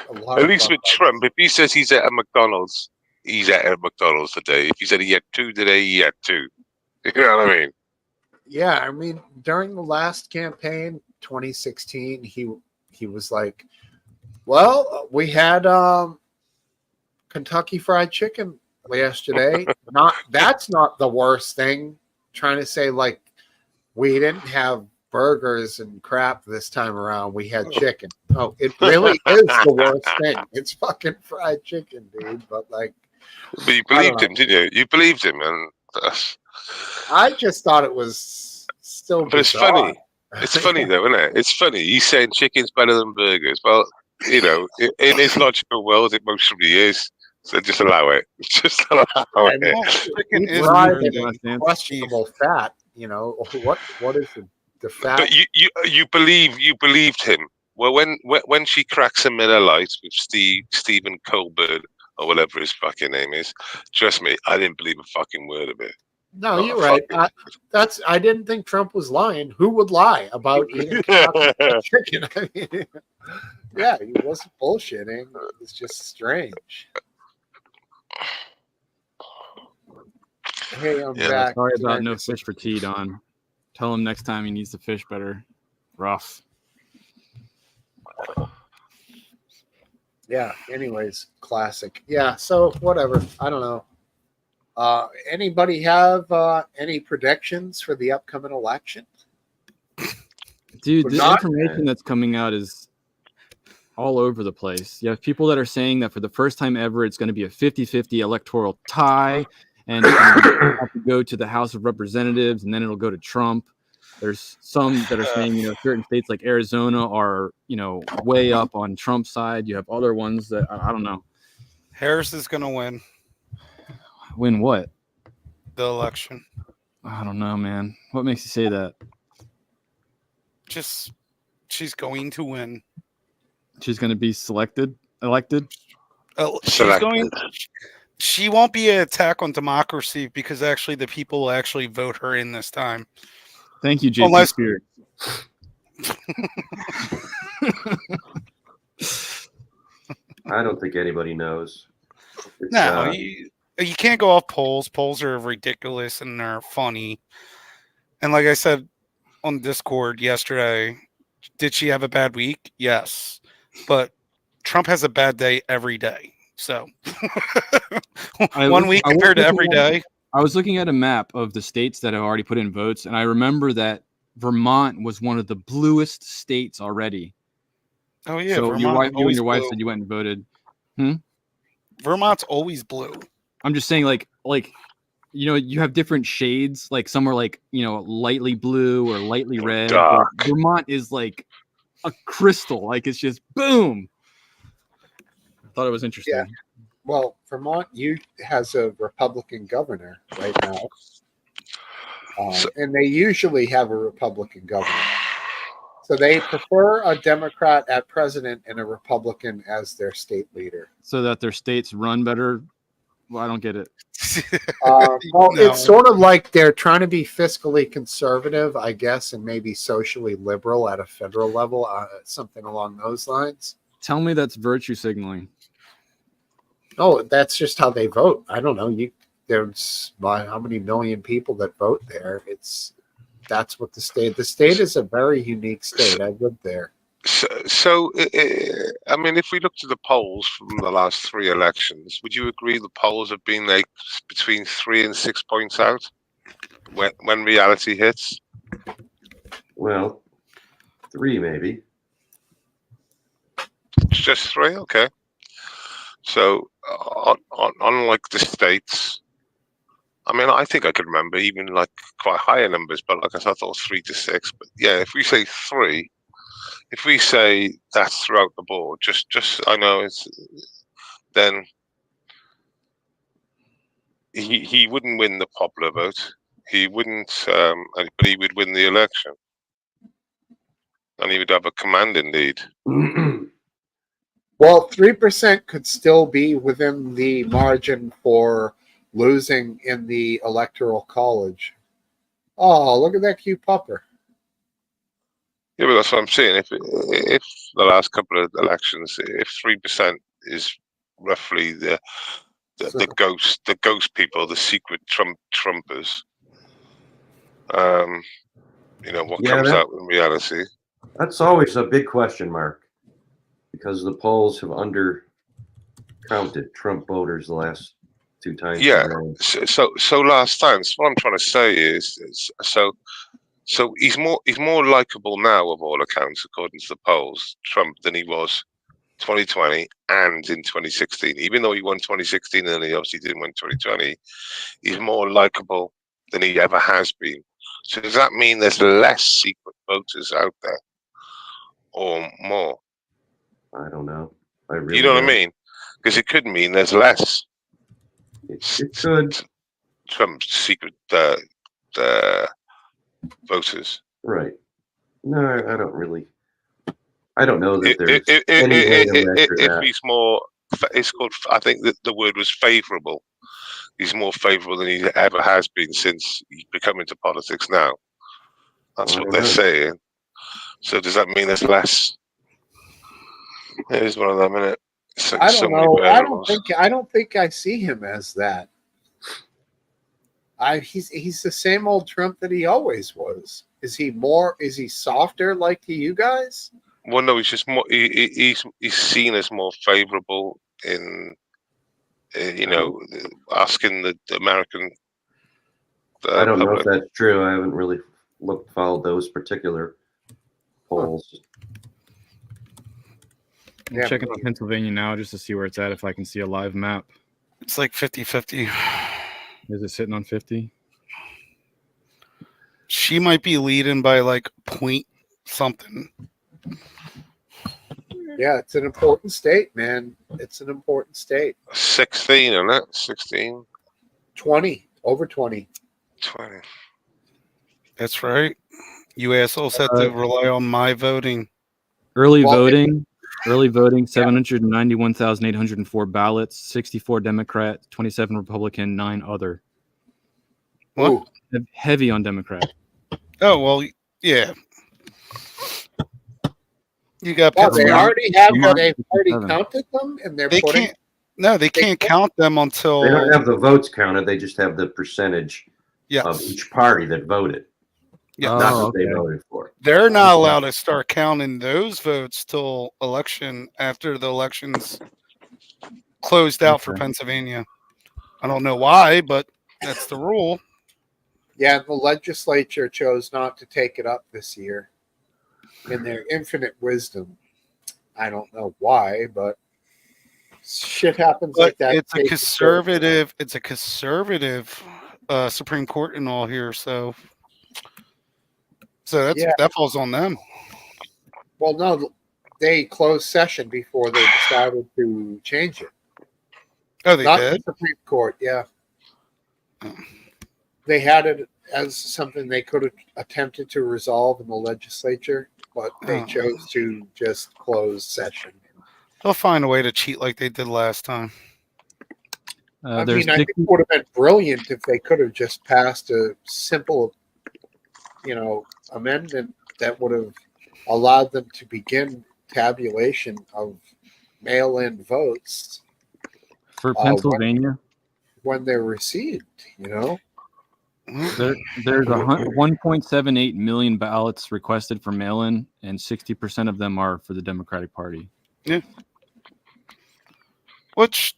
a lot. At of least Bud with Lights. Trump, if he says he's at a McDonald's, he's at a McDonald's today. If he said he had 2 today, he had 2. You know what I mean? Yeah, I mean, during the last campaign, 2016, he was like, "Well, we had Kentucky Fried Chicken yesterday. That's not the worst thing." Trying to say like we didn't have burgers and crap this time around. We had chicken. Oh, it really is the worst thing. It's fucking fried chicken, dude. But like, But you believed him, didn't you? You believed him, and I just thought it was still. But it's bizarre. funny. It's funny though, isn't it? It's funny. He's saying chicken's better than burgers. Well, in his logical world, it mostly is. So just allow it. Just allow And it. Chicken is fried better and than questionable fat. What is the fat? But you believed him. Well, when she cracks a Miller Lite with Stephen Colbert or whatever his fucking name is. Trust me, I didn't believe a fucking word of it. No, Not you're a right. fucking- I didn't think Trump was lying. Who would lie about eating Kentucky Fried Chicken? I mean, yeah, he wasn't bullshitting. It's just strange. Hey, I'm Yeah. back. Sorry Did I about no miss fish for tea, Don. Tell him next time he needs to fish better. Rough. Yeah. Anyways, classic. Yeah. So whatever. I don't know. Anybody have any predictions for the upcoming election? Dude, We're the not- information that's coming out is all over the place. You have people that are saying that for the first time ever, it's going to be a 50-50 electoral tie, and it's going to have to go to the House of Representatives, and then it'll go to Trump. There's some that are saying, certain states like Arizona are, way up on Trump's side. You have other ones that I don't know. Harris is going to win Win what? the election. I don't know, man. What makes you say that? Just she's going to win. She's going to be elected? She's going. She won't be an attack on democracy because actually the people will actually vote her in this time. Thank you, Jason Unless- Spears. I don't think anybody knows. It's, No, you can't go off polls. Polls are ridiculous and they're funny. And like I said on Discord yesterday, did she have a bad week? Yes. But Trump has a bad day every day. So one week compared to every day. I was looking at a map of the states that have already put in votes, and I remember that Vermont was one of the bluest states already. Oh yeah, So Vermont you and your wife blue. said you went and voted. Vermont's always blue. I'm just saying, like you have different shades. Like some are like lightly blue or lightly red. Dark. But Vermont is like a crystal. Like it's just boom. I thought it was interesting. Yeah. Well, Vermont has a Republican governor right now, and they usually have a Republican governor. So they prefer a Democrat at president and a Republican as their state leader. So that their states run better. Well, I don't get it. Well, No. it's sort of like they're trying to be fiscally conservative, I guess, and maybe socially liberal at a federal level, something along those lines. Tell me that's virtue signaling. Oh, that's just how they vote. I don't know. There's how many million people that vote there. That's what the state is a very unique state. I lived there. So, I mean, if we looked at the polls from the last 3 elections, would you agree the polls have been like between 3 and 6 points out when reality hits? well, 3 maybe. It's just 3, okay. So, unlike the states, I mean, I think I could remember even like quite higher numbers, but like I said, I thought it was 3 to 6. But yeah, if we say 3. If we say that's throughout the board, just I know then he wouldn't win the popular vote. He wouldn't, but he would win the election, and he would have a commanding lead. Well, 3% could still be within the margin for losing in the electoral college. Oh, look at that cute pupper. Yeah, but that's what I'm saying. If the last couple of elections, if 3% is roughly the ghost people, the secret Trumpers, what comes out in reality? That's always a big question mark because the polls have undercounted Trump voters the last 2 times. Yeah. So last time. So what I'm trying to say is so he's more likable now of all accounts, according to the polls, Trump, than he was 2020 and in 2016. Even though he won 2016 and he obviously didn't win 2020, he's more likable than he ever has been. So does that mean there's less secret voters out there, or more? I don't know. I really You know what I don't. mean? Because it could mean there's less. It could. Trump's secret voters. Right. No, I don't really. I don't know that there's any way to measure if that. he's more it's called. I think that the word was favourable. He's more favourable than he ever has been since he's become into politics now. That's I what don't they're know. saying. So does that mean there's less? It is one of them, isn't it? I So don't many know. variables. I don't think I see him as that. He's the same old Trump that he always was. Is he softer like to you guys? Well, no, he's just more. He's seen as more favourable in, asking the American. I don't know if public. that's true. I haven't really followed those particular polls. I'm Yeah, checking me on neither. Pennsylvania now just to see where it's at. If I can see a live map, It's like 50-50. is it sitting on 50? She might be leading by like point something. Yeah, it's an important state, man. It's an important state. 16, isn't it? 16, 20, over 20. 20. That's right. You assholes have to rely on my voting. Early Well, voting. Early voting. 791,804 ballots. 64 Democrat, 27 Republican, 9 other. What? Ooh, Heavy on Democrat. Oh well, yeah. You got well, they Pennsylvania. they've already counted them, and They can't. No, they can't count them until They don't have the votes counted. They just have the percentage yes. of each party that voted, Yes. not Oh, what they okay. voted for. They're not allowed to start counting those votes till election after the election's closed out for Okay. Pennsylvania. I don't know why, but that's the rule. Yeah, the legislature chose not to take it up this year in their infinite wisdom. I don't know why, but shit happens But like that. it's a conservative. It's a conservative Supreme Court and all here, so that falls on them. Well, no, they closed session before they decided to change it. Oh, they Not did. the Supreme Court, yeah. They had it as something they could have attempted to resolve in the legislature, but they chose to just close session. They'll find a way to cheat like they did last time. I think it would have been brilliant if they could have just passed a simple, amendment that would have allowed them to begin tabulation of mail-in votes For Pennsylvania, when they're received. There's 1.78 million ballots requested for mail-in, and 60% of them are for the Democratic Party. Yeah. Which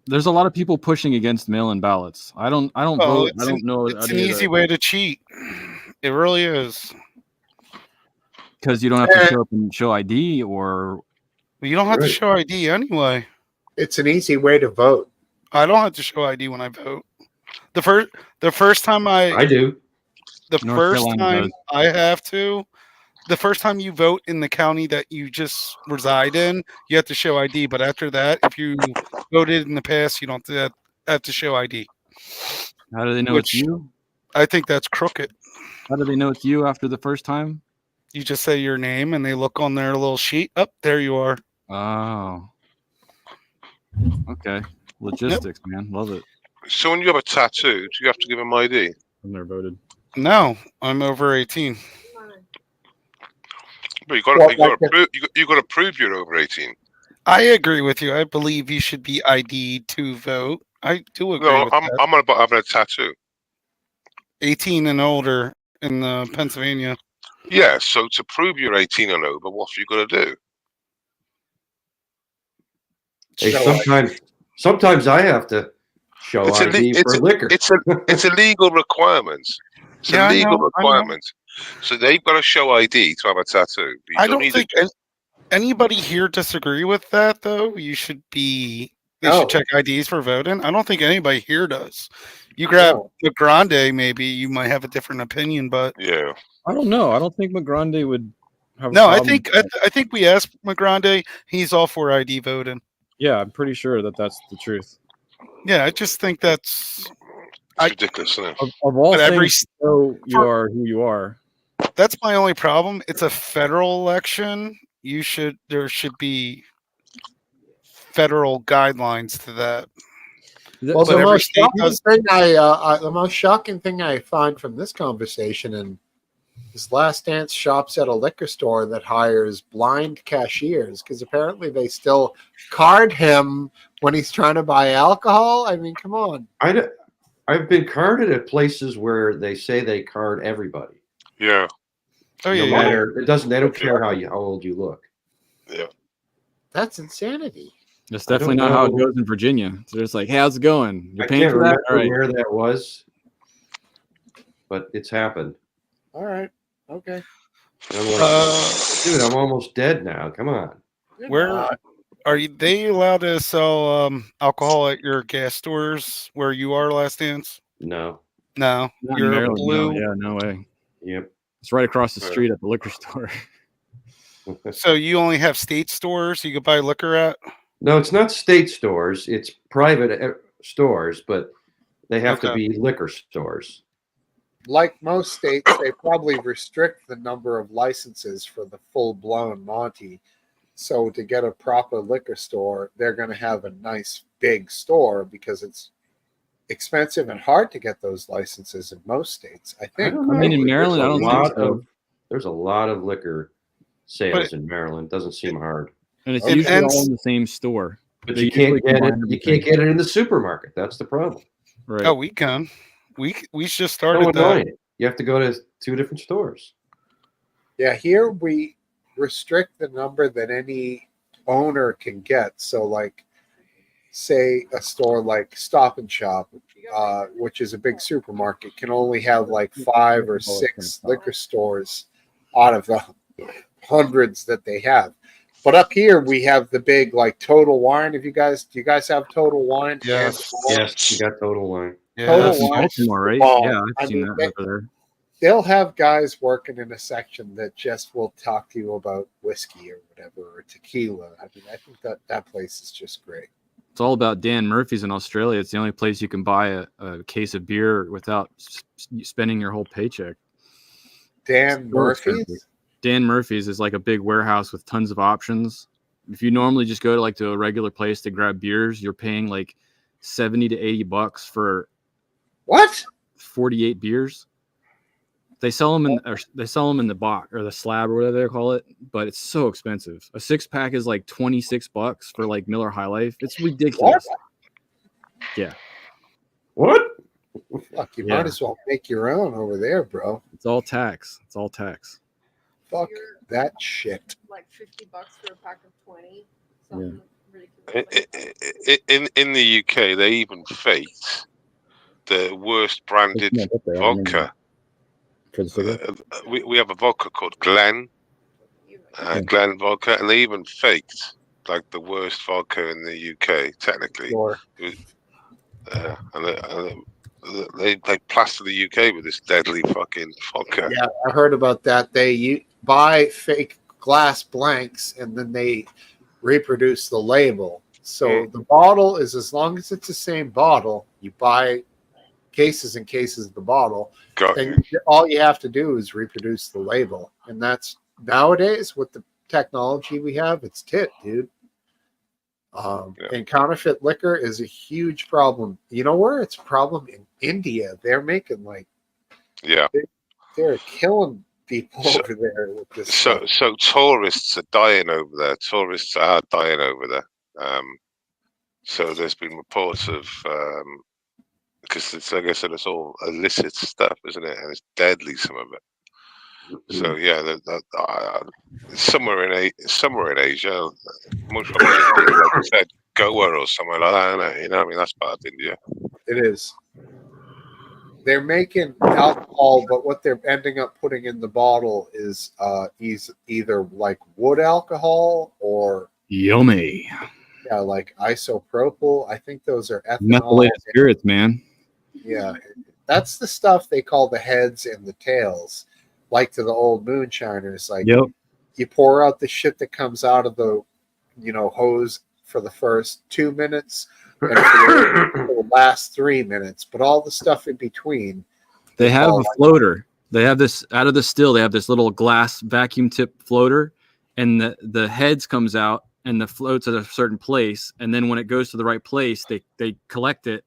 there's a lot of people pushing against mail-in ballots. I don't vote. I don't know. It's an easy way to cheat. It really is. Because you don't have to show up and show ID, or you don't have to show ID anyway. It's an easy way to vote. I don't have to show ID when I vote. The first time I do. The first time I have to. The first time you vote in the county that you just reside in, you have to show ID. But after that, if you voted in the past, you don't have to show ID. How do they know it's you? I think that's crooked. How do they know it's you after the first time? You just say your name and they look on their little sheet. Up there you are. Oh. Okay. Logistics, man. Love it. So when you have a tattoo, do you have to give them ID? I've never voted. No, I'm over 18. But you got to prove you're over 18. I agree with you. I believe you should be ID'd to vote. I do agree with that. I'm on about having a tattoo. 18 and older in Pennsylvania. Yeah, so to prove you're 18 and over, what have you got to do? Hey, sometimes I have to show ID for liquor. It's a legal requirement. It's a legal requirement. So they've got to show ID to have a tattoo. I don't think anybody here disagree with that, though. They should check IDs for voting. I don't think anybody here does. You grab McGrande, maybe you might have a different opinion, but yeah, I don't know. I don't think McGrande would have. I think we asked McGrande. He's all for ID voting. Yeah, I'm pretty sure that's the truth. Yeah, I just think that's ridiculous, isn't it? Of all things, you are who you are. That's my only problem. It's a federal election, there should be federal guidelines to that. Well, But the every most state shocking does. thing the most shocking thing I find from this conversation, and his last dance shops at a liquor store that hires blind cashiers because apparently they still card him when he's trying to buy alcohol. I mean, come on. I've been carded at places where they say they card everybody. Yeah. Oh No yeah, matter they don't care how old you look. Yeah. That's insanity. That's I definitely don't not how it know. goes in Virginia. So it's like, hey, how's it going? You're I paying can't for that? remember All right. where that was, but it's happened. All right. Okay. And I'm like, dude, I'm almost dead now. Come on. Where are they allowed to sell alcohol at your gas stores where you are, Last Dance? No. No, Not in you're Maryland. blue. No, yeah, no way. Yep. It's right across the street at the liquor store. So you only have state stores you could buy liquor at? No, it's not state stores. It's private stores, but they have to Okay. be liquor stores. Like most states, they probably restrict the number of licenses for the full-blown Monty. So to get a proper liquor store, they're going to have a nice big store because it's expensive and hard to get those licenses in most states. I I think. don't I mean, in know. Maryland, I don't think so. There's a lot of liquor sales But- in Maryland. Doesn't seem hard. And it's And- usually and- all in the same store. But They you can't usually get it. combine You can't everything. get it in the supermarket. That's the problem. Right. Oh, we can. We just So started that. annoying. You have to go to 2 different stores. Yeah, here we restrict the number that any owner can get. So, like, say a store like Stop and Shop, which is a big supermarket, can only have like 5 or 6 liquor stores out of the hundreds that they have. But up here we have the big like Total Wine. Do you guys have Total Wine? Yes. Yes, you got Total Wine. Total That's in Wine. Baltimore, right? Oh, Yeah, I I've seen mean, that over there. They'll have guys working in a section that just will talk to you about whiskey or whatever or tequila. I mean, I think that place is just great. It's all about Dan Murphy's in Australia. It's the only place you can buy a case of beer without spending your whole paycheck. Dan It's so Murphy's. expensive. Dan Murphy's is like a big warehouse with tons of options. If you normally just go to a regular place to grab beers, you're paying like $70 to $80 for What? 48 beers. They sell them in the box or the slab or whatever they call it, but it's so expensive. A 6-pack is like $26 for like Miller High Life. It's ridiculous. Yeah, What? Fuck, you Yeah. might as well make your own over there, bro. it's all tax. It's all tax. Fuck that shit. Like $50 for a pack of 20. Yeah. Something ridiculous. In the UK, they even faked the worst branded vodka. For the cigarette? We have a vodka called Glen, Glen vodka, and they even faked like the worst vodka in the UK. Technically, Or and they plaster the UK with this deadly fucking vodka. yeah, I heard about that. They buy fake glass blanks and then they reproduce the label. So the bottle is, as long as it's the same bottle, you buy cases and cases of the bottle, Got you. and all you have to do is reproduce the label. And that's nowadays with the technology we have, it's tit, dude. And counterfeit liquor is a huge problem. You know where it's a problem? In India. They're making they're killing people over there with this. So tourists are dying over there. Tourists are dying over there. So there's been reports of because it's, like I said, it's all illicit stuff, isn't it? And it's deadly, some of it. So yeah, somewhere in Asia, most probably, like I said, Goa or somewhere like that. Isn't it? You know, I mean, that's part of India. It is. They're making alcohol, but what they're ending up putting in the bottle is either like wood alcohol or Yummy. like isopropyl. I think those are ethanol. Methylated spirits, man. Yeah, that's the stuff they call the heads and the tails, like to the old moonshiners. Like, Yep. you pour out the shit that comes out of the, hose for the first 2 minutes and for the last 3 minutes, but all the stuff in between. They have call a floater. They have this out of the still. They have this little glass vacuum tip floater, and the heads comes out and the floats at a certain place, and then when it goes to the right place, they collect it,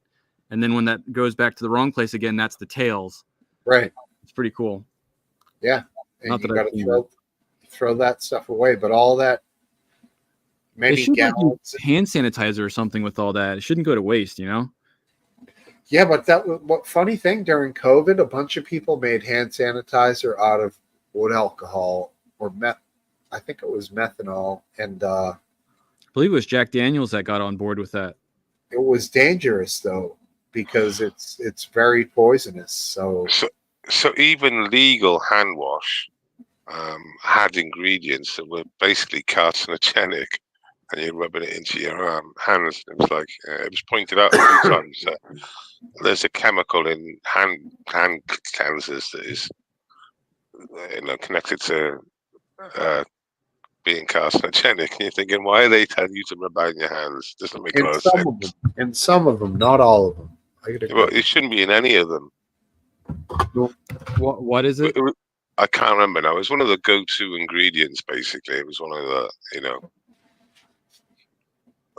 and then when that goes back to the wrong place again, that's the tails. Right. It's pretty cool. Yeah. And Not you that got I've to seen throw that stuff away. But all that They many should like gallons. use hand sanitizer or something with all that. It shouldn't go to waste, you know? Yeah, but what funny thing during COVID, a bunch of people made hand sanitizer out of wood alcohol or meth. I think it was methanol, and I believe it was Jack Daniels that got on board with that. it was dangerous though because it's very poisonous. So even legal hand wash had ingredients that were basically carcinogenic, and you're rubbing it into your hands. It was like it was pointed out a few times that there's a chemical in hand cleansers that is connected to being carcinogenic. And you're thinking, why are they telling you to rub out your hands? Doesn't make a lot of sense. In some of them, not all of them. Well, it shouldn't be in any of them. What is it? I can't remember now. It was one of the go-to ingredients. Basically, it was one of the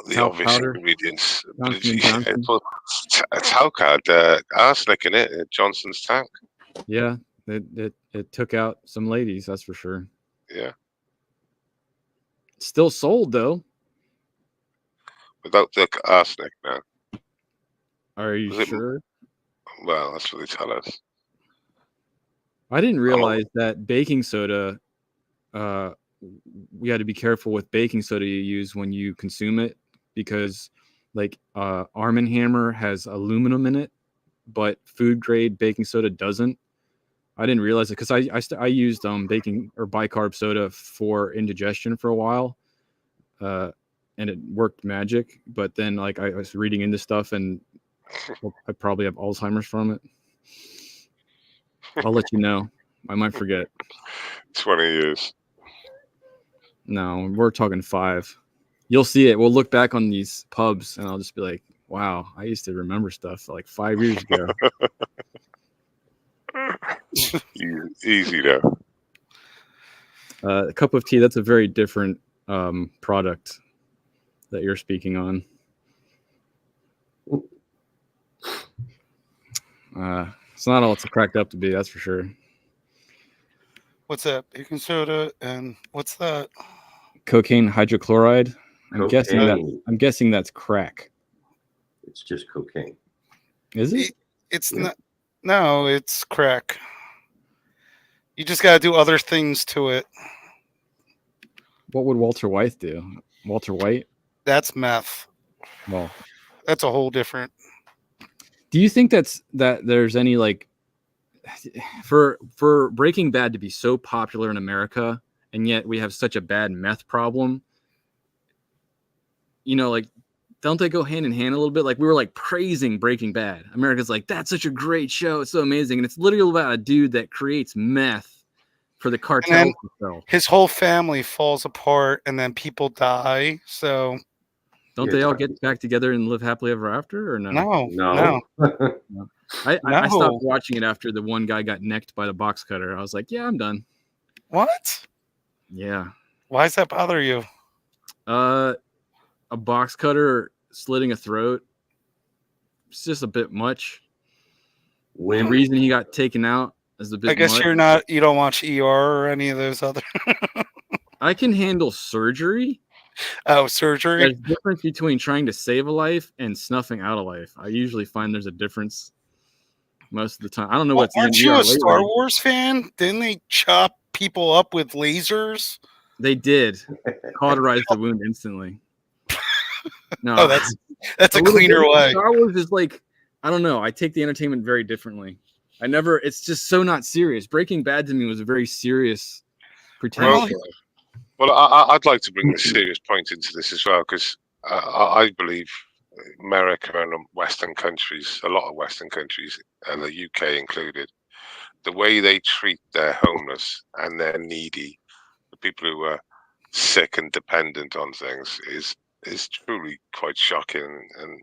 the Talc obvious powder? ingredients. Johnson & Johnson? Talc had arsenic in it. Johnson's tank. Yeah, it took out some ladies, that's for sure. Yeah, It's still sold though. without the arsenic. Now, Are you Was it- sure? well, that's what they tell us. I didn't realize that baking soda. We had to be careful with baking soda you use when you consume it because, like, Arm & Hammer has aluminum in it, but food grade baking soda doesn't. I didn't realize it because I used baking or bicarb soda for indigestion for a while, and it worked magic. But then, like, I was reading into stuff, and I probably have Alzheimer's from it. I'll let you know. I might forget. 20 years. No, we're talking 5. You'll see it. We'll look back on these pubs, and I'll just be like, "Wow, I used to remember stuff like 5 years ago." Easy though. A cup of tea. That's a very different product that you're speaking on. It's not all it's cracked up to be. That's for sure. What's that? Baking soda and what's that? Cocaine hydrochloride. I'm Cocaine. guessing that's crack. It's just cocaine. Is it? It's Yeah. not. No, it's crack. You just got to do other things to it. What would Walter White do? Walter White? That's meth. Well, That's a whole different. do you think that there's any like for Breaking Bad to be so popular in America and yet we have such a bad meth problem? You know, like, don't they go hand in hand a little bit? Like, we were like praising Breaking Bad. America's like, that's such a great show. It's so amazing. And it's literally about a dude that creates meth for the cartel to sell. His whole family falls apart, and then people die. So Don't Yeah, they all it's- get back together and live happily ever after? Or no? no. I No. stopped watching it after the one guy got necked by the box cutter. I was like, yeah, I'm done. What? Yeah. Why does that bother you? A box cutter slitting a throat. It's just a bit much. The When reason he got taken out is a bit I guess much. you don't watch ER or any of those other. I can handle surgery. Oh, surgery. There's a difference between trying to save a life and snuffing out a life. I usually find there's a difference most of the time. I don't know what's Aren't in you ER a Star lately. Wars fan? Didn't they chop people up with lasers? They did cauterize the wound instantly. No, Oh, that's a little cleaner bit. way. Star Wars is like, I don't know. I take the entertainment very differently. It's just so not serious. Breaking Bad to me was a very serious pretend. Well, I'd like to bring a serious point into this as well, because I believe America and Western countries, a lot of Western countries, and the UK included, the way they treat their homeless and their needy, the people who are sick and dependent on things, is truly quite shocking. And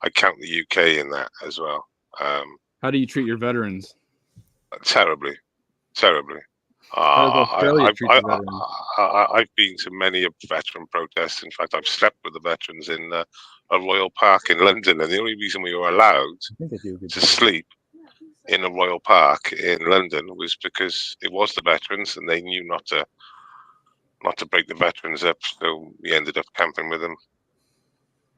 I count the UK in that as well. How do you treat your veterans? Terribly, terribly. How does Australia treat the veterans? I've been to many a veteran protests. In fact, I've slept with the veterans in a royal park in London, and the only reason we were allowed I think they do a good to job. sleep in a royal park in London was because it was the veterans, and they knew not to break the veterans up. So we ended up camping with them.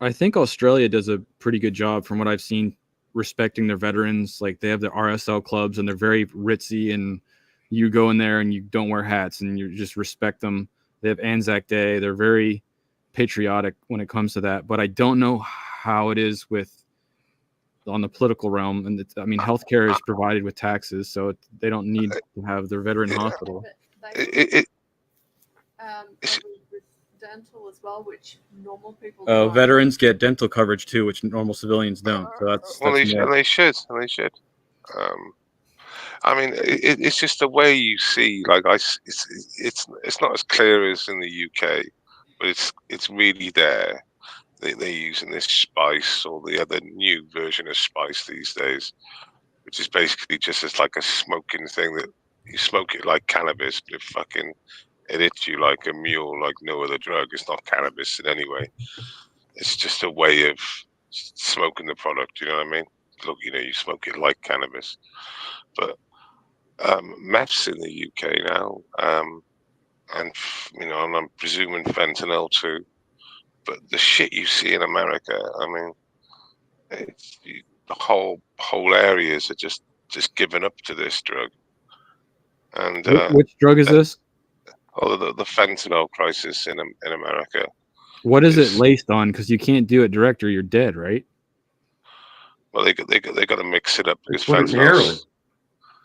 I think Australia does a pretty good job, from what I've seen, respecting their veterans. Like, they have the RSL clubs, and they're very ritzy, and you go in there and you don't wear hats, and you just respect them. They have Anzac Day. They're very patriotic when it comes to that. But I don't know how it is with on the political realm. And I mean, healthcare is provided with taxes, so they don't need to have their veteran hospital. It, Covered with dental as well, which normal people Oh, don't. veterans get dental coverage too, which normal civilians don't. So that's well, more. and they should. I mean, it's just the way you see. Like, it's not as clear as in the UK, but it's really there. They're using this spice or the other new version of spice these days, which is basically just as like a smoking thing that you smoke it like cannabis, but it hits you like a mule, like no other drug. It's not cannabis in any way. It's just a way of smoking the product. You know what I mean? Look, you smoke it like cannabis, but meth's in the UK now, and and I'm presuming fentanyl too. But the shit you see in America, I mean, the whole areas are just given up to this drug. And Which drug is this? the fentanyl crisis in America. What is it laced on? Because you can't do it direct or you're dead, right? Well, they got to mix it up because put it in heroin.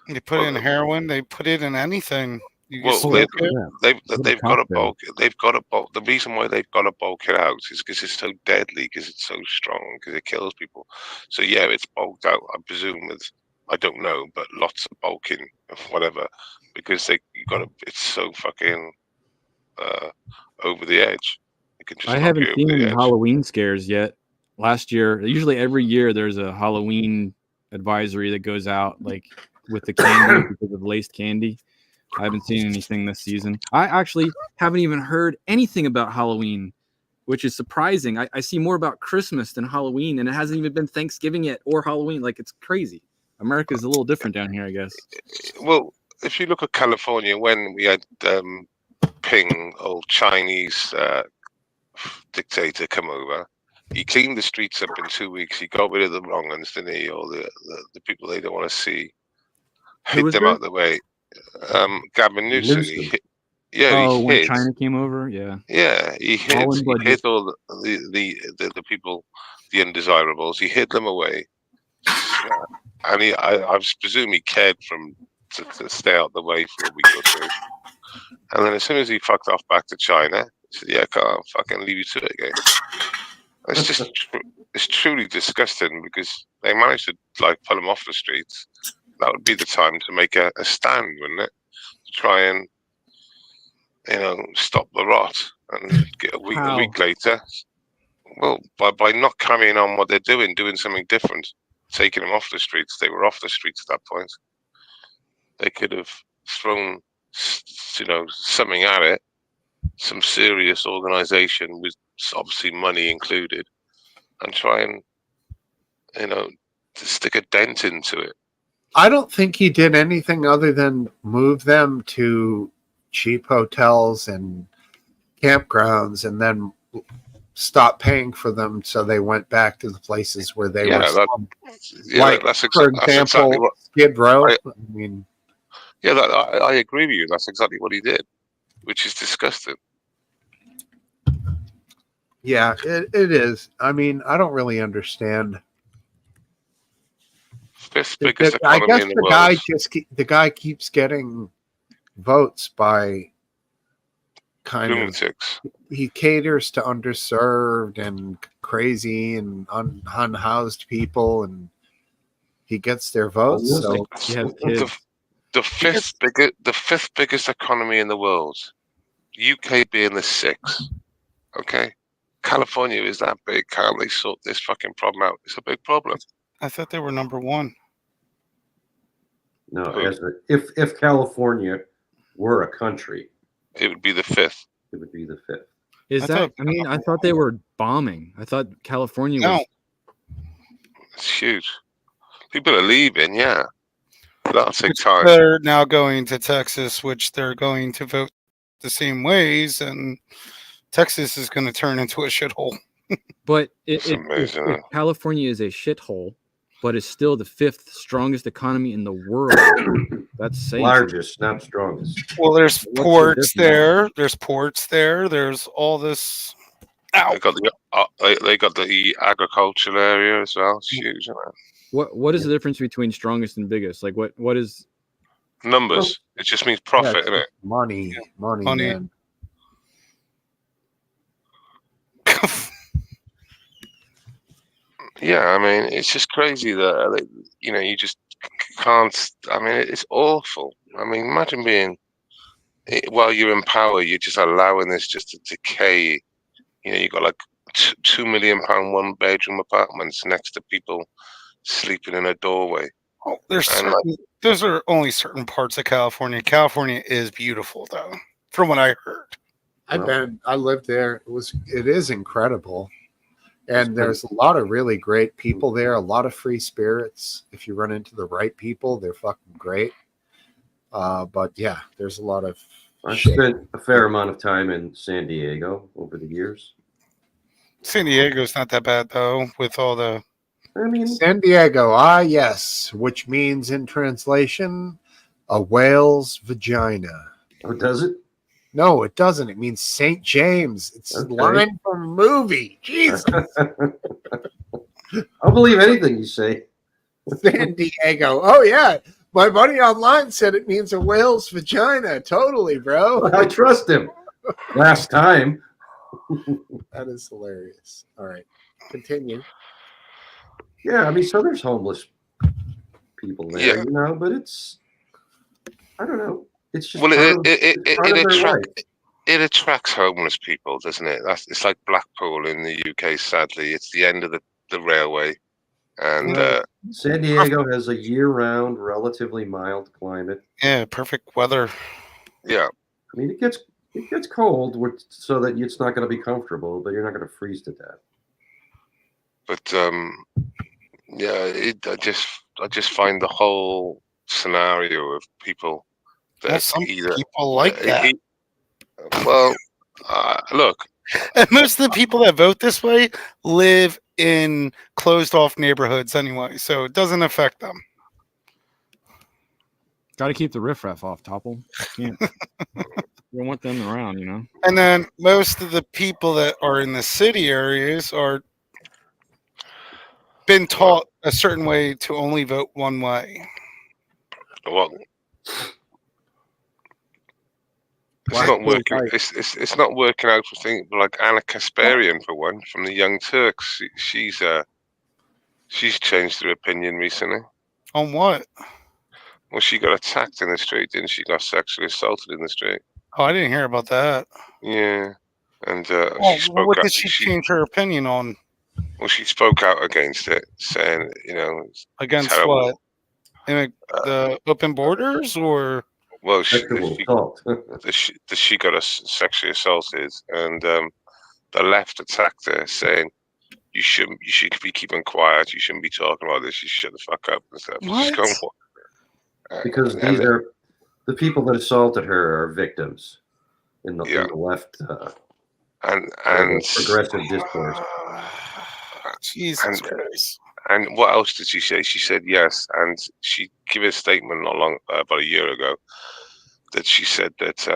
They put it in heroin. They put it in anything. They've got to bulk. They've got to bulk. The reason why they've got to bulk it out is because it's so deadly, because it's so strong, because it kills people. So yeah, it's bulked out. I presume with, I don't know, but lots of bulking of whatever, because it's so fucking over the edge. It can just I haven't seen any Halloween scares yet. Last year, usually every year, there's a Halloween advisory that goes out, like with the candy because of laced candy. I haven't seen anything this season. I actually haven't even heard anything about Halloween, which is surprising. I see more about Christmas than Halloween, and it hasn't even been Thanksgiving yet or Halloween. Like, it's crazy. America's a little different down here, I guess. Well, if you look at California, when we had Ping, old Chinese dictator, come over, he cleaned the streets up in 2 weeks. He got rid of the wrong ones, didn't he? All the people they don't want to see. Hit them out of the way. Gavin Newsom. When China came over, yeah. Yeah, he hid all the people, the undesirables. He hid them away, and I presume he cared for them to stay out the way for a week or two. And then as soon as he fucked off back to China, he said, "Yeah, I can't fucking leave you to it again." It's just it's truly disgusting, because they managed to pull him off the streets. That would be the time to make a stand, wouldn't it? To try and stop the rot, and get a week later. Well, by not carrying on what they're doing something different, taking them off the streets. They were off the streets at that point. They could have thrown, something at it, some serious organization with obviously money included, and try and, to stick a dent into it. I don't think he did anything other than move them to cheap hotels and campgrounds, and then stop paying for them, so they went back to the places where they were from. For example, Skid Row. I agree with you. That's exactly what he did, which is disgusting. Yeah, it is. I mean, I don't really understand. Fifth biggest economy in the world. The guy keeps getting votes by lunatics. He caters to underserved and crazy and unhoused people, and he gets their votes. So the fifth biggest economy in the world, UK being the sixth. Okay, California is that big. Can't they sort this fucking problem out? It's a big problem. I thought they were number one. No, if California were a country, it would be the fifth. it would be the fifth. Is I that? thought- I mean, I thought they were bombing. I thought California was. No, It's huge. People are leaving. Yeah, that'll take time. they're now going to Texas, which they're going to vote the same ways, and Texas is going to turn into a shithole. But It's amazing, if huh? California is a shithole, but is still the fifth strongest economy in the world, that's saying something. Largest, not strongest. Well, there's What's the ports difference? there. There's ports there. There's all this. Ow. They got the agricultural area as well. It's huge, isn't it? What is the difference between strongest and biggest? Like what is? Numbers. It just means profit, it's isn't it? money, money, Money. man. Yeah, I mean, it's just crazy that you just can't. I mean, it's awful. I mean, imagine being while you're in power, you're just allowing this just to decay. You got like £2 million 1-bedroom apartments next to people sleeping in a doorway. Oh, there's And, certain, those are only certain parts of California. California is beautiful, though, from what I heard. I lived there. It is incredible. And It's there's a lot of really great people there, a lot of free spirits. If you run into the right people, they're fucking great. But yeah, there's a lot of I've shit. spent a fair amount of time in San Diego over the years. San Diego's not that bad, though, with all the. I mean, San Diego, yes, which means in translation, a whale's vagina. oh, does it? No, it doesn't. It means St. James. It's Okay. a line from a movie. Jesus. I'll believe anything you say. San Diego. Oh, yeah. My buddy online said it means a whale's vagina. Totally, bro. I trust him. Last time. That is hilarious. All right. Continue. Yeah, I mean, so there's homeless people there, Yeah. but it's, I don't know. It's just Well, it's part of their life. it attracts homeless people, doesn't it? It's like Blackpool in the UK. Sadly, it's the end of the railway, and San Diego has a year-round, relatively mild climate. Yeah, perfect weather. yeah, I mean, it gets cold, so that it's not going to be comfortable, but you're not going to freeze to death. but yeah, I just find the whole scenario of people Well, that some either people like that. well, look, And most of the people that vote this way live in closed-off neighborhoods anyway, so it doesn't affect them. Got to keep the riffraff off, Topple. Can't. You don't want them around, you know. And then most of the people that are in the city areas are been taught a certain way to only vote one way. well, it's Why? not working. Why? It's not working out for things like Anna Kasparian, for one, from the Young Turks. She's changed her opinion recently. On what? Well, she got attacked in the street, didn't she? Got sexually assaulted in the street. Oh, I didn't hear about that. Yeah, and Well, she spoke what out. did she change her opinion on? Well, she spoke out against it, saying, it's Against terrible. what? The open borders, or Well, Sexual assault. she got sexually assaulted, and the left attacked her, saying, you should be keeping quiet. You shouldn't be talking about this. You should shut the fuck up and stuff. What? She's going, Because and these are the people that assaulted her are victims in the left and progressive discourse. Jesus Christ. And what else did she say? She said yes, and she gave a statement not long about a year ago that she said that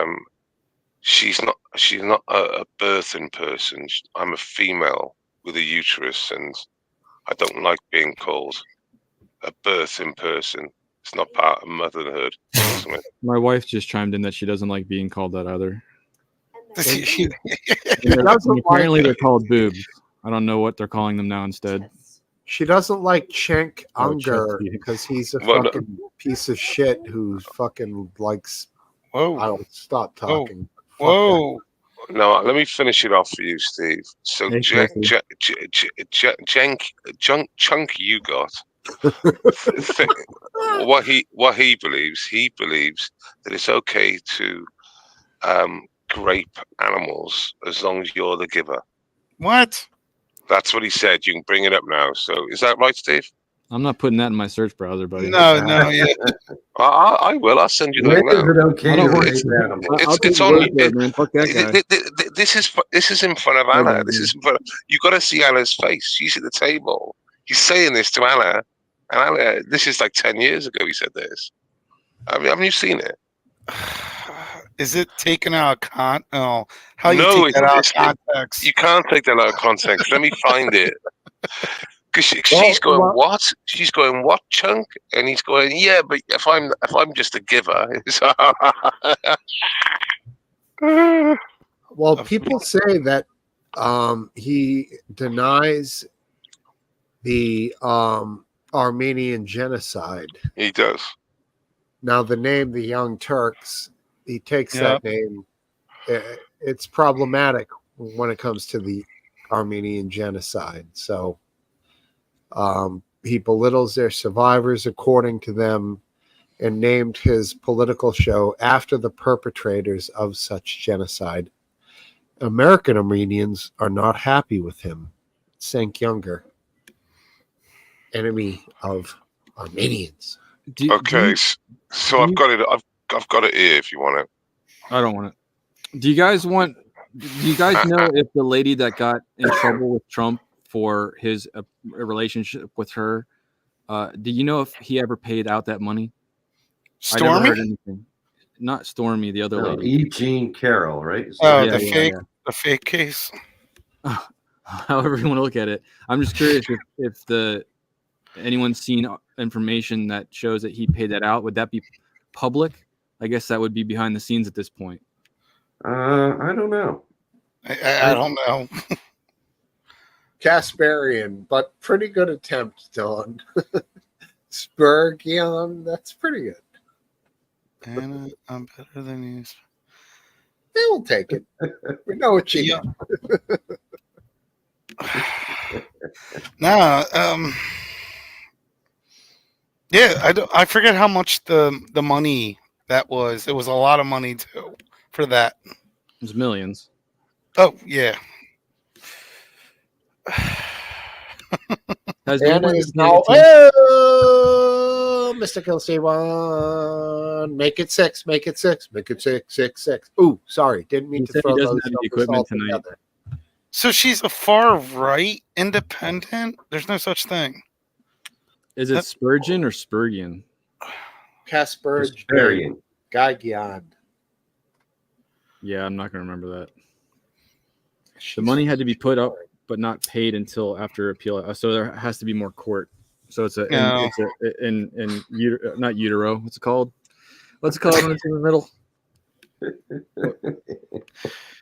she's not a birthing person. I'm a female with a uterus, and I don't like being called a birthing person. It's not part of motherhood. My wife just chimed in that she doesn't like being called that either. Apparently, they're called boobs. I don't know what they're calling them now instead. She doesn't like Cenk Oh, Unger Chesky. because he's a Well, no. fucking piece of shit who fucking likes. Whoa. I'll stop talking. Fuck Whoa. No, let me finish it off for you, Steve. So, Hey, Chunk you got what he believes that it's okay to grape animals as long as you're the giver. What? That's what he said. You can bring it up now. So is that right, Steve? I'm not putting that in my search browser, buddy. No, yeah. I will. I'll send you the When link is now. it okay I to don't want rape to- animals? I'll take It's your on. word for it, man. Fuck that guy. This is in front of Anna. This is in front. You got to see Anna's face. She's at the table. He's saying this to Anna, and Anna. This is like 10 years ago. He said this. I mean, haven't you seen it? Is it taken out of how you No, take that out of it's context? you can't take that out of context. Let me find it. Because Well, she's going, well- what? She's going, what, Chunk? And he's going, yeah, but if I'm just a giver, it's Well, people say that he denies the Armenian genocide. he does. Now, the name the Young Turks, he takes Yep. that name. It's problematic when it comes to the Armenian genocide. So he belittles their survivors, according to them, and named his political show after the perpetrators of such genocide. American Armenians are not happy with him. Cenk Younger, enemy of Armenians. Okay, so do I've you- got it. I've got it here if you want it. I don't want it. Do you guys know if the lady that got in trouble with Trump for his relationship with her, do you know if he ever paid out that money? I never Stormy? heard anything. Not Stormy, the other No, lady. E. Jean Carroll, right? Oh, Yeah, the fake case. However you want to look at it. I'm just curious if anyone's seen information that shows that he paid that out. Would that be public? I guess that would be behind the scenes at this point. I don't know. I don't know. Kasperian, but pretty good attempt, Dylan. Spurgeon, that's pretty good. And I'm better than you. They will take it. We know what you Yeah. know. Nah, yeah, I forget how much the money that was. It was a lot of money too for that. There's millions. Oh yeah. Has Anna anyone is been paying now, attention- oh, Mr. Kelsey one. Make it six. Make it six. Make it 666. Ooh, sorry. Didn't mean He to said throw he doesn't those have the numbers equipment all tonight. together. So she's a far right independent. There's no such thing. Is it Spurgeon or Spurgeon? Kasperian. Kasperian. Gaigian. Yeah, I'm not going to remember that. The money had to be put up, but not paid until after appeal. So there has to be more court. So it's No. not utero. What's it called? What's it called when it's in the middle?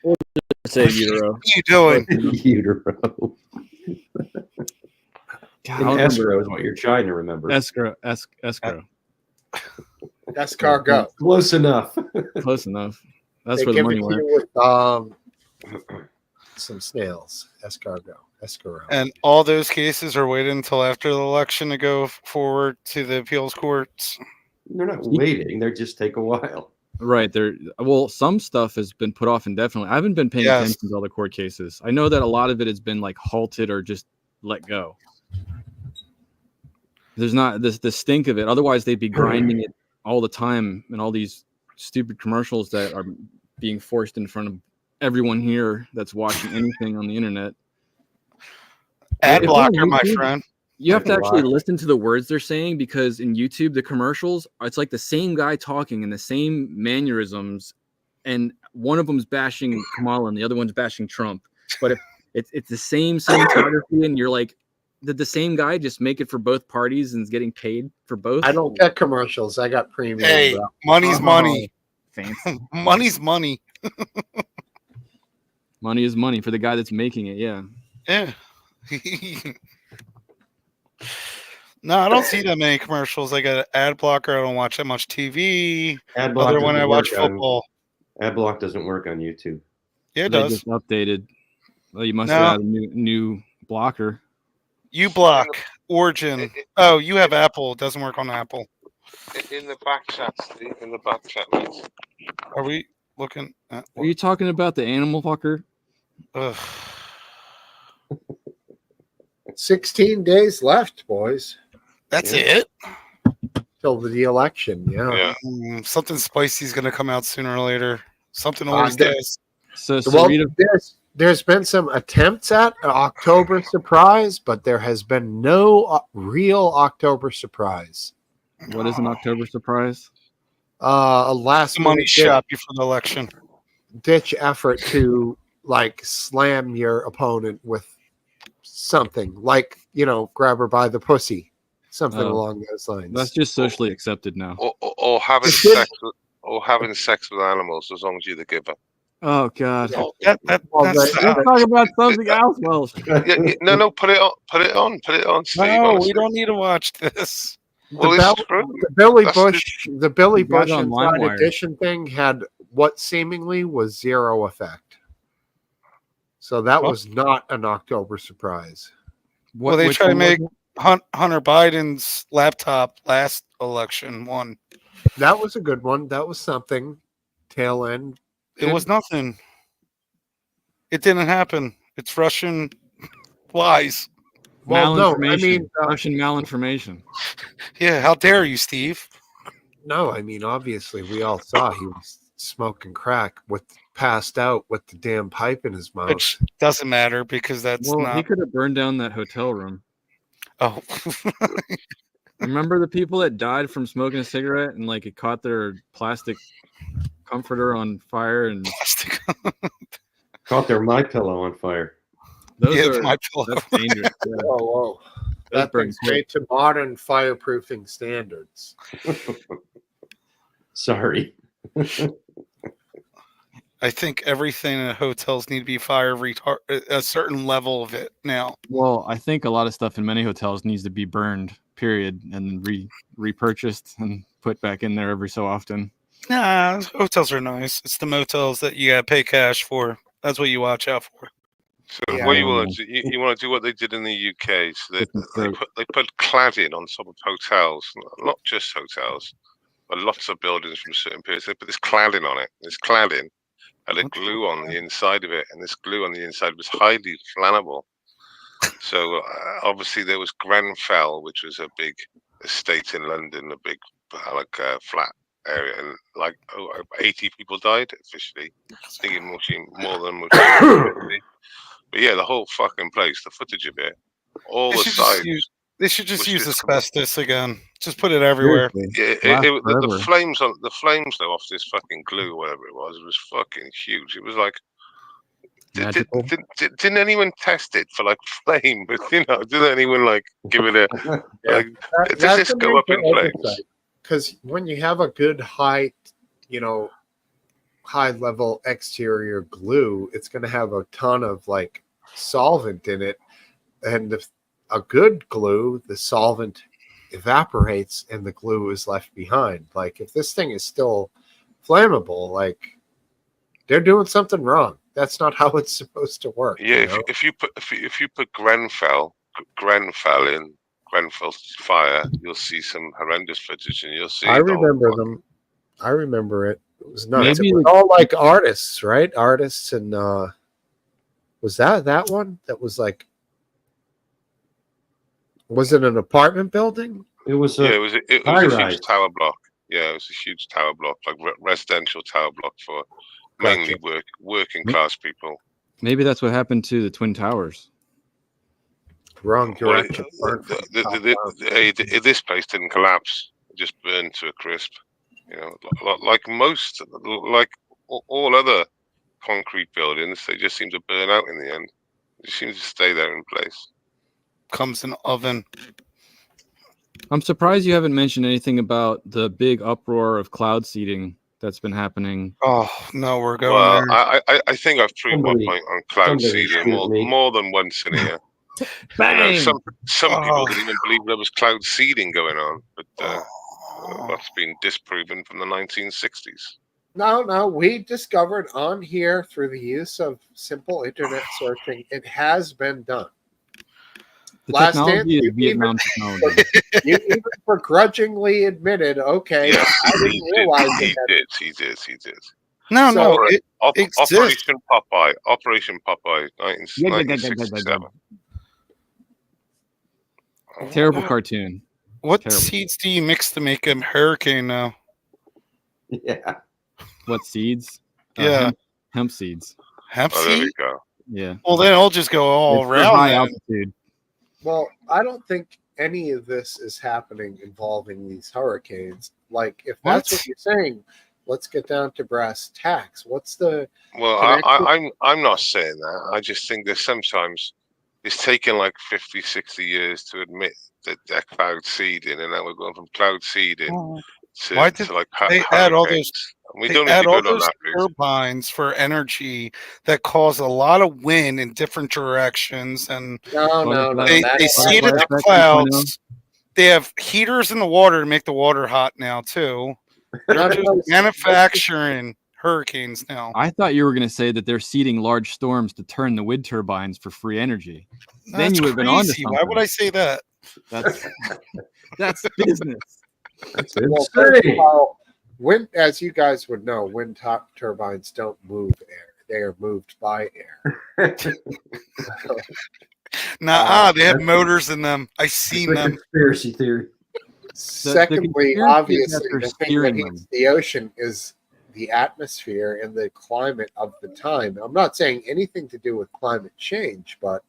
We'll just say utero. What are you doing? Utero. God, In I'll escrow remember. is what you're trying to remember. Escrow. Escargot. Close enough. Close enough. That's They where the give money it to went. you with some snails. Escargot. And all those cases are waiting until after the election to go forward to the appeals courts. They're not waiting. They just take a while. Right there. Well, some stuff has been put off indefinitely. I haven't been paying Yes. attention to all the court cases. I know that a lot of it has been like halted or just let go. There's not the stink of it. Otherwise, they'd be grinding it all the time, and all these stupid commercials that are being forced in front of everyone here that's watching anything on the internet. Ad If on blocker, my YouTube, friend. You have to Ad actually blocker. listen to the words they're saying, because in YouTube, the commercials, it's like the same guy talking and the same mannerisms, and one of them's bashing Kamala and the other one's bashing Trump. But if it's the same cinematography, and you're like, did the same guy just make it for both parties and is getting paid for both? I don't get commercials. I got premium. Hey, bro. money's money. Fancy. Money's money. Money is money for the guy that's making it. Yeah. Yeah. No, I don't see that many commercials. I got an ad blocker. I don't watch that much TV. Ad block Other when doesn't I watch work on- football. Ad block doesn't work on YouTube. Yeah, it They does. just updated. Well, you must No. have had a new blocker. You block. Origin. Oh, you have Apple. It doesn't work on Apple. In the back chat, Steve. In the back chat, mate. Are we looking at Are you talking about the animal fucker? Ugh. 16 days left, boys, That's Yeah. it? till the election. Yeah. Yeah. Something spicy is going to come out sooner or later. Something Uh, always there- does. So Well, Sarita, there's been some attempts at an October surprise, but there has been no real October surprise. what is an October surprise? A last The money minute shot before the election. ditch effort to like slam your opponent with something, like grab her by the pussy, something Oh. along those lines. That's just socially accepted now. Or having sex with animals, as long as you're the giver. Oh God. Oh, Well, that's Let's talk about something else, Welsh. No, put it on, Steve. no, honestly. we don't need to watch this. Well, the, it's Bell- true. the Billy That's Bush, the Billy You got it Bush on Inside LimeWire. Edition thing had what seemingly was zero effect. So that Well- was not an October surprise. What, Well, they which try to one was make it? Hunter Biden's laptop last election won. That was a good one. That was something. Tail end. It was nothing. It didn't happen. It's Russian lies. Well, no, I Malinformation. mean, Russian malinformation. Yeah, how dare you, Steve? no, I mean, obviously, we all saw he was smoking crack passed out with the damn pipe in his mouth. Which doesn't matter because that's Well, he not. could have burned down that hotel room. Oh, Remember the people that died from smoking a cigarette and like it caught their plastic comforter on fire, and plastic. Caught their My Pillow on fire. those Yeah, are my pillow. that's dangerous. Yeah. Whoa. Those That burn brings quick. me to modern fireproofing standards. Sorry. I think everything in hotels need to be fire retard a certain level of it now. Well, I think a lot of stuff in many hotels needs to be burned, period, and repurchased and put back in there every so often. Nah, hotels are nice. It's the motels that you gotta pay cash for. That's what you watch out for. So Yeah, what I you don't want to do? You want to do what they did in the UK. So Different throat. they put cladding on top of hotels, not just hotels, but lots of buildings from certain periods. They put this cladding on it. This cladding had a glue on the inside of it, and this glue on the inside was highly flammable. So obviously there was Grenfell, which was a big estate in London, a big flat area, and 80 people died officially. I think it more than 50. But yeah, the whole fucking place, the footage of it, all They the should just sides. use, they should just was use just- asbestos again. Just put it everywhere. Seriously. Yeah, Lasts the forever. flames though off this fucking glue, or whatever it was fucking huge. It was like, Magical. didn't anyone test it for like flame? But didn't anyone like give it a Yeah. like? Does this go up in flames? Because when you have a good high level exterior glue, it's going to have a ton of like solvent in it, and if a good glue, the solvent evaporates and the glue is left behind. Like if this thing is still flammable, like they're doing something wrong. That's not how it's supposed to work. Yeah, if you put Grenfell in Grenfell's fire, you'll see some horrendous footage, and you'll see. I the whole remember fucking- them. I remember it. It was nuts. Maybe It was all like artists, right? Artists and was that one that was like? Was it an apartment building? It was Yeah, a it was a high-rise. huge tower block. Yeah, it was a huge tower block, like residential tower block for mainly working class people. Maybe that's what happened to the Twin Towers. Wrong Well, direction. Burnt from the top down. this place didn't collapse; it just burned to a crisp. Like most, like all other concrete buildings, they just seem to burn out in the end. They seem to stay there in place. Comes in oven. I'm surprised you haven't mentioned anything about the big uproar of cloud seeding that's been happening. Oh no, we're going Well, there. I think I've proved my point on cloud somebody seeding shoot me. more than once in here. Bang! Some people Oh. didn't even believe there was cloud seeding going on, but Oh. that's been disproven from the 1960s. No, we discovered on here through the use of simple internet searching, it has been done. The Last technology dance, is Vietnam technology. You even begrudgingly admitted, okay, Yeah, I didn't realize he it. did. No, So- no, it exists. Operation Popeye, 1967. Terrible cartoon. What Terrible. seeds do you mix to make a hurricane now? Yeah. What seeds? Yeah. Hemp seeds. Hemp Oh, there we seed? go. Yeah. Well, then I'll just go all It's for around high then. altitude. Well, I don't think any of this is happening involving these hurricanes. Like, if that's What? what you're saying, let's get down to brass tacks. What's the Well, I'm not saying that. I just think that sometimes it's taken like 50, 60 years to admit that they're cloud seeding, and now we're going from cloud seeding Why to did like they add all those? hurricanes. We They don't need add to all go down those that route. turbines for energy that cause a lot of wind in different directions, and no. they That- seed Butterfly it to effect 2.0. clouds. They have heaters in the water to make the water hot now too. They're none of just those- manufacturing hurricanes now. I thought you were going to say that they're seeding large storms to turn the wind turbines for free energy. Then That's you would have been on to crazy. Why something. would I say that? That's business. That's Well, first of insane. all, wind, as you guys would know, wind turbines don't move air; they are moved by air. Nah, they have that's- motors in them. I It's seen a them. conspiracy theory. Secondly, conspiracy is that obviously, they're the thing that steering heats them. the ocean is the atmosphere and the climate of the time. I'm not saying anything to do with climate change, but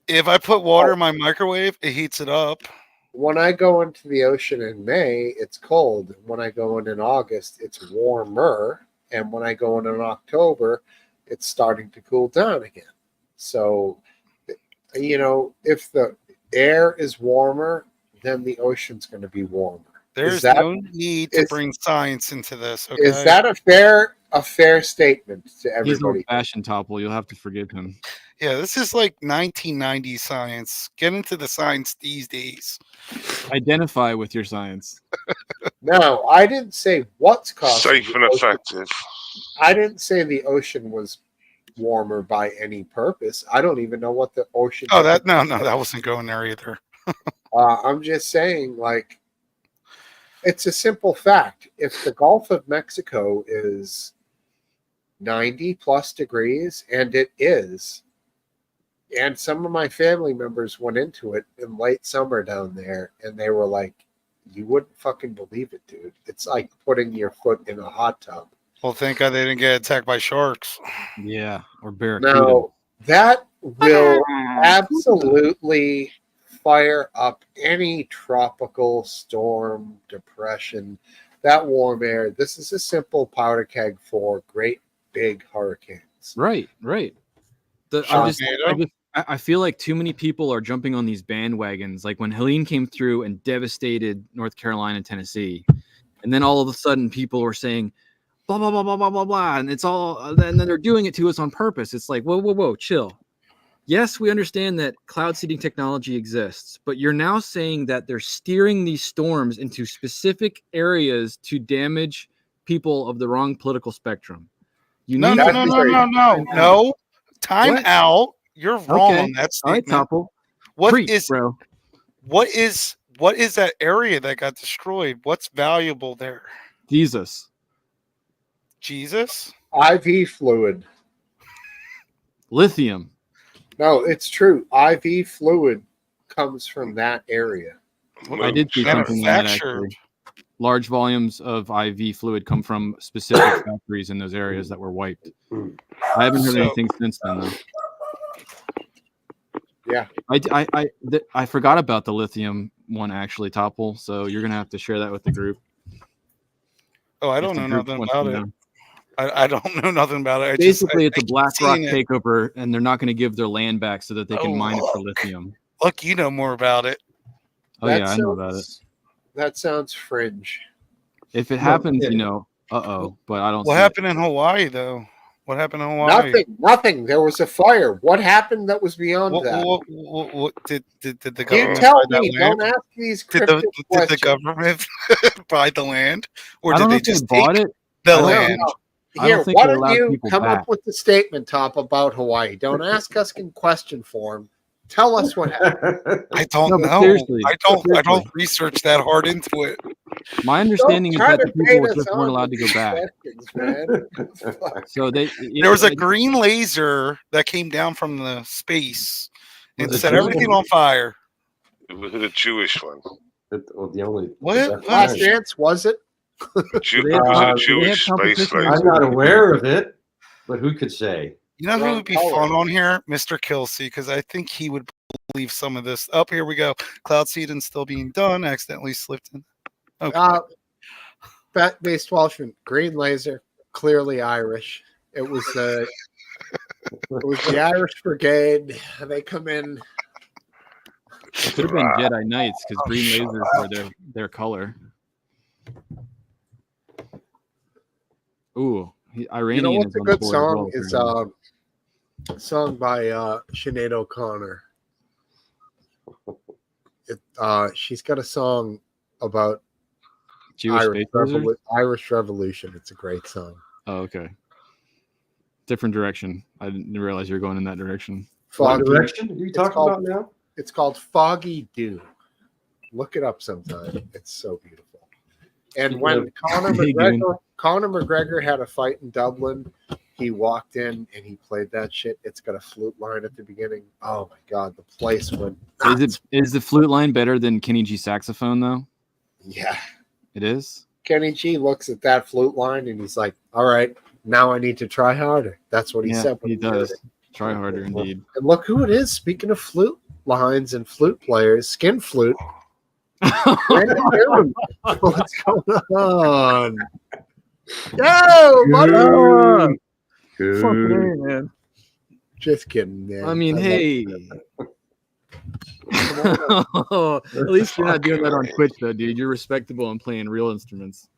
If I put water in my microwave, it heats it up. when I go into the ocean in May, it's cold. When I go in August, it's warmer. And when I go in October, it's starting to cool down again. So, if the air is warmer, then the ocean's going to be warmer. There's that- no need to is- bring science into this. Okay. Is that a fair statement to He's everybody? old-fashioned, Topple. You'll have to forgive him. Yeah, this is like 1990s science. Get into the science these days. Identify with your science. No, I didn't say what's causing Safe the and ocean. effective. I didn't say the ocean was warmer by any purpose. I don't even know what the ocean. Oh, that wasn't going there either. I'm just saying, like, it's a simple fact. If the Gulf of Mexico is 90 plus degrees, and it is, and some of my family members went into it in late summer down there, and they were like, you wouldn't fucking believe it, dude. It's like putting your foot in a hot tub. Well, thank God they didn't get attacked by sharks. Yeah, or barracuda. Now, that will absolutely fire up any tropical storm, depression, that warm air. This is a simple powder keg for great big hurricanes. Right. I feel like too many people are jumping on these bandwagons. Like when Helene came through and devastated North Carolina and Tennessee, and then all of a sudden people were saying blah blah blah blah blah blah blah, and it's all, and then they're doing it to us on purpose. It's like whoa, chill. Yes, we understand that cloud seeding technology exists, but you're now saying that they're steering these storms into specific areas to damage people of the wrong political spectrum. No. Time What? out. You're wrong Okay. on that All right, statement. Topple. What Preach, is bro? what is that area that got destroyed? What's valuable there? Jesus. Jesus? IV fluid. Lithium. No, it's true. IV fluid comes from that area. I did see something on that Manufactured. actually. Large volumes of IV fluid come from specific factories in those areas that were wiped. I haven't heard So- anything since then, though. Yeah. I forgot about the lithium one actually, Topple. So you're gonna have to share that with the group. Oh, I if don't the know group nothing wants about to it. know. I don't know nothing about it. Basically, it's a keep BlackRock seeing it. takeover, and they're not going to give their land back so that they can mine it for lithium. Look, you know more about it. Oh That yeah, I know about it. That sounds fringe. If it happens, kidding. but I don't. What see happened in Hawaii, though? What happened in Hawaii? Nothing. There was a fire. What happened that was beyond that? What did the You government tell buy that me. land? Don't ask these Did cryptic the questions. government buy the land, or I did don't know they if they just bought take it. the I don't land? know. I Here, don't think why they don't allowed you people come back. up with the statement, Top, about Hawaii? Don't ask us in question form. Tell us what happened. I don't No, but know. seriously, I don't seriously. research that hard into it. My understanding is Don't try that the to people bait us just weren't on allowed to with go these back. questions, man. So they There was a like, green laser that came down from the space and Was it set Jewish? everything on fire. It was a Jewish one. Well, the only What? the best Last kind. Dance, was it? It they have- was a do they Jewish have space competition? laser. I'm not aware of it, but who could say? You know who Wrong would be color. fun on here? Mr. Kelsey, because I think he would believe some of this. Up here we go. Cloud seeding still being done. Accidentally slipped in. Okay. Fat-based Welshman, green laser, clearly Irish. It was the Irish Brigade. They come in. It could have been Jedi Knights because Oh, green shut lasers were their color. Ooh, Iranian You know what's is a on the good board song? as well, Is a song by Sinead O'Connor. She's got a song about Jewish space lasers? Irish Revolution. It's a great song. Oh, okay. Different direction. I didn't realize you were going in that direction. What Foggy. direction are you talking called- about now? It's called Foggy Dew. Look it up sometime. It's so beautiful. And Speaking when of- Conor McGregor had a fight in Dublin, he walked in and he played that shit. It's got a flute line at the beginning. Oh my god, the place went nuts. Is the flute line better than Kenny G saxophone though? Yeah. It is. Kenny G looks at that flute line and he's like, all right, now I need to try harder. That's what he said. When He heard does. it. Try harder indeed. And look who it is. Speaking of flute lines and flute players, skin flute. Brandon Newman. What's going on? Yo, buddy. Good. Fucking A, man. Just kidding, man. I mean, love hey. At least you're not doing that on Twitch, though, dude. You're respectable and playing real instruments.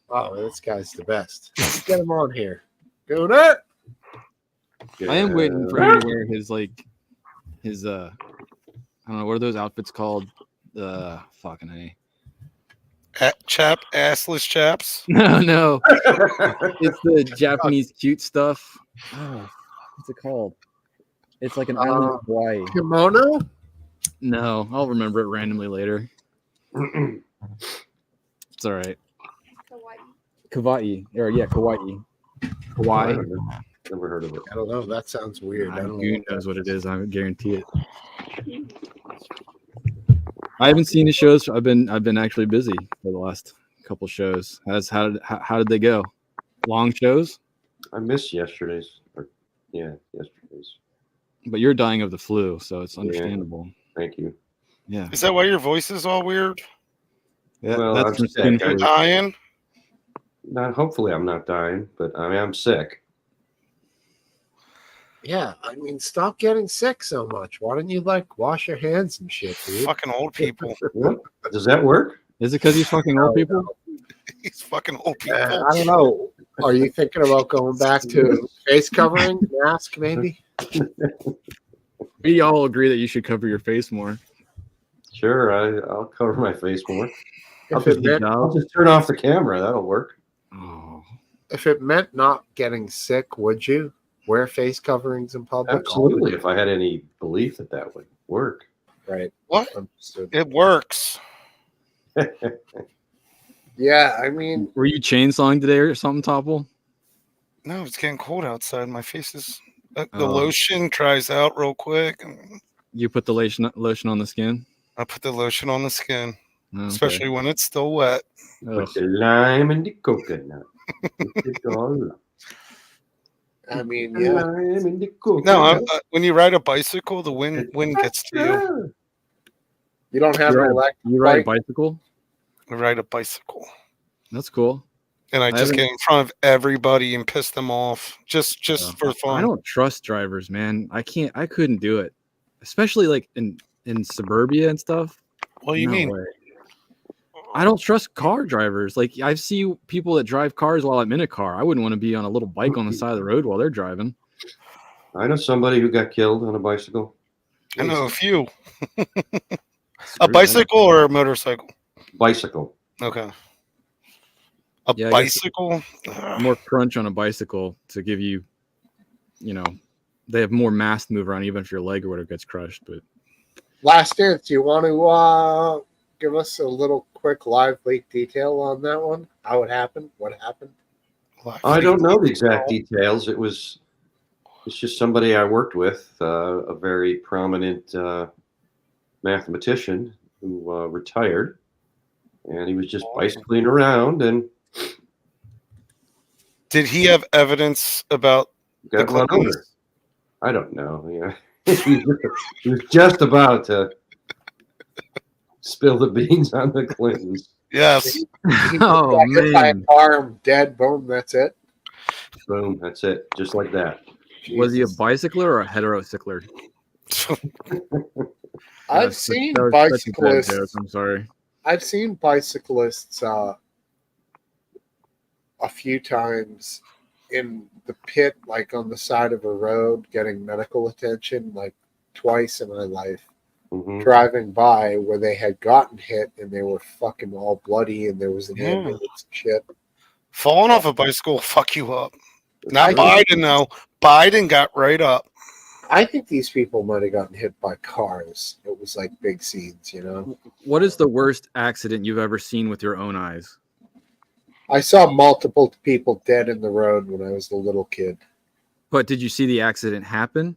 Oh, this guy's the best. Let's get him on here. Go there. I am waiting for him to wear his I don't know, what are those outfits called? Fucking A. Assless chaps. No. It's the Japanese cute stuff. Oh, what's it called? It's like an island of Hawaii. Kimono? No, I'll remember it randomly later. It's all right. Kawaii. Or yeah, Kawaii. Hawaii. Never heard of it. I don't know. That sounds weird. I don't know. Goon knows what it is. I guarantee it. I haven't seen the shows. I've been actually busy for the last couple shows. How did they go? Long shows? I missed yesterday's. Yesterday's. But you're dying of the flu, so it's understandable. Thank you. Yeah. Is that why your voice is all weird? Yeah, Well, that's I'm from sick. skin You're flu. dying? Hopefully, I'm not dying, but I mean, I'm sick. Yeah, I mean, stop getting sick so much. Why don't you wash your hands and shit, dude? Fucking old people. What? Does that work? Is it because he's fucking old people? These fucking old people. I don't know. Are you thinking about going back to face covering, mask, maybe? We all agree that you should cover your face more. Sure, I'll cover my face more. If it meant, I'll just turn off the camera. That'll work. Oh. if it meant not getting sick, would you wear face coverings in public? Absolutely. If I had any belief that that would work. Right. What? Understood. It works. Yeah, I mean, Were you chainsawing today or something, Topple? No, it's getting cold outside. My face is. The Oh. lotion dries out real quick. And You put the lotion on the skin? I put the lotion on the skin, Oh, okay. especially when it's still wet. Ugh. Put the lime and the coconut. Put it all up. I mean, The yeah. lime and the coconut. No, when you ride a bicycle, the wind gets to you. You don't have an electric You ride a bike? bicycle? I ride a bicycle, That's cool. and I just haven't- get in front of everybody and piss them off just for I fun. don't trust drivers, man. I couldn't do it. Especially like in suburbia and stuff. What do you No mean? way. I don't trust car drivers. Like I see people that drive cars while I'm in a car. I wouldn't want to be on a little bike on the side of the road while they're driving. I know somebody who got killed on a bicycle. I know a few. A Screw that. bicycle or a motorcycle? Bicycle. Okay. A Yeah, I guess- bicycle? More crunch on a bicycle to give you, they have more mass to move around, even if your leg or whatever gets crushed. But Last Dance, do you want to give us a little quick live leak detail on that one? How it happened? What happened? I don't know the exact details. It's just somebody I worked with, a very prominent mathematician who retired, and he was just bicycling around and Did he have evidence about got the run Clintons? over. I don't know. Yeah, he was just about to spill the beans on the Clintons. Yes. He oh got hit by a man, car, dead, boom, that's it. Boom. That's it. Just like that. was he a Jesus. bicycler or a heterocycler? I've That seen was such a bad joke. bicyclists. I'm sorry. I've seen bicyclists a few times in the pit, like on the side of a road, getting medical attention, like twice in my life. Mhm. Driving by where they had gotten hit and they were fucking all bloody and there was an Yeah. ambulance and shit. Falling off a bicycle will fuck you up. Not I Biden, think- though. Biden got right up. I think these people might have gotten hit by cars. It was like big scenes, you know. What is the worst accident you've ever seen with your own eyes? I saw multiple people dead in the road when I was a little kid. But did you see the accident happen?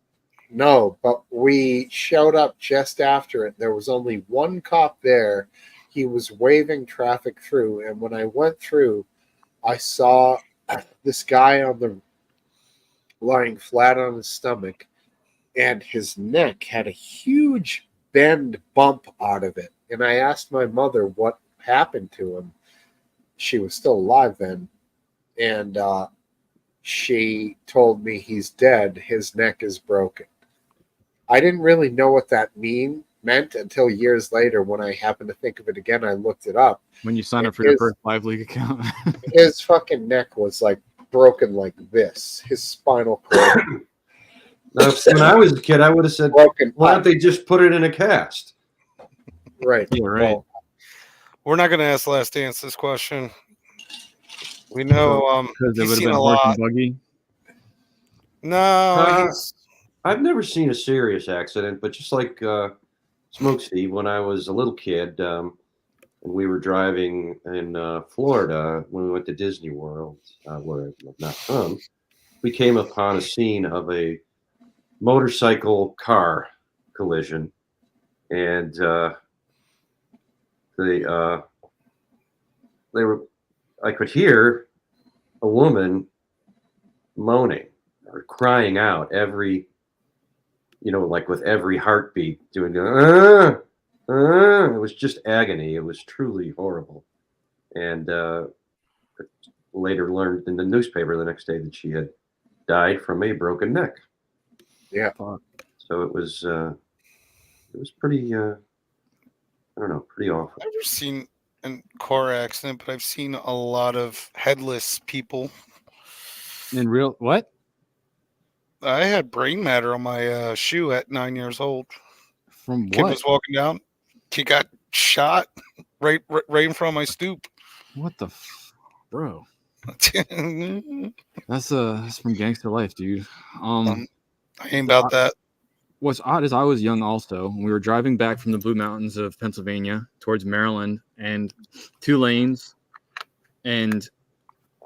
No, but we showed up just after it. There was only one cop there. He was waving traffic through, and when I went through, I saw this guy on the lying flat on his stomach, and his neck had a huge bend bump out of it. And I asked my mother what happened to him. She was still alive then, and she told me he's dead. His neck is broken. I didn't really know what that meant until years later when I happened to think of it again. I looked it up. When you signed It up for your is- first Live League account? His fucking neck was like broken like this. His spinal cord Now, when I was a kid, I would have said, broken. "Why up. don't they just put it in a cast?" Right. Yeah, right. Well, We're not going to ask Last Dance this question. We know Because it he's would have seen been a horse lot. and buggy. No, he's I've never seen a serious accident, but just like Smokesteve, when I was a little kid, and we were driving in Florida when we went to Disney World, where I'm not from, we came upon a scene of a motorcycle car collision, and they were. I could hear a woman moaning or crying out every, like with every heartbeat, doing the, it was just agony. It was truly horrible. And later learned in the newspaper the next day that she had died from a broken neck. yeah. So it was pretty, I don't know, pretty awful. I've never seen a car accident, but I've seen a lot of headless people. In real what? I had brain matter on my shoe at 9 years old. From Kid what? was walking down. Kid got shot right in front of my stoop. What the bro? That's from gangster life, dude. I ain't about that. What's odd is I was young also. We were driving back from the Blue Mountains of Pennsylvania towards Maryland, and 2 lanes, and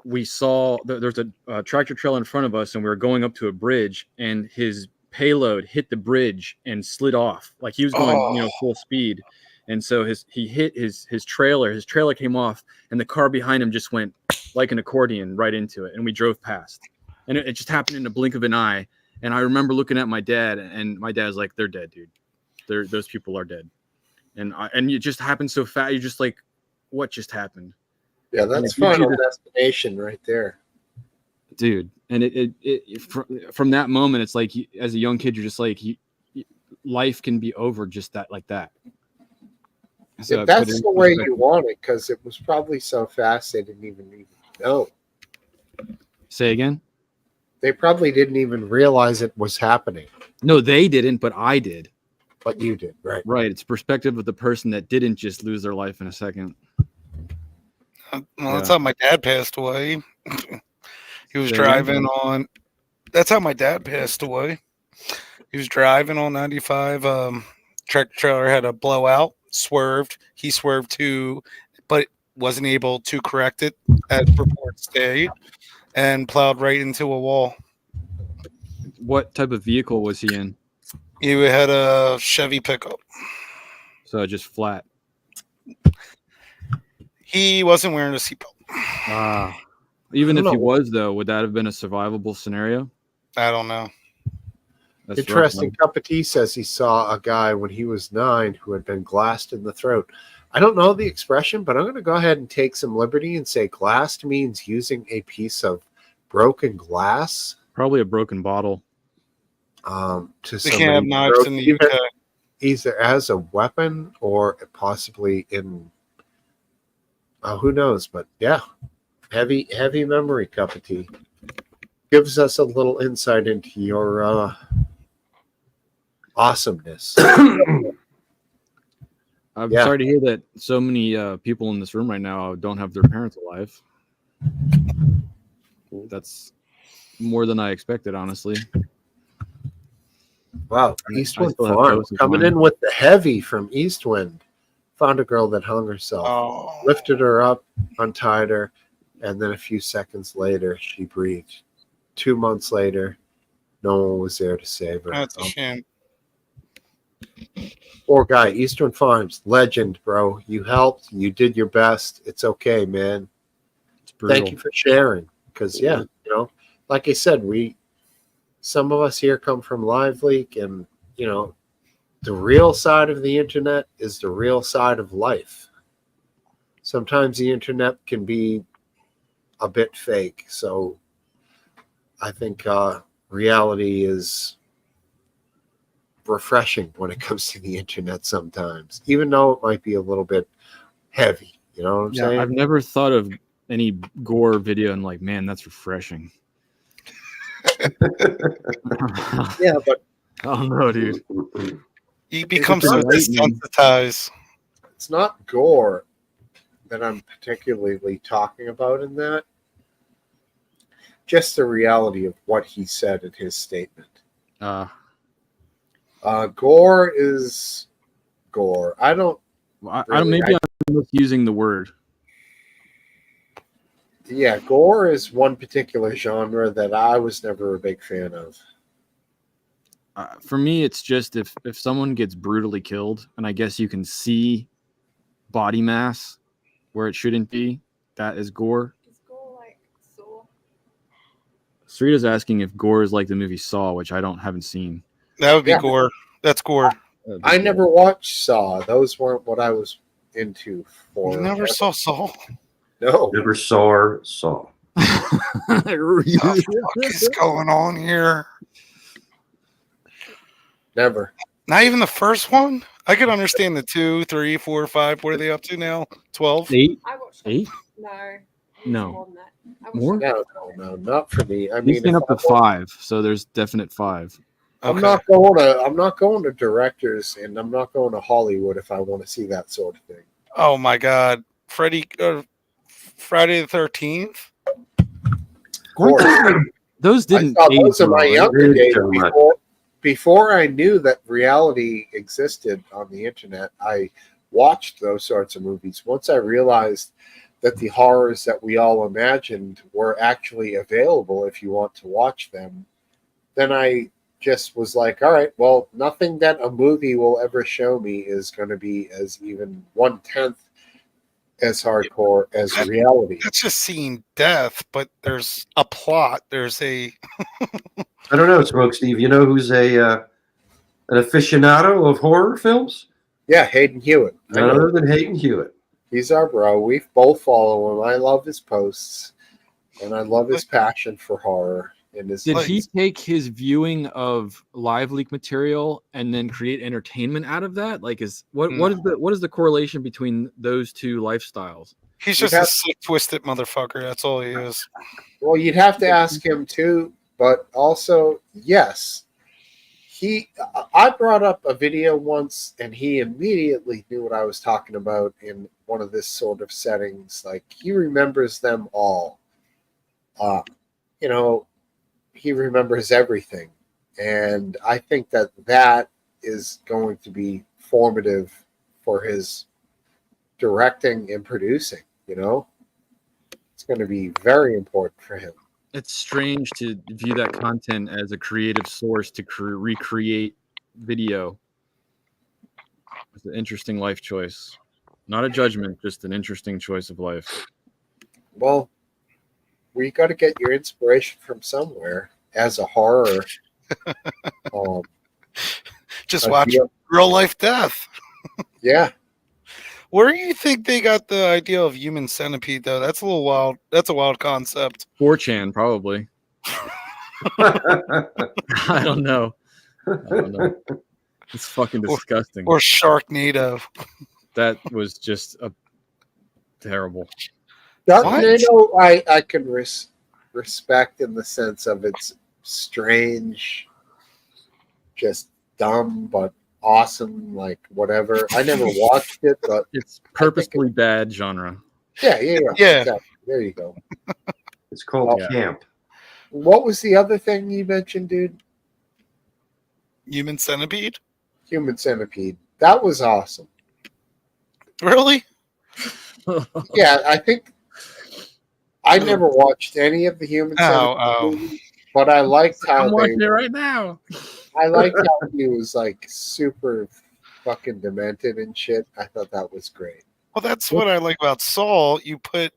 we saw there's a tractor trailer in front of us, and we were going up to a bridge, and his payload hit the bridge and slid off. Like he was going, full speed, and so he hit his trailer. His trailer came off, and the car behind him just went like an accordion right into it, and we drove past. And it just happened in a blink of an eye. And I remember looking at my dad, and my dad's like, "They're dead, dude. Those people are dead." And it just happened so fast. You're just like, "What just happened?" Yeah, And that's it gives you Final Destination right there. dude. And it from that moment, it's like as a young kid, you're just like, life can be over just like that. So If that's the way you want it, because it was probably so fast they didn't even know. Say again. They probably didn't even realize it was happening, No, they didn't, but I did. but you did, right? Right. It's perspective of the person that didn't just lose their life in a second. Well, that's how my dad passed away. He was Say driving on. That's how my dad passed away. He was driving on 95. Tractor trailer had a blowout, swerved. He swerved too, but wasn't able to correct it as report state, and plowed right into a wall. What type of vehicle was he in? He had a Chevy pickup. So just flat. He wasn't wearing a seatbelt. Even I if don't he know. was, though, would that have been a survivable scenario? I don't know. That's rough, Interesting. man. Cup of Tea says he saw a guy when he was 9 who had been glassed in the throat. I don't know the expression, but I'm going to go ahead and take some liberty and say glassed means using a piece of broken glass Probably a broken bottle. to They can't have somebody knives in the UK. either as a weapon or possibly in who knows, but yeah, heavy memory. Cup of Tea gives us a little insight into your awesomeness. I'm Yeah. sorry to hear that so many people in this room right now don't have their parents alive. That's more than I expected, honestly. Wow, I Eastwind still have Farm ghosts of coming mine. in with the heavy from Eastwind. Found a girl that hung herself, Oh, lifted her up, untied her, and then a few seconds later she breathed. 2 months later, no one was there to save her. that's a shame. Poor guy, Eastern Farms, legend, bro. You helped. You did your best. It's okay, man. It's brutal. Thank you for sharing. Because like I said, some of us here come from Live Leak, and the real side of the internet is the real side of life. Sometimes the internet can be a bit fake, so I think reality is refreshing when it comes to the internet sometimes, even though it might be a little bit heavy. You know what I'm saying? I've never thought of any gore video and like, man, that's refreshing. Yeah, but Oh no, dude. You become It's so enlightening. desensitized. it's not gore that I'm particularly talking about in that. Just the reality of what he said in his statement. Gore is gore. I don't. I Really, maybe I'm misusing the word. Yeah, gore is one particular genre that I was never a big fan of. For me, it's just if someone gets brutally killed, and I guess you can see body mass where it shouldn't be, that is gore. Is gore like Saw? Sarita's asking if gore is like the movie Saw, which I haven't seen. That would be Yeah. gore. That's gore. I never watched Saw. Those weren't what I was into for. You never saw Saul. No. Never saw. What the fuck is going on here? Never. Not even the first one? I could understand the 2, 3, 4, 5. What are they up to now? 12? 8? I watched 8? No. No. More than that. I watched More? No, not for me. I He's mean, been if up to 5, so there's definite 5. I'm Okay. not going to directors, and I'm not going to Hollywood if I want to see that sort of thing. Oh my God. Friday the 13th? Of course. Those didn't I saw age those in my well, right? younger days So much. before I knew that reality existed on the internet. I watched those sorts of movies. Once I realized that the horrors that we all imagined were actually available if you want to watch them, then I just was like, all right, well, nothing that a movie will ever show me is going to be as even 1/10 as hardcore as reality. That's just seeing death, but there's a plot. There's a. I don't know, Smokesteve. You know who's an aficionado of horror films? Yeah, Hayden Hewitt. I None know. other than Hayden Hewitt. He's our bro. We both follow him. I love his posts, and I love his passion for horror. And his Did he take his viewing of live leak material and then create entertainment out of that? Like, what is the correlation between those two lifestyles? He's just a sick, twisted motherfucker. That's all he is. Well, you'd have to ask him too, but also, yes, I brought up a video once, and he immediately knew what I was talking about in one of this sort of settings. Like, he remembers them all. He remembers everything. And I think that that is going to be formative for his directing and producing. You know, it's going to be very important for him. It's strange to view that content as a creative source to recreate video. It's an interesting life choice. Not a judgment, just an interesting choice of life. Well, we got to get your inspiration from somewhere as a horror. um, Just a watch deal- real life death. Yeah, Where do you think they got the idea of human centipede though? That's a little wild. That's a wild concept. 4chan, probably. I don't know. It's fucking disgusting. Or Sharknado. That was just a terrible. Sharknado, I can respect in the sense of it's strange, just dumb, but awesome, like whatever. I never watched it, but It's purposefully bad genre. yeah. Yeah. Exactly. There you go. It's called Yeah. camp. What was the other thing you mentioned, dude? Human centipede? Human Centipede. That was awesome. Really? Yeah, I think I never watched any of the Human Centipede Oh. movies, but I liked how I'm watching it right now. I liked how he was like super fucking demented and shit. I thought that was great. Well, that's what I like about Saul. You put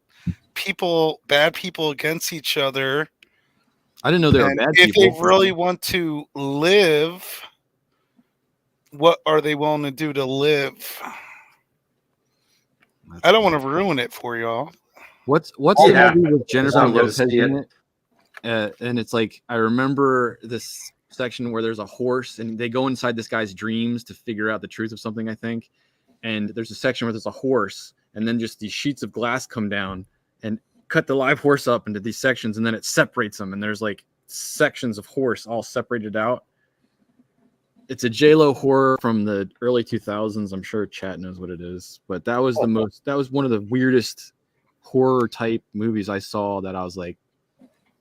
bad people against each other. I didn't know they were And bad if people. they really want to live, what are they willing to do to live? I don't want to ruin it for y'all. What's Yeah, the movie with Jennifer I'm gonna Lopez see in it. it? And it's like I remember this section where there's a horse and they go inside this guy's dreams to figure out the truth of something, I think. And there's a section where there's a horse and then just these sheets of glass come down and cut the live horse up into these sections and then it separates them and there's like sections of horse all separated out. It's a J-Lo horror from the early 2000s. I'm sure chat knows what it is, but that was one of the weirdest horror type movies I saw that I was like,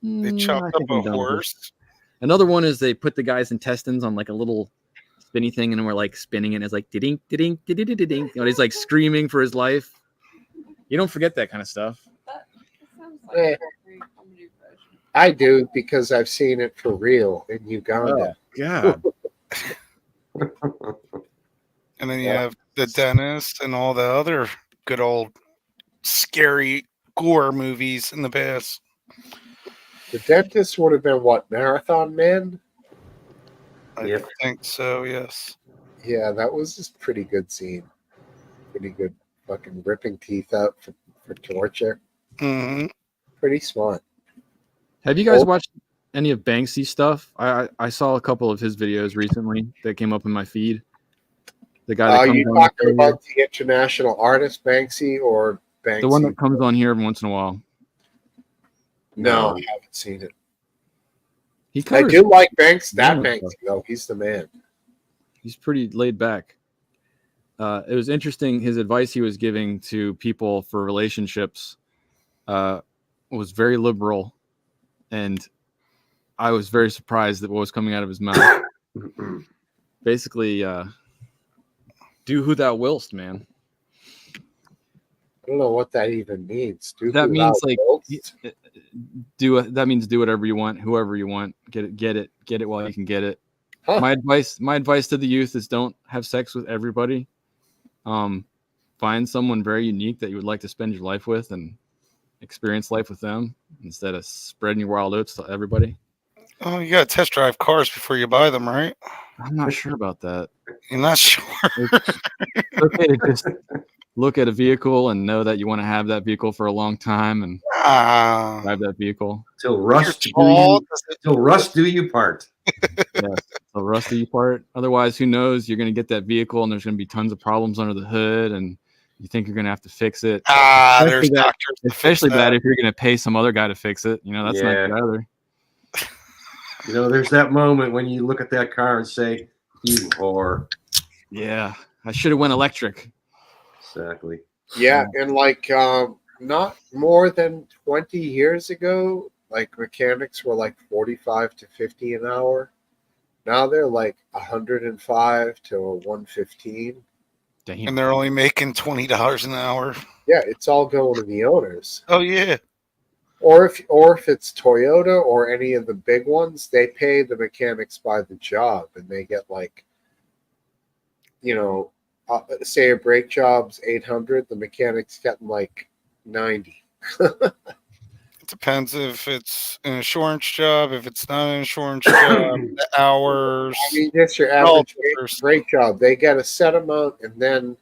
They I chopped think up I'm a done with this. horse. Another one is they put the guy's intestines on like a little spinny thing and we're like spinning it and it's like ding ding ding ding ding. And he's like screaming for his life. You don't forget that kind of stuff. That sounds Eh. like a very comedy version. I do because I've seen it for real in Uganda. God. And then you Yeah. have the dentist and all the other good old scary gore movies in the past. The Dentist would have been what, Marathon Man? I Yep. think so, yes. Yeah, that was just pretty good scene. Pretty good fucking ripping teeth out for torture. Hmm. Pretty smart. Have you guys Oh. watched any of Banksy's stuff? I saw a couple of his videos recently that came up in my feed. The guy that Are comes you on talking here- about the international artist Banksy or Banksy? the one that comes on here every once in a while. No, No. I haven't seen it. He I covers, do like Banks. That Yeah. Banksy though, he's the man. he's pretty laid back. It was interesting his advice he was giving to people for relationships was very liberal, and I was very surprised at what was coming out of his mouth. Basically, do who thou willst, man. I don't know what that even means. Do That who means thou like wilt. that means do whatever you want, whoever you want, get it while you can get it. Huh. My advice to the youth is don't have sex with everybody. Find someone very unique that you would like to spend your life with and experience life with them instead of spreading your wild oats to everybody. Oh, you got to test drive cars before you buy them, right? I'm not sure about that. You're not sure. It's okay to just look at a vehicle and know that you want to have that vehicle for a long time and drive that vehicle. Till You're rust tall. do you part. Yes, the rusty part. Otherwise, who knows? You're going to get that vehicle and there's going to be tons of problems under the hood and you think you're going to have to fix it. There's Especially that- doctors. to fix Especially that. bad if you're going to pay some other guy to fix it. You know, that's Yeah. not good either. You know, there's that moment when you look at that car and say, "You whore." Yeah, I should have went electric. Exactly. Yeah, and like not more than 20 years ago, like mechanics were like 45 to 50 an hour. Now they're like 105 to a 115. Damn. And they're only making $20 an hour. Yeah, it's all going to the owners. Oh yeah. Or if it's Toyota or any of the big ones, they pay the mechanics by the job, and they get like, say a brake job's 800, the mechanic's getting like 90. It depends if it's an insurance job, if it's not an insurance job, the hours. I mean, just your It all average differs. brake job. They get a set amount, and then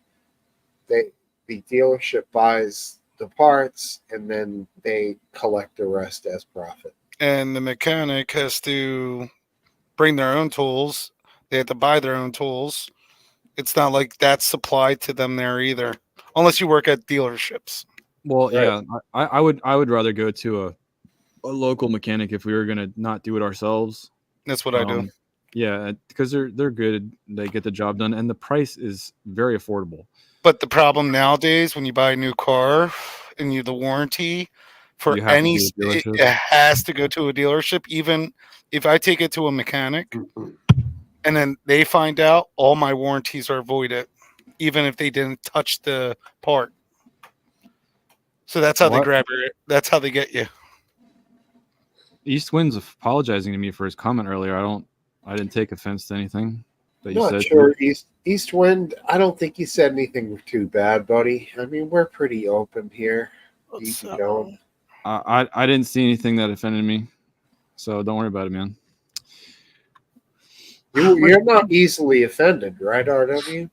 the dealership buys the parts, and then they collect the rest as profit. And the mechanic has to bring their own tools. They have to buy their own tools. It's not like that's supplied to them there either, unless you work at dealerships. Well, Right. yeah, I would rather go to a local mechanic if we were gonna not do it ourselves. That's what I do. Yeah, because they're good. They get the job done, and the price is very affordable. But the problem nowadays, when you buy a new car and the warranty for You have to any, do a dealership. it has to go to a dealership. Even if I take it to a mechanic and then they find out, all my warranties are voided, even if they didn't touch the part. So that's how they What? grab it. That's how they get you. East Wind's apologizing to me for his comment earlier. I didn't take offense to anything that you Not said. sure. East Wind, I don't think he said anything too bad, buddy. I mean, we're pretty open here. Easy going. I didn't see anything that offended me, so don't worry about it, man. You're not easily offended, right, RW?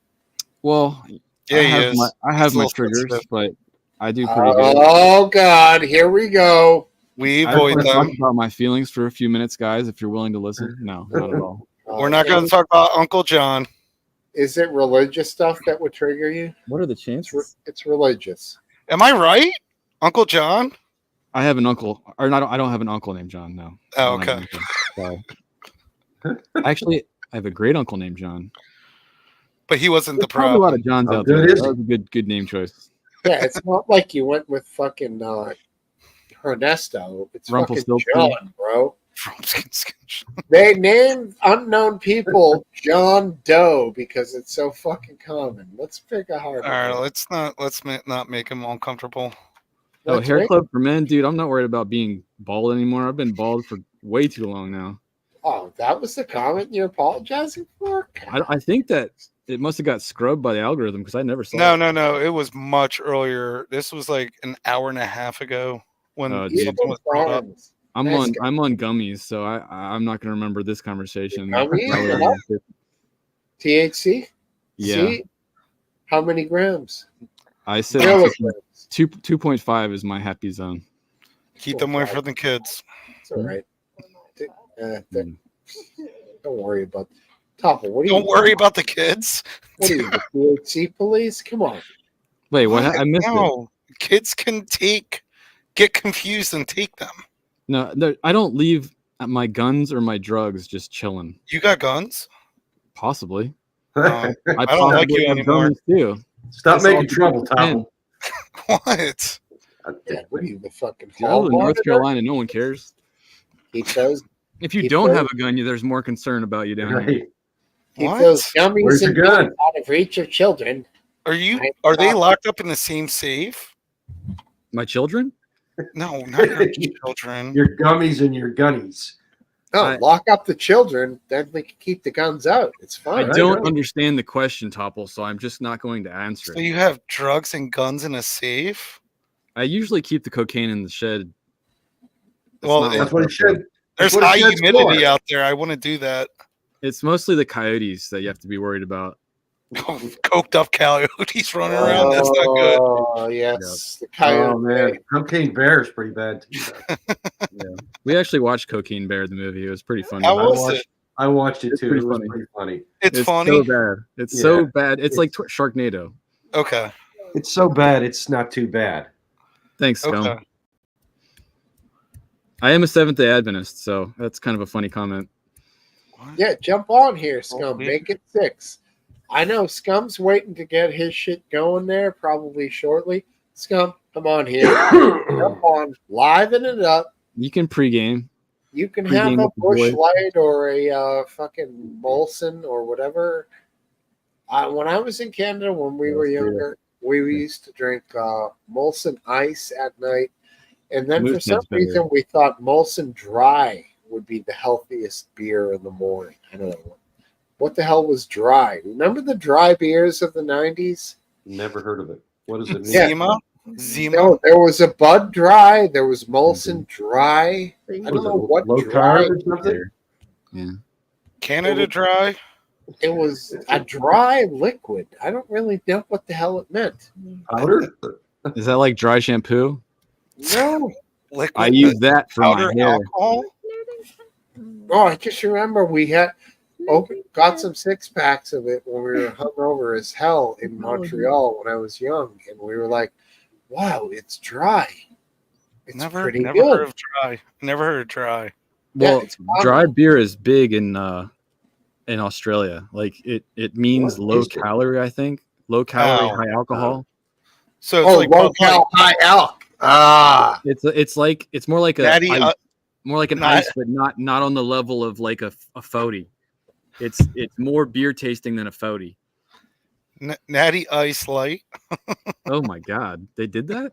Well, Yeah, he is. I have He's a my little triggers, sensitive. but I do pretty good. Oh God, here we go. We I avoid just want to them. talk about my feelings for a few minutes, guys. If you're willing to listen, no, not at all. We're not going to talk about Uncle John. Is it religious stuff that would trigger you? What are the chances? It's religious. Am I right? Uncle John? I have an uncle, or not. I don't have an uncle named John. No. Oh, I don't have okay. an uncle. Sorry. Actually, I have a great uncle named John. But he wasn't the There's probably a lot problem. of Johns How out good there. is That he? was a good name choice. Yeah, it's not like you went with fucking Ernesto. It's fucking Rumpelstiltskin. John, bro. From Skin. They named unknown people John Doe because it's so fucking common. Let's pick a hard All right, one. let's not make him uncomfortable. Oh, Let's hair make- club for men, dude. I'm not worried about being bald anymore. I've been bald for way too long now. Oh, that was the comment you're apologizing for? I think that it must have got scrubbed by the algorithm because I never saw No, it. no. It was much earlier. This was like an hour and a half ago when Oh, He's dude. something was brought up. friends. I'm Nice on gummies, so I'm not gonna remember this conversation. Gummies? Probably What? won't fit. THC? Yeah, See? How many grams? I said Milligrams. 2.5 is my happy zone. Keep them away from the kids. It's all right. Mm. Don't worry about Topple. What are Don't you? worry about the kids. What are you, the THC police? Come on. Wait, what? I missed it. No, kids can get confused and take them. No, I don't leave my guns or my drugs just chilling. You got guns? Possibly. No, I don't like possibly you have anymore. gummies too. Stop That's all making trouble, depends. Tom. What? Yeah, what are you, the fucking I hall live in North monitor? Carolina. No one cares. Keep those, If you Keep don't those- have a gun, there's more concern about you down here. Right. keep What? those gummies Where's your and gun? guns out of reach of children. Are they locked up in the same safe? My children? No, not your children. Your gummies and your gunnies. No, I- lock up the children, then we can keep the guns out. It's I fine. Right, don't right. understand the question, Topple, so I'm just not going to answer So it. you have drugs and guns in a safe? I usually keep the cocaine in the shed. It's Well, not That's like what it that, should. There's That's what high a shed's humidity for. out there. I want to do that. It's mostly the coyotes that you have to be worried about. Coked up coyotes running around. That's not good. Oh, yes. The coyote. Oh man, Cocaine Bear is pretty bad too. We actually watched Cocaine Bear, the movie. It was pretty funny. How I was watched, it? I watched it It's too. pretty It was funny. pretty funny. It's funny. so bad. It's Yeah. so bad. It's like Sharknado. Okay. It's so bad. It's not too bad. Thanks, Scum. Okay. I am a Seventh-day Adventist, so that's kind of a funny comment. Yeah, jump on here, Scum. Oh, yeah. Make it 6. I know Scum's waiting to get his shit going there, probably shortly. Scum, come on here. Jump on, liven it up. You can pregame. You can Pre-game have a with the Bush boys. Light or a fucking Molson or whatever. When I was in Canada, when we Yeah, were let's do that. younger, we used to drink Molson Ice at night. And then for some Moosehead's better. reason, we thought Molson Dry would be the healthiest beer in the morning. I don't know. What the hell was dry? Remember the dry beers of the 90s? Never heard of it. What does it mean? Yeah. Zima. Zima. No, there was a Bud Dry. There was Molson Dry. I Was don't know it what low dry. carb or something? Yeah. Canada Dry. It was a dry liquid. I don't really know what the hell it meant. Powder? Is that like dry shampoo? No. Liquid. I use that for my powder hair. alcohol. Oh, I just remember we had got some 6-packs of it when we were hungover as hell in Montreal when I was young, and we were like, "Wow, it's dry. It's pretty Never good." heard of dry. Never heard of dry. Well, it's common. dry beer is big in Australia. Like it means What low is it? calorie, I think. Low calorie, Oh. high alcohol. So it's Oh, like low Bud Light. cal, high alc. Ah, It's more like a Natty, ice, more like an not- ice, but not on the level of like a 40. It's more beer tasting than a 40. Natty Ice Light. Oh my god, they did that?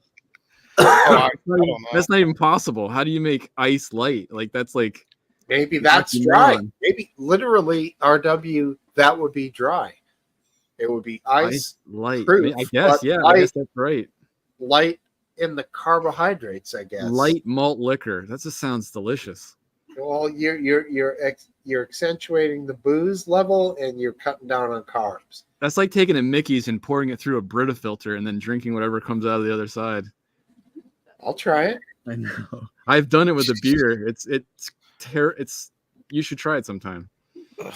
I That's not even- don't know. that's not even possible. How do you make ice light? Like that's like maybe that's Lucky dry. man. Maybe literally RW that would be dry. It would be ice light. proof, I guess, but yeah, I light- guess that's right. light in the carbohydrates, I guess. Light malt liquor. That just sounds delicious. Well, you're accentuating the booze level and you're cutting down on carbs. That's like taking a Mickey's and pouring it through a Brita filter and then drinking whatever comes out of the other side. I'll try it. I know. I've done it with a beer. It's you should try it sometime.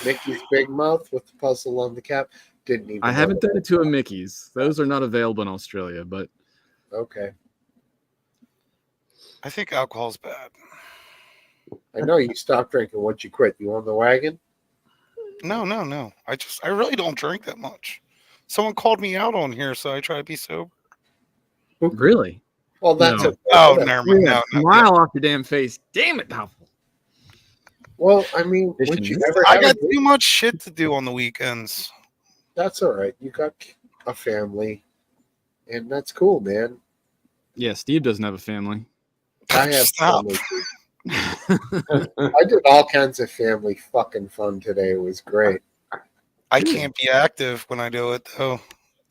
Mickey's Big Mouth with the puzzle on the cap. Didn't even. I know haven't that. done it to a Mickey's. Those are not available in Australia, but Okay, I think alcohol's bad. I know you stopped drinking once you quit. You on the wagon? No. I really don't drink that much. Someone called me out on here, so I try to be sober. really? Well, that's No. a Oh, never mind. No. Smile off your damn face. Damn it, Doppel. Well, I mean, would Fishing. you ever? I have got a- too much shit to do on the weekends. That's all right. You got a family, and that's cool, man. Yeah, Steve doesn't have a family. I have Stop. family. Too. I did all kinds of family fucking fun today. It was great. I can't be active when I do it though.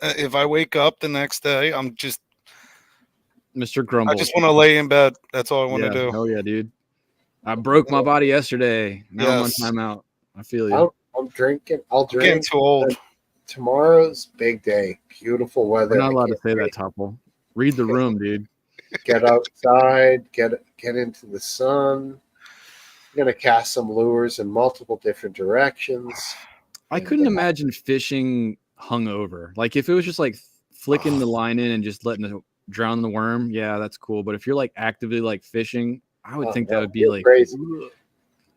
If I wake up the next day, Mr. I Grumble. just want to lay in bed. That's all I want yeah, to do. hell yeah, dude. I broke my body yesterday. Now Yes. I'm on timeout. I feel you. I'm drinking. I'll I'm getting drink. too old. Tomorrow's big day. Beautiful weather. We're not I allowed to can't say wait. that, Topple. Read the room, dude. Get outside. Get into the sun. I'm gonna cast some lures in multiple different directions. I couldn't imagine fishing hungover. Like if it was just like flicking the line in and just letting it drown the worm, yeah, that's cool. But if you're like actively like fishing, I would Oh, think no, that would be you're like crazy. ugh.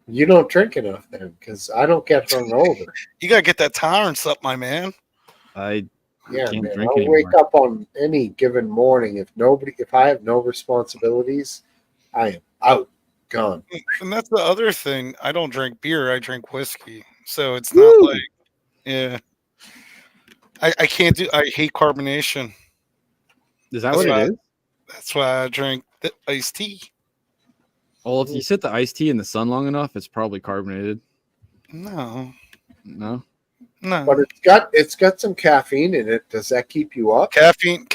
You don't drink enough then, because I don't get hungover. You gotta get that tolerance up, my man. I Yeah, can't man. drink I'll anymore. wake up on any given morning if I have no responsibilities, I am out, gone. And that's the other thing. I don't drink beer. I drink whiskey. So it's not Woo! like, yeah. I can't do. I hate carbonation. Is that That's what why- it is? That's why I drink the iced tea. Well, if you sit the iced tea in the sun long enough, it's probably carbonated. No, No. no. But it's got some caffeine in it. Does that keep you up? Caffeine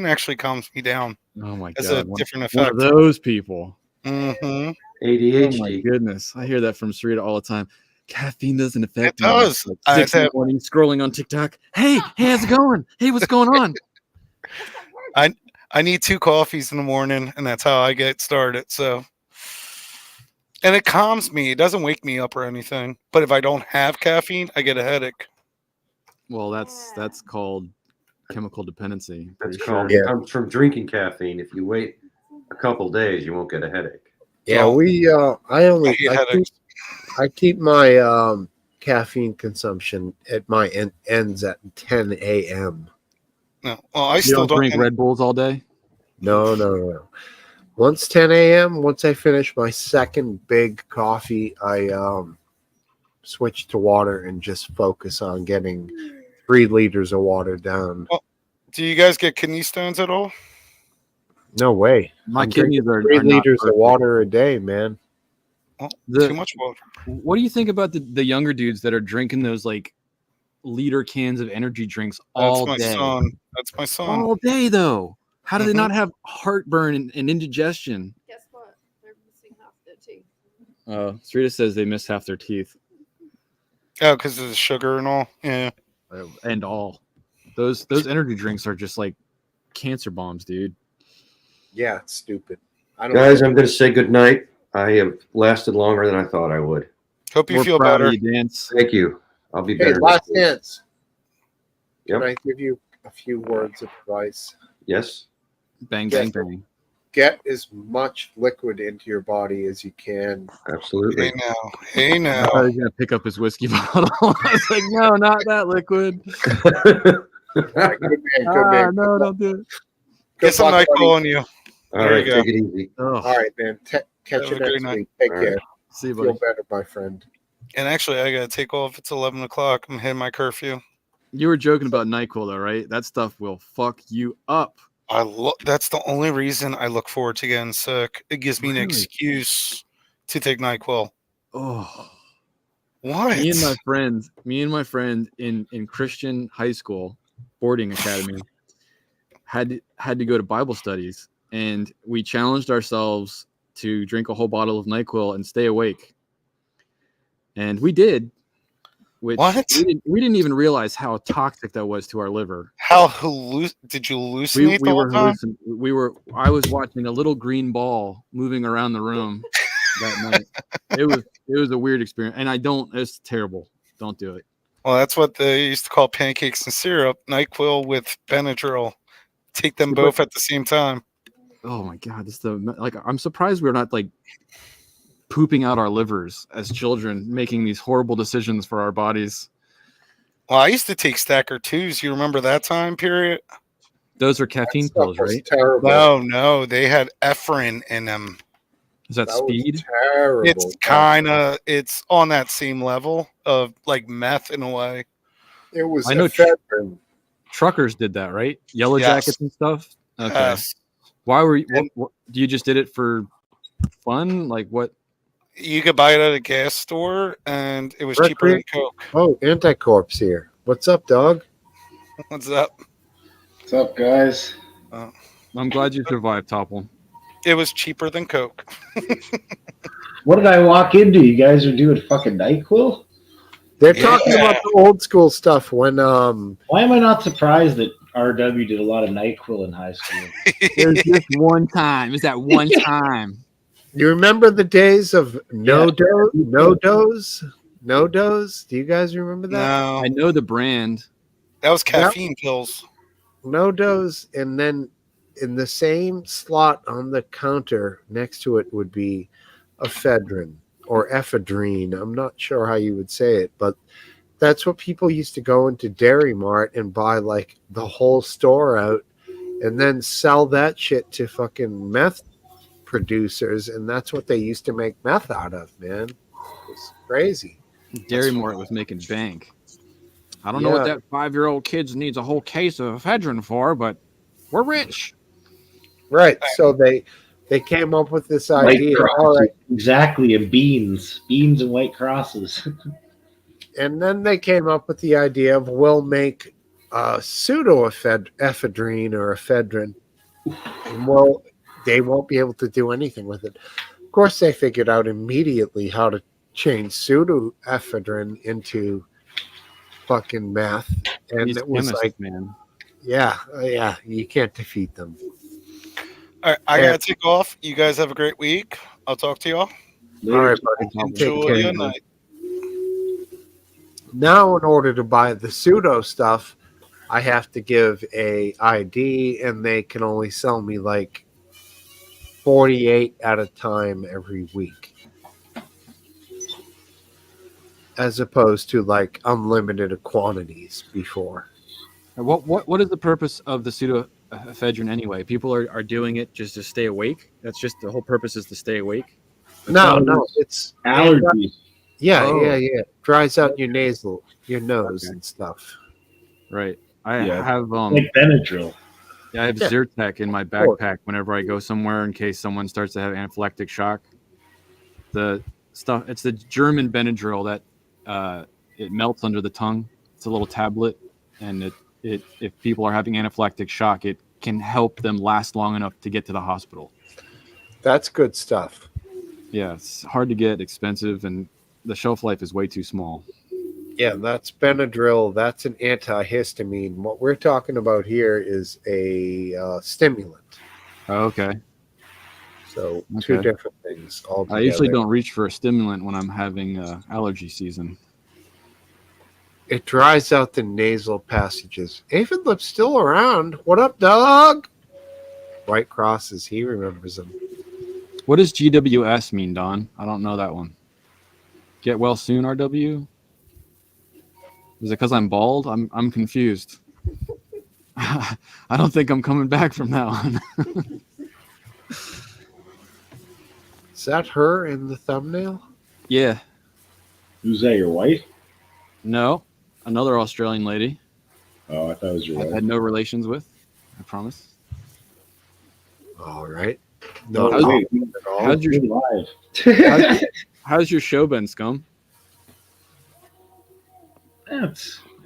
actually calms me down. Oh my It's a god. different One effect. of those people. hmm Oh my ADHD. goodness. I hear that from Sarita all the time. Caffeine doesn't affect It me. does. Like I 6 in the have- morning scrolling on TikTok. Hey, how's it going? Hey, what's going on? I need 2 coffees in the morning, and that's how I get started. So, and it calms me. It doesn't wake me up or anything. But if I don't have caffeine, I get a headache. Well, that's called chemical dependency. That's Pretty called Yeah. comes from drinking caffeine. If you wait a couple days, you won't get a headache. Yeah, Well, I hate headaches. I keep my caffeine consumption at my ends at 10 a.m. No, well, I You still don't drink don't. Red Bulls all day? No. Once 10 a.m., once I finish my second big coffee, I switch to water and just focus on getting 3 liters of water down. Do you guys get kidney stones at all? No way. My I'm drinking kidneys are 3 not liters of perfect. water a day, man. Well, The- too much water. What do you think about the younger dudes that are drinking those like liter cans of energy drinks all That's my day? son. That's my son. All day though. How do they Mhm. not have heartburn and indigestion? Guess what? They're missing half their teeth. Sarita says they miss half their teeth Oh, because of the sugar and all. Yeah. and all. Those energy drinks are just like cancer bombs, dude. Yeah, it's stupid. I don't Guys, I'm going to say good night. I have lasted longer than I thought I would. Hope you We're feel proud better. of you, Dance. Thank you. I'll be Hey, better. last next week. dance. Yep. Can I give you a few words of advice? Yes. Bang, Yes. bang, bang. Get as much liquid into your body as you can. Absolutely. Hey now. Hey I now. thought he was gonna pick up his whiskey bottle. I was like, no, not that liquid. All right, good man, good man. No, don't do it. Good Get some luck, buddy. NyQuil on you. All There right. you go. Take it easy. Oh, All right, man. Catch Have you a great next night. week. Take All care. right. see you, Feel buddy. better, my friend. And actually, I gotta take off. It's 11 o'clock. I'm hitting my curfew. You were joking about NyQuil, though, right? That stuff will fuck you up. That's the only reason I look forward to getting sick. It gives me an Really? excuse to take NyQuil. Oh, What? me and my friend in Christian high school boarding academy had to go to Bible studies, and we challenged ourselves to drink a whole bottle of NyQuil and stay awake, and we did. Which What? we didn't even realize how toxic that was to our liver. How did you hallucinate the whole time? I was watching a little green ball moving around the room that night. It was a weird experience, and it's terrible. Don't do it. Well, that's what they used to call pancakes and syrup. NyQuil with Benadryl. Take them both at the same time. Oh my god, I'm surprised we're not like pooping out our livers as children, making these horrible decisions for our bodies. Well, I used to take Stacker 2s. You remember that time period? Those are caffeine Stuff pills, was right? terrible. No, they had Ephrin in them. Is that That was speed? terrible. It's on that same level of like meth in a way. It was I know ephedrine. Truckers did that, right? Yellow Yes. jackets and stuff. Okay. Yes. Why were you? And- What, do you just did it for fun? Like what? You could buy it at a gas store, and it was Recre- cheaper than Coke. Oh, Anticorpse here. What's up, dog? What's up? What's up, guys? I'm glad you survived, Topple. It was cheaper than Coke. What did I walk into? You guys are doing fucking NyQuil? They're Yeah. talking about the old school stuff when Why am I not surprised that RW did a lot of NyQuil in high school? There's just one time. Is that one time? you remember the days of no dose? Do you guys remember that? No, I know the brand. that was caffeine pills. No dose, and then in the same slot on the counter next to it would be ephedrine or ephedrine. I'm not sure how you would say it, but that's what people used to go into Dairy Mart and buy like the whole store out and then sell that shit to fucking meth producers, and that's what they used to make meth out of, man. It's crazy. Dairy Mart was making bank. I don't know what that 5-year-old kid needs a whole case of ephedrine for, but we're rich. Right. So they came up with this White idea. crosses. All right. Exactly, and beans and white crosses. And then they came up with the idea of we'll make pseudo ephedrine or ephedrine, and they won't be able to do anything with it. Of course, they figured out immediately how to change pseudo ephedrine into fucking meth, and These it was chemists, like, man. yeah, you can't defeat them. All right, I gotta take off. You guys have a great week. I'll talk to y'all. All right, buddy. Take Enjoy care. your night. Now, in order to buy the pseudo stuff, I have to give a ID, and they can only sell me like 48 at a time every week, as opposed to like unlimited quantities before. What is the purpose of the pseudo ephedrine anyway. People are doing it just to stay awake. That's just the whole purpose is to stay awake. No, it's Allergies. Yeah, Oh. yeah. Dries out your nose Okay. and stuff. Right. I Yeah. have Like Benadryl. yeah, I have Yeah. Zyrtec in my backpack whenever I go somewhere in case someone starts to have anaphylactic shock. The stuff it's the German Benadryl that it melts under the tongue. It's a little tablet, and it if people are having anaphylactic shock, it can help them last long enough to get to the hospital. That's good stuff. Yeah, it's hard to get, expensive, and the shelf life is way too small. Yeah, that's Benadryl. That's an antihistamine. What we're talking about here is a stimulant. Oh, okay. So two Okay. different things altogether. I usually don't reach for a stimulant when I'm having allergy season. It dries out the nasal passages. Aphid Lip's still around. What up, dog? White crosses. He remembers them. What does GWS mean, Don? I don't know that one. Get well soon, RW? Is it because I'm bald? I'm confused. I don't think I'm coming back from that one. Is that her in the thumbnail? Yeah. Who's that? Your wife? No. Another Australian lady. Oh, I thought it was your I've wife. had no relations with. I promise. All right. No, No, wait. at all. How's your We're live. how's your show been, Scum?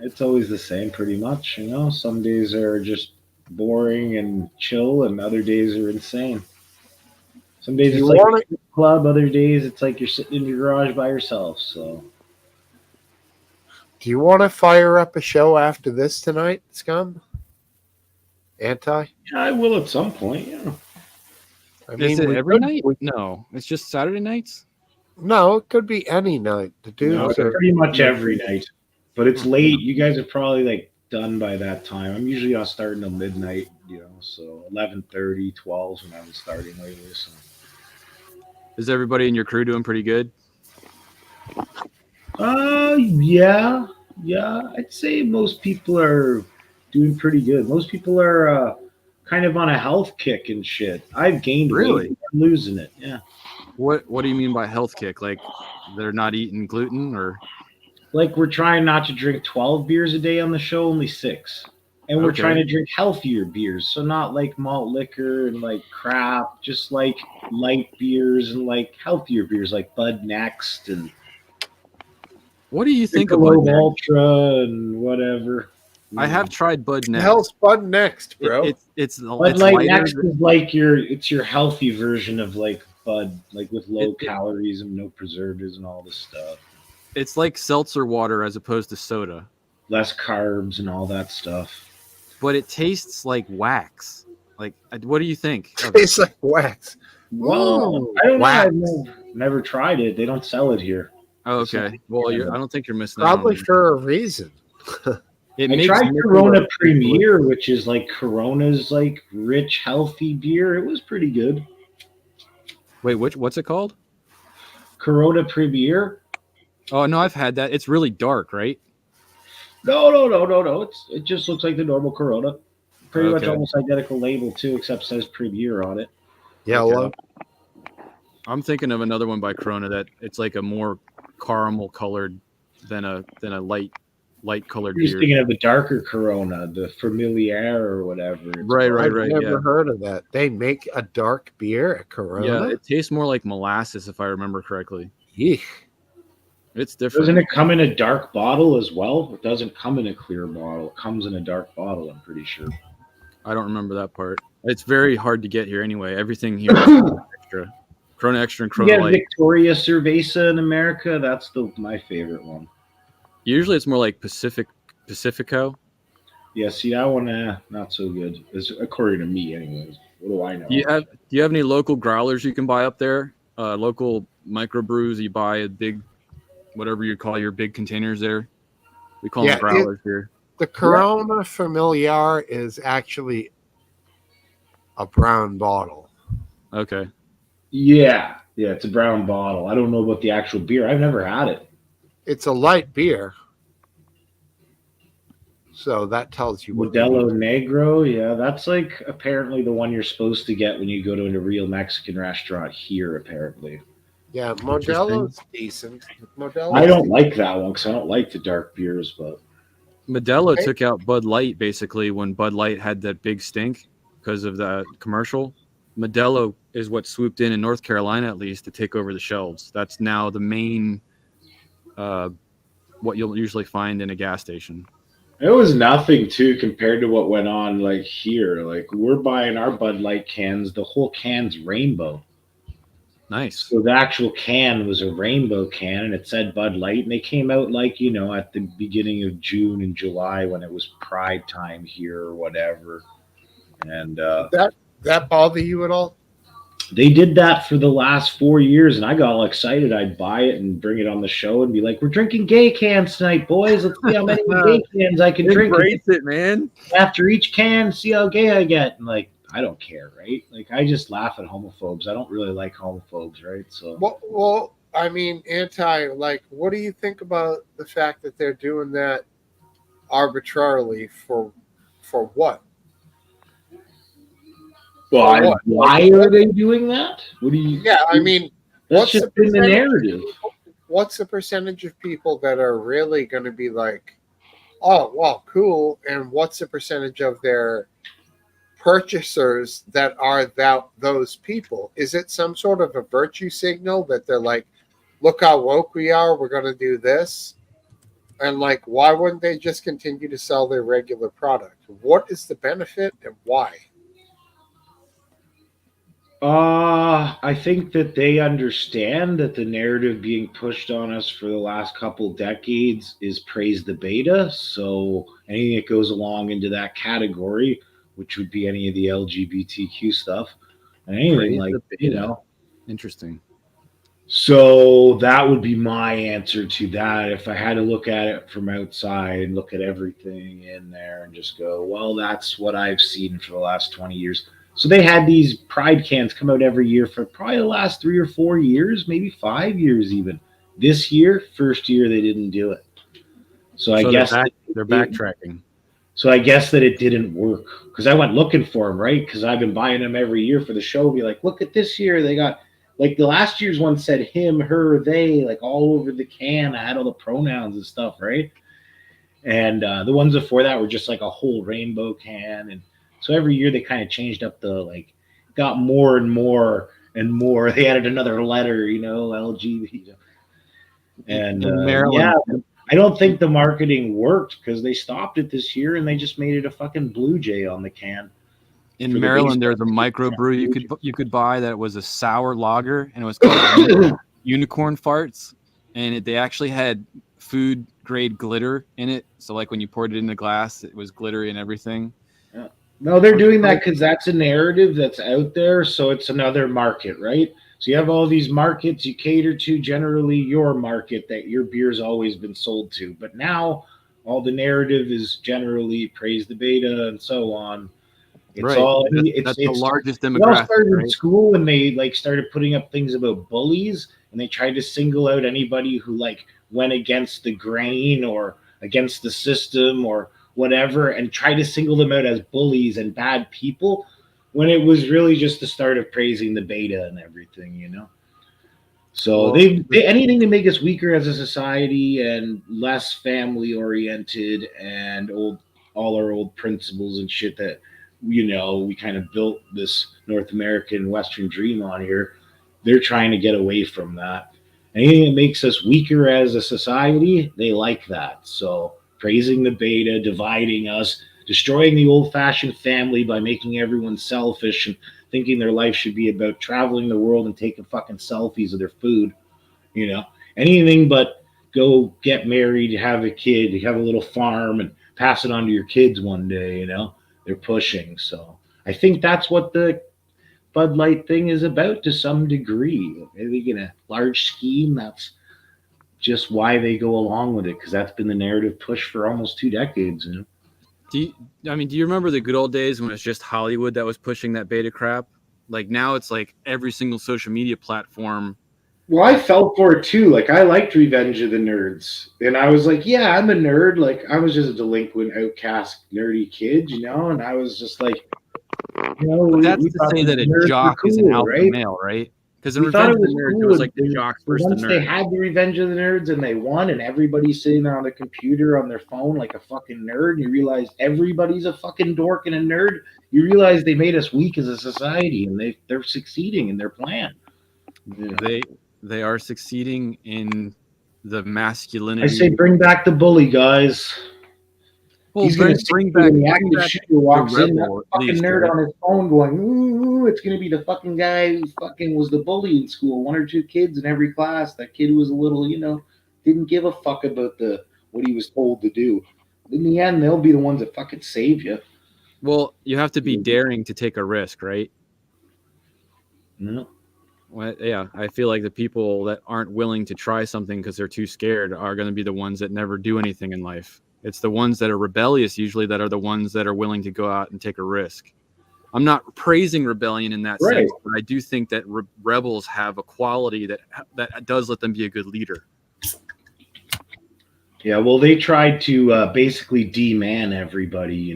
It's always the same, pretty much. You know, some days are just boring and chill, and other days are insane. Some days You it's like wanna- a club, other days it's like you're sitting in your garage by yourself. So Do you want to fire up a show after this tonight, Scum? Anti? yeah, I will at some point. Yeah. I Is it we every could- night? we- No, it's just Saturday nights. no, it could be any night. The No, dudes it's are pretty much every night, but it's late. You guys are probably like done by that time. I'm usually not starting till midnight. You know, so 11:30, 12 when I'm starting lately. So. Is everybody in your crew doing pretty good? Yeah. I'd say most people are doing pretty good. Most people are kind of on a health kick and shit. I've gained Really? weight. I'm losing it. Yeah. What do you mean by health kick? Like they're not eating gluten or Like we're trying not to drink 12 beers a day on the show, only 6. And we're Okay. trying to drink healthier beers. So not like malt liquor and like crap, just like light beers and like healthier beers like Bud Next and what do you think Michelob about that? Ultra and whatever. I have tried Bud the Next. hell's Bud Next, bro. It's Bud it's Light lighter. Next is like your healthy version of like Bud, like with low It- calories and no preservatives and all this stuff. It's like seltzer water as opposed to soda, Less carbs and all that stuff. but it tastes like wax. Like, what do you think? of it? Tastes like wax. Well, Ooh, I don't know. wax. I've never tried it. They don't sell it here. Oh, okay. Well, I don't think you're missing Probably out. for a reason. It I makes tried Michelob Corona taste Premier, which is like Corona's like rich, healthy beer. It was pretty good. Wait, what's it called? Corona Premier. Oh no, I've had that. It's really dark, right? No. It just looks like the normal Corona. Pretty much Okay. almost identical label too, except says Premier on it. Yellow. I'm thinking of another one by Corona that it's like a more caramel colored than a light colored You're just beer. thinking of the darker Corona, the Familiar or whatever. it's Right, called. right. I've never Yeah. heard of that. They make a dark beer at Corona. Yeah, it tastes more like molasses if I remember correctly. Yeesh. It's different. Doesn't it come in a dark bottle as well? It doesn't come in a clear bottle. It comes in a dark bottle, I'm pretty sure. I don't remember that part. It's very hard to get here anyway. Everything here is Corona Extra and Corona Yeah, Light. Victoria Cerveza in America. That's my favorite one. Usually it's more like Pacifico. Yeah, see that one, not so good. According to me, anyways. What do I know? Do you have any local growlers you can buy up there? Local microbrews you buy a big, whatever you call your big containers there. We call Yeah, them growlers here. The Corona Familiar is actually a brown bottle. Okay. Yeah, it's a brown bottle. I don't know about the actual beer. I've never had it. It's a light beer. So that tells you what you Modelo need. Negro, yeah, that's like apparently the one you're supposed to get when you go to a real Mexican restaurant here. Apparently, Yeah, Interesting. Modelo's decent. I Modelo's don't decent. like that one because I don't like the dark beers, but Modelo Hey, took out Bud Light basically when Bud Light had that big stink because of the commercial. Modelo is what swooped in North Carolina, at least, to take over the shelves. That's now the main, uh, what you'll usually find in a gas station. it was nothing too compared to what went on like here. Like we're buying our Bud Light cans, the whole can's rainbow. Nice. So the actual can was a rainbow can, and it said Bud Light. And they came out like at the beginning of June and July when it was Pride time here or whatever. And did that bother you at all? they did that for the last 4 years, and I got all excited. I'd buy it and bring it on the show and be like, "We're drinking gay cans tonight, boys. Let's see how many gay cans I can drink. Embrace it, man. After each can, see how gay I get." And like, I don't care, right? Like, I just laugh at homophobes. I don't really like homophobes, right? So Well, I mean, like, what do you think about the fact that they're doing that arbitrarily for what? For what? Like, why are they doing that? What do you? yeah, I mean, That's what's just the been the percentage? narrative. What's the percentage of people that are really going to be like, oh, well, cool, and what's the percentage of their purchasers that are those people? Is it some sort of a virtue signal that they're like, look how woke we are, we're going to do this? And like, why wouldn't they just continue to sell their regular product? What is the benefit and why? I think that they understand that the narrative being pushed on us for the last couple decades is praise the beta. So anything that goes along into that category, which would be any of the LGBTQ stuff, and anything Praise like, the beta. Interesting. so that would be my answer to that. If I had to look at it from outside and look at everything in there and just go, well, that's what I've seen for the last 20 years. So they had these pride cans come out every year for probably the last 3 or 4 years, maybe 5 years even. This year, first year they didn't do it. So I So they're guess back. that They're it, backtracking. so I guess that it didn't work because I went looking for them, right? Because I've been buying them every year for the show. Be like, look at this year. They got like the last year's one said him, her, they, like all over the can. I had all the pronouns and stuff, right? And the ones before that were just like a whole rainbow can. And so every year they kind of changed up the like, got more and more and more. They added another letter, LGBT. And In yeah, Maryland, I don't think the marketing worked because they stopped it this year and they just made it a fucking blue jay on the can in for the Maryland, baseball there's a team. microbrew you could buy that was a sour lager, and it was called Unicorn Farts, and they actually had food grade glitter in it. So like when you poured it in the glass, it was glittery and everything. Yeah. No, they're Was doing that great. because that's a narrative that's out there. So it's another market, right? So you have all these markets you cater to, generally your market that your beer's always been sold to. But now all the narrative is generally praise the beta and so on. It's Right. all That's the largest it all demographic, started in right? school when they like started putting up things about bullies and they tried to single out anybody who like went against the grain or against the system or whatever and try to single them out as bullies and bad people when it was really just the start of praising the beta and everything. So Well, they anything to make us weaker as a society and less family oriented and all our old principles and shit that we kind of built this North American Western dream on here. They're trying to get away from that. Anything that makes us weaker as a society, they like that. So praising the beta, dividing us, destroying the old fashioned family by making everyone selfish and thinking their life should be about traveling the world and taking fucking selfies of their food, you know, anything but go get married, have a kid, have a little farm, and pass it on to your kids one day. They're pushing. So I think that's what the Bud Light thing is about to some degree. I think in a large scheme, that's just why they go along with it because that's been the narrative push for almost 2 decades. do you, do you remember the good old days when it was just Hollywood that was pushing that beta crap? Like now it's like every single social media platform Well, I fell for it too. Like I liked Revenge of the Nerds, and I was like, yeah, I'm a nerd. Like I was just a delinquent, outcast, nerdy kid, and I was just like, But that's we to thought say the that a nerds were jock is an cool, alpha right? male, right? Because in We thought Revenge it of the was Nerds, it cool, was and, like the jocks versus the once they nerds. had the Revenge of the Nerds and they won, and everybody's sitting there on the computer on their phone like a fucking nerd, and you realize everybody's a fucking dork and a nerd. You realize they made us weak as a society, and they're succeeding in their plan. You know? They are succeeding in the masculinity. I say, bring back the bully, guys. Well, He's going to bring see back when the active back shooter the walks in, that rebel at fucking least, nerd right? on his phone going, ooh, it's going to be the fucking guy who fucking was the bully in school. One or two kids in every class. That kid who was a little, didn't give a fuck about what he was told to do. In the end, they'll be the ones that fucking save you. Well, you have to be daring to take a risk, right? No. Well, yeah, I feel like the people that aren't willing to try something because they're too scared are going to be the ones that never do anything in life. It's the ones that are rebellious usually that are the ones that are willing to go out and take a risk. I'm not praising rebellion in that Right. sense, but I do think that rebels have a quality that does let them be a good leader. Yeah, well, they tried to basically de-man everybody,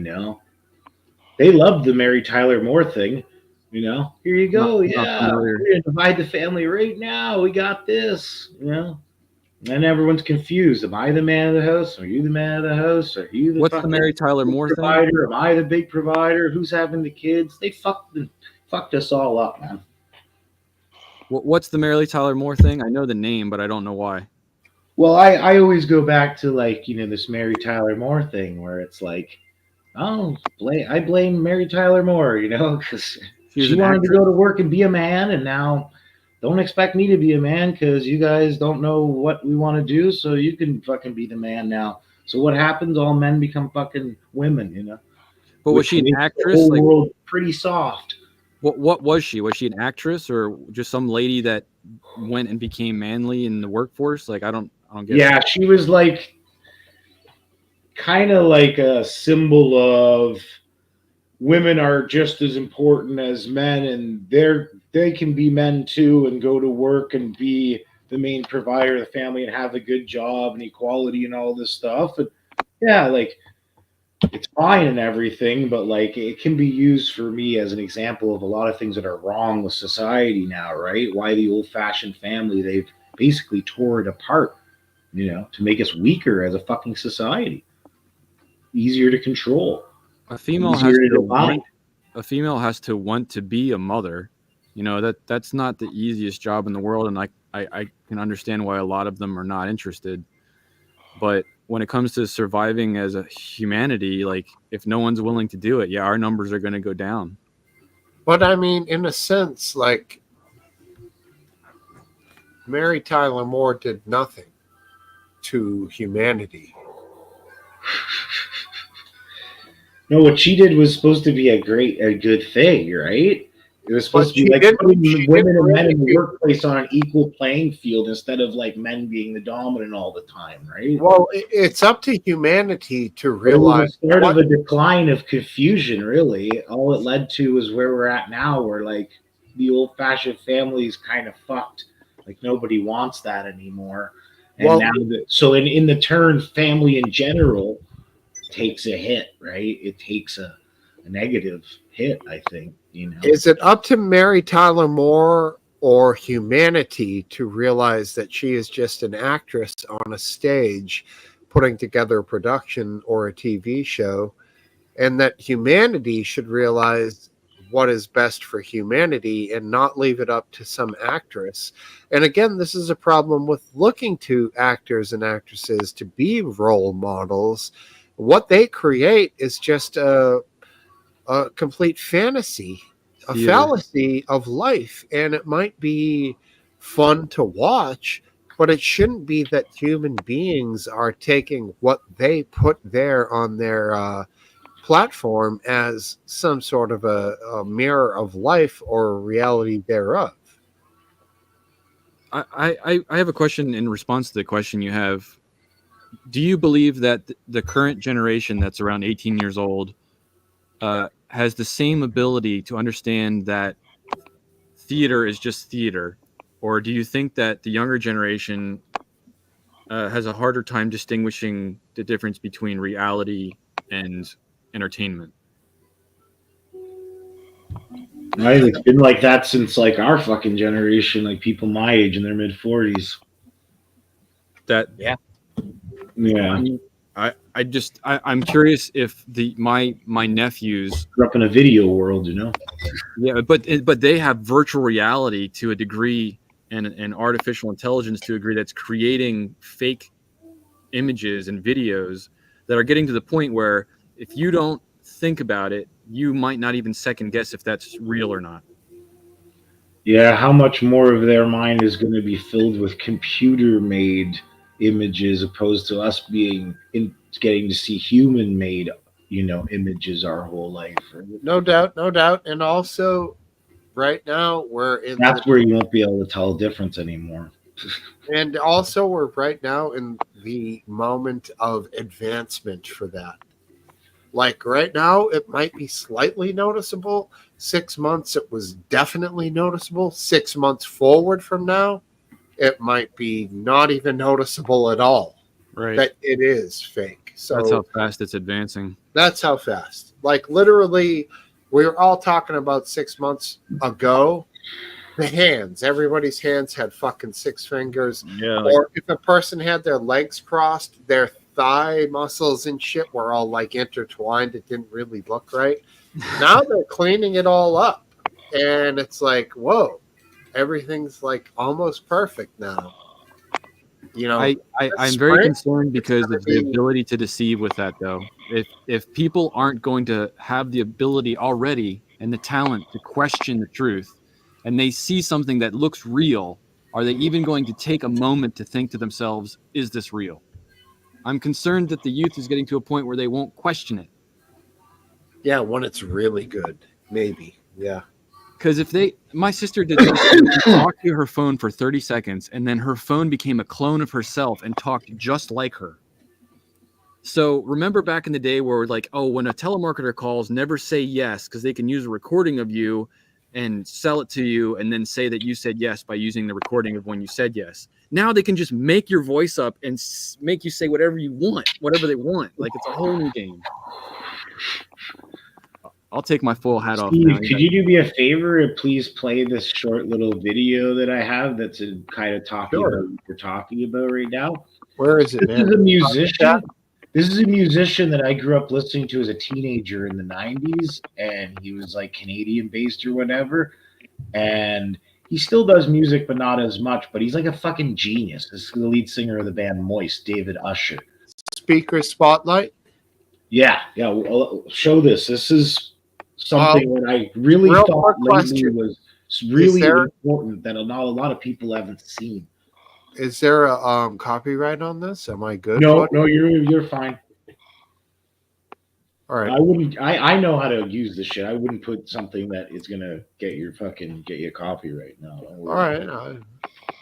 They loved the Mary Tyler Moore thing. Here you go. Not Yeah, familiar. we're going to divide the family right now. We got this. And everyone's confused. Am I the man of the house? Are you the man of the house? Are you the What's the fucking Mary Tyler Moore thing? provider? Am I the big provider? Who's having the kids? They fucked us all up, man. What's the Mary Tyler Moore thing? I know the name, but I don't know why. Well, I always go back to this Mary Tyler Moore thing where it's like, oh, I blame Mary Tyler Moore, because She was she an wanted to actress. go to work and be a man, and now don't expect me to be a man because you guys don't know what we want to do, so you can fucking be the man now. So what happens? All men become fucking women, But was which she an makes the actress? whole Like, world pretty soft. what was she? Was she an actress or just some lady that went and became manly in the workforce? Like, I don't get Yeah, it. she was like kind of like a symbol of women are just as important as men, and they can be men too and go to work and be the main provider of the family and have a good job and equality and all this stuff. And yeah, like it's fine and everything, but like it can be used for me as an example of a lot of things that are wrong with society now, right? Why the old-fashioned family, they've basically tore it apart, to make us weaker as a fucking society, easier to control, A female easier has to to divide. want to be a mother. That's not the easiest job in the world, and I can understand why a lot of them are not interested. But when it comes to surviving as a humanity, like if no one's willing to do it, yeah, our numbers are going to go down. But I mean, in a sense, like Mary Tyler Moore did nothing to humanity. No, what she did was supposed to be a good thing, right? It was supposed But to be she like didn't. putting She women didn't and men really in the do. workplace on an equal playing field instead of like men being the dominant all the time, right? Well, it's up to humanity to But it was realize the start of what. a decline of confusion, really. All it led to is where we're at now, where like the old fashioned family is kind of fucked. Like nobody wants that anymore. And Well, now so in the turn, family in general takes a hit, right? It takes a negative hit, I think. is it up to Mary Tyler Moore or humanity to realize that she is just an actress on a stage putting together a production or a TV show, and that humanity should realize what is best for humanity and not leave it up to some actress? And again, this is a problem with looking to actors and actresses to be role models. What they create is just a complete fantasy, a Theater. fallacy of life, and it might be fun to watch, but it shouldn't be that human beings are taking what they put there on their platform as some sort of a mirror of life or a reality thereof. I have a question in response to the question you have. Do you believe that the current generation that's around 18 years old has the same ability to understand that theater is just theater, or do you think that the younger generation has a harder time distinguishing the difference between reality and entertainment? I think it's been like that since like our fucking generation, like people my age in their mid 40s. That Yeah. Yeah, I'm curious if my nephews, grew up in a video world, you know. yeah, but they have virtual reality to a degree, and artificial intelligence to a degree that's creating fake images and videos that are getting to the point where if you don't think about it, you might not even second guess if that's real or not. Yeah, how much more of their mind is going to be filled with computer-made images opposed to us getting to see human-made, images our whole life. No doubt, no doubt. And also, right now we're in That's where you won't be able to tell the difference anymore. and also we're right now in the moment of advancement for that. Like right now, it might be slightly noticeable. 6 months, it was definitely noticeable. 6 months forward from now, it might be not even noticeable at all. Right. That it is fake. So That's how fast it's advancing. that's how fast. Like literally, we were all talking about 6 months ago. The hands, everybody's hands had fucking 6 fingers. Yeah. Like, Or if a person had their legs crossed, their thigh muscles and shit were all like intertwined. It didn't really look right. Now they're cleaning it all up. And it's like, whoa, everything's like almost perfect now. You know, I'm very sprint, concerned because gonna of the be- ability to deceive with that, though. If people aren't going to have the ability already and the talent to question the truth, and they see something that looks real, are they even going to take a moment to think to themselves, is this real? I'm concerned that the youth is getting to a point where they won't question it. yeah, when it's really good, maybe. Yeah. Because my sister did something, she talked to her phone for 30 seconds, and then her phone became a clone of herself and talked just like her. So remember back in the day where like, oh, when a telemarketer calls, never say yes, because they can use a recording of you and sell it to you and then say that you said yes by using the recording of when you said yes. Now they can just make your voice up and make you say whatever you want, whatever they want. Like it's a whole new game. I'll take my full hat off Steve, now. could you do me a favor and please play this short little video that I have that's kind of talking Sure. about what we're talking about right now? Where is it, This man? is a musician. This is a musician that I grew up listening to as a teenager in the 90s, and he was like Canadian based or whatever. And he still does music, but not as much. But he's like a fucking genius. This is the lead singer of the band Moist, David Usher. Speaker spotlight. Yeah. Well, show this. This is something that I really real thought quick lately question. was really there- important that not a lot of people haven't seen. Is there a copyright on this? Am I good? No, buddy? no, you're fine. All right. I wouldn't. I know how to use this shit. I wouldn't put something that is gonna get you copyright. No. All right.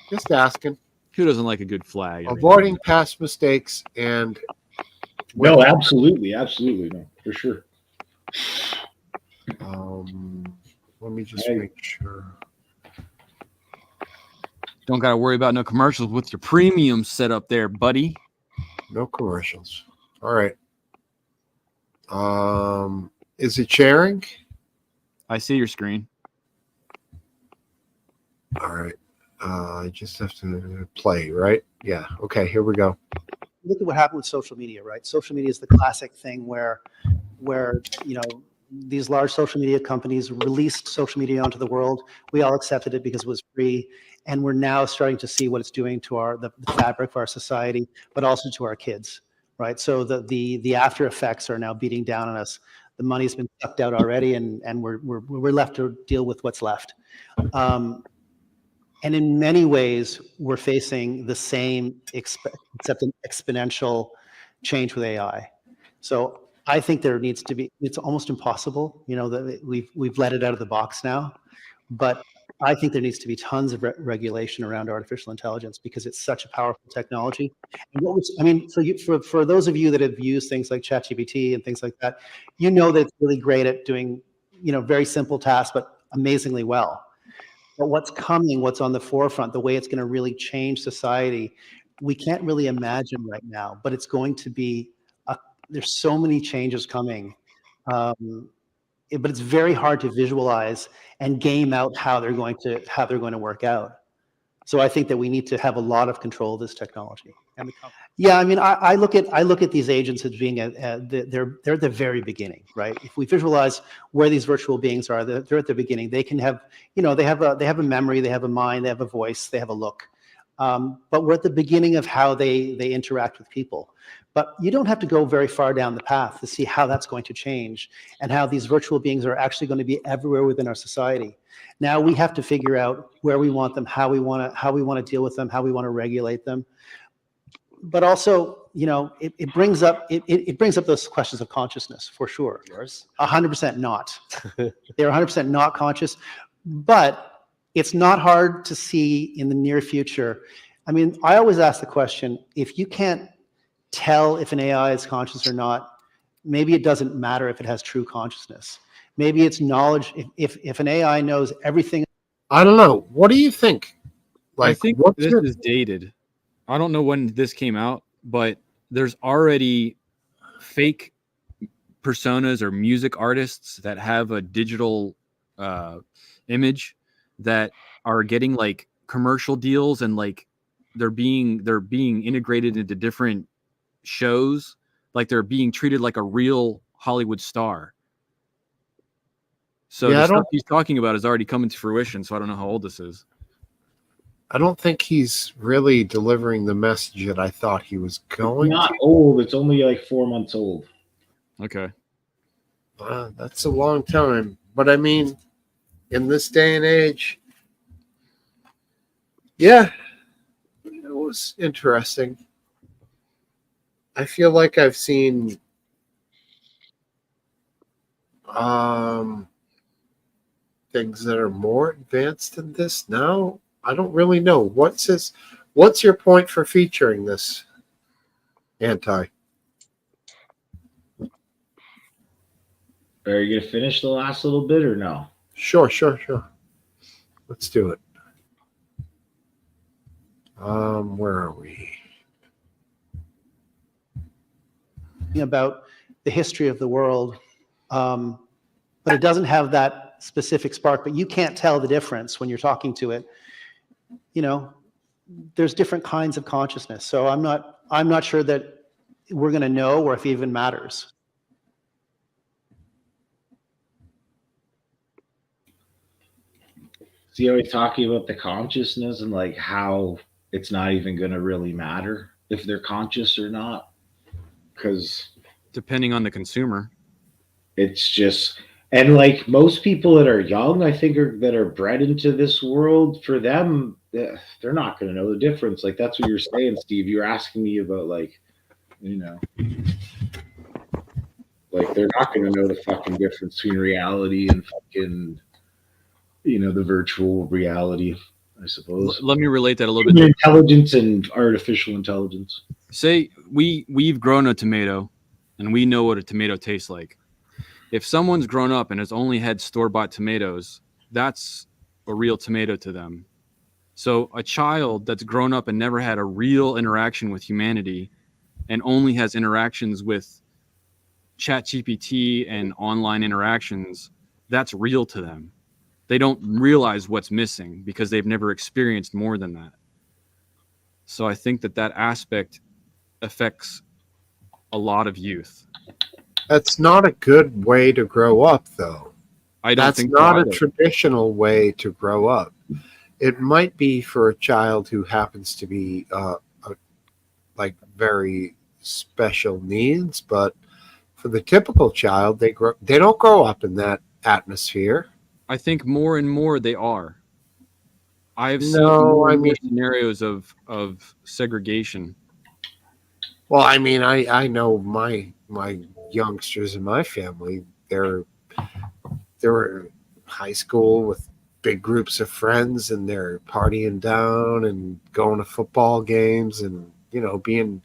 Just asking. Who doesn't like a good flag? Avoiding past mistakes and No, absolutely, no, for sure. let me just Hey. make sure. Don't got to worry about no commercials with your premium set up there, buddy. No commercials. All right. Is it sharing? I see your screen. All right. I just have to play, right? Yeah. Okay, here we go. Look at what happened with social media, right? Social media is the classic thing where these large social media companies released social media onto the world. We all accepted it because it was free, and we're now starting to see what it's doing to the fabric of our society, but also to our kids, right? So the after effects are now beating down on us. The money's been sucked out already, and we're left to deal with what's left. And in many ways, we're facing the same, except an exponential change with AI. So I think there needs to be, it's almost impossible, that we've let it out of the box now. But I think there needs to be tons of regulation around artificial intelligence because it's such a powerful technology. And for those of you that have used things like ChatGPT and things like that, that it's really great at doing, very simple tasks, but amazingly well. But what's coming, what's on the forefront, the way it's going to really change society, we can't really imagine right now. But it's going to be. There's so many changes coming, but it's very hard to visualize and game out how they're going to work out. So I think that we need to have a lot of control of this technology. Yeah, I mean, I look at these agents as being they're at the very beginning, right? If we visualize where these virtual beings are, they're at the beginning. They can have, they have a memory, they have a mind, they have a voice, they have a look. But we're at the beginning of how they interact with people. But you don't have to go very far down the path to see how that's going to change and how these virtual beings are actually going to be everywhere within our society. Now we have to figure out where we want them, how we want to deal with them, how we want to regulate them. But also, it brings up those questions of consciousness for sure. Yours? 100% not. They're 100% not conscious, but it's not hard to see in the near future. I mean, I always ask the question: if you can't tell if an AI is conscious or not, maybe it doesn't matter if it has true consciousness. Maybe it's knowledge. If an AI knows everything. I don't know. What do you think? I think this is dated. I don't know when this came out, but there's already fake personas or music artists that have a digital image that are getting like commercial deals, and like they're being integrated into different shows, like they're being treated like a real Hollywood star. So the stuff he's talking about is already coming to fruition. So I don't know how old this is. I don't think he's really delivering the message that I thought he was going. It's not old. It's only like 4 months old. Okay. That's a long time. But I mean, in this day and age, yeah, it was interesting. I feel like I've seen things that are more advanced than this now. I don't really know. What's your point for featuring this, Anti? Are you gonna finish the last little bit or no? Sure. Let's do it. Where are we? About the history of the world, but it doesn't have that specific spark. But you can't tell the difference when you're talking to it. There's different kinds of consciousness. So I'm not sure that we're going to know, or if it even matters. So you're always talking about the consciousness and like how it's not even going to really matter if they're conscious or not, because depending on the consumer, it's just, and like most people that are young, I think, that are bred into this world, for them, they're not going to know the difference. Like that's what you're saying, Steve. You're asking me about like they're not going to know the fucking difference between reality and fucking the virtual reality, I suppose. Let me relate that a little Human bit. Intelligence and artificial intelligence. Say we've grown a tomato and we know what a tomato tastes like. If someone's grown up and has only had store-bought tomatoes, that's a real tomato to them. So a child that's grown up and never had a real interaction with humanity and only has interactions with ChatGPT and online interactions, that's real to them. They don't realize what's missing because they've never experienced more than that. So I think that aspect affects a lot of youth. That's not a good way to grow up, though. That's not a traditional way to grow up. It might be for a child who happens to be like very special needs, but for the typical child, they don't grow up in that atmosphere. I think more and more they are. I've seen more scenarios of segregation. Well, I mean, I know my youngsters in my family. They're in high school with big groups of friends, and they're partying down and going to football games, and being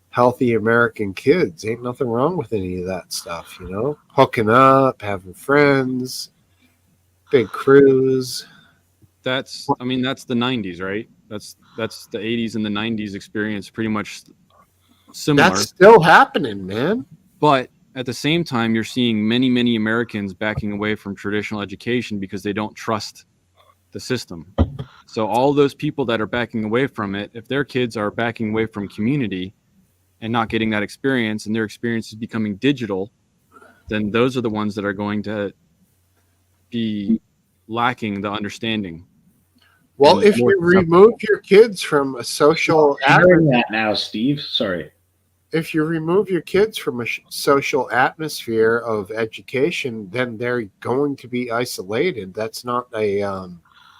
healthy American kids. Ain't nothing wrong with any of that stuff, hooking up, having friends, big crews. that's the 90s, right? That's the 80s and the 90s experience, pretty much similar. That's still happening, man. But at the same time, you're seeing many Americans backing away from traditional education because they don't trust the system. So all those people that are backing away from it, if their kids are backing away from community and not getting that experience, and their experience is becoming digital, then those are the ones that are going to be lacking the understanding. Well, And if more you remove your kids from a social Hearing that now, Steve. Sorry. if you remove your kids from a social atmosphere of education, then they're going to be isolated. That's not a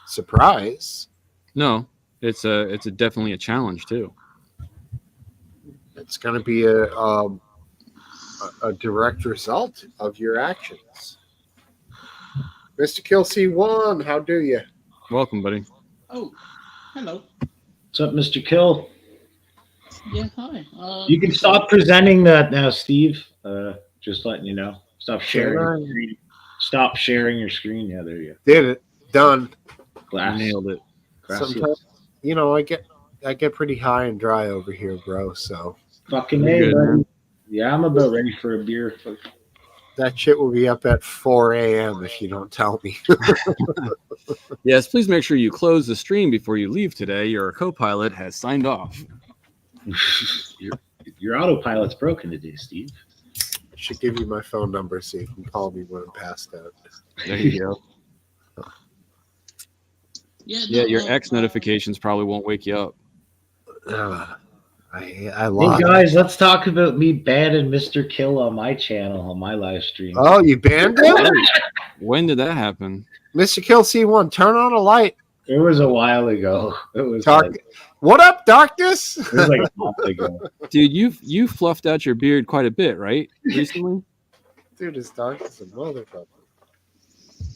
surprise. No, it's definitely a challenge too. It's going to be a direct result of your actions. Mr. Kill C1, how do you? Welcome, buddy. Oh, hello. What's up, Mr. Kill? Yeah, hi. You can stop presenting that now, Steve. Just letting you know. Stop sharing. Sure. Your screen. Stop sharing your screen. Yeah, there you Did it. Done. go. Glass. Nailed it. Gracias. Sometimes, I get pretty high and dry over here, bro. So Fucking You're A, good, buddy. man. Yeah, I'm about ready for a beer. that shit will be up at 4 a.m. if you don't tell me. Yes, please make sure you close the stream before you leave today. Your co-pilot has signed off. Your autopilot's broken today, Steve. I should give you my phone number so you can call me when I'm passed out. There you go. Yeah, Yeah, no, your X notifications probably won't wake you up. I Hey lost. guys, let's talk about me banning Mr. Kill on my channel on my live stream. Oh, you banned it? When did that happen? Mr. Kill C1, turn on a light. It was a while ago. It was Talk. like, What up, darkness? it was like a month ago. Dude, you fluffed out your beard quite a bit, right? Recently? Dude, it's dark as a motherfucker.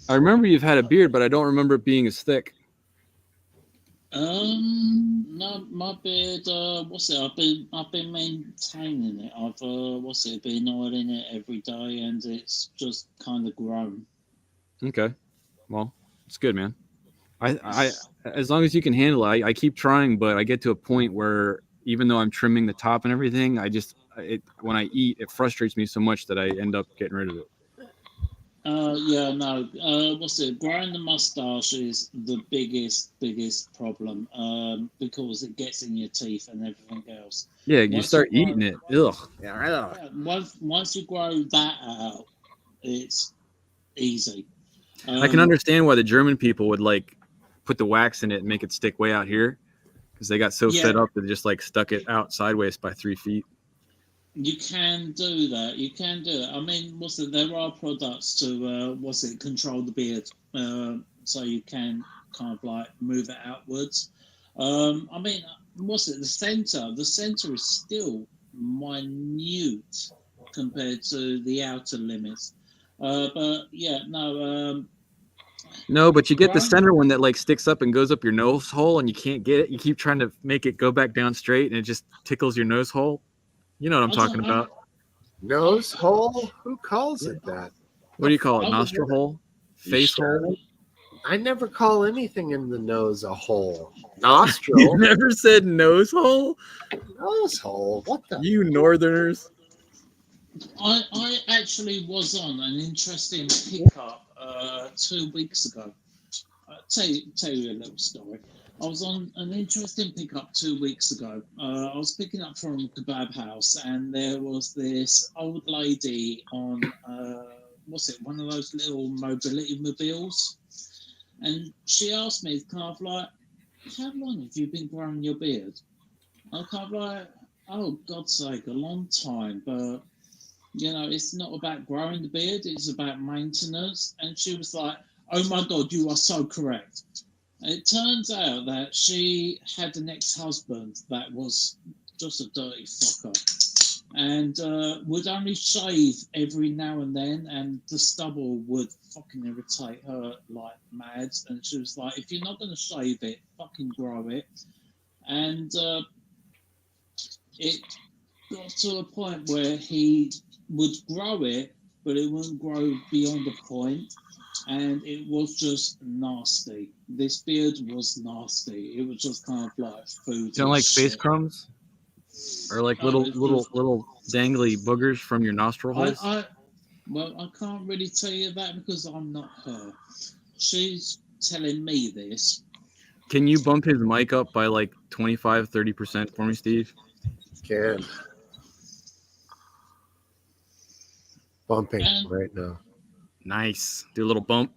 I remember you've had a beard, but I don't remember it being as thick. no, my beard. What's it? I've been maintaining it. I've been oiling it every day, and it's just kind of grown. Okay. Well, it's good, man. I as long as you can handle it, I keep trying, but I get to a point where even though I'm trimming the top and everything, when I eat, it frustrates me so much that I end up getting rid of it. Yeah, no. Growing the mustache is the biggest problem. Because it gets in your teeth and everything else. Yeah, you Once start you grow- eating it. Ugh. Yeah, once you grow that out, it's easy. I can understand why the German people would like put the wax in it and make it stick way out here, because they got so Yeah. fed up that they just like stuck it out sideways by 3 feet. You can do that. You can do it. I mean, there are products to control the beard, so you can kind of like move it outwards. I mean, the center? The center is still minute compared to the outer limits. But yeah, no. No, but you get the Right. center one that like sticks up and goes up your nose hole, and you can't get it. You keep trying to make it go back down straight, and it just tickles your nose hole. You know what I'm talking about? Nose hole? Who calls it that? What do you call it? I would- Nostril hole? Face hole? I never call anything in the nose a hole. You Nostril? never said nose hole? Nose hole? What the? You northerners. I actually was on an interesting pickup 2 weeks ago. Tell you a little story. I was on an interesting pickup 2 weeks ago. I was picking up from a kebab house, and there was this old lady on one of those little mobility mobiles, and she asked me kind of like, "How long have you been growing your beard?" I'm kind of like, "Oh, God's sake, a long time," but it's not about growing the beard, it's about maintenance. And she was like, "Oh my God, you are so correct." And it turns out that she had an ex-husband that was just a dirty fucker, and would only shave every now and then, and the stubble would fucking irritate her like mad. And she was like, "If you're not going to shave it, fucking grow it." And it got to a point where he would grow it, but it wouldn't grow beyond the point. and it was just nasty. This beard was nasty. It was just kind of like food. Sound like face crumbs, or like little dangly boogers from your nostril holes. Well, I can't really tell you that because I'm not her. She's telling me this. Can you bump his mic up by like 25-30% for me, Steve? Can. Bumping And right now. Nice. Do a little bump.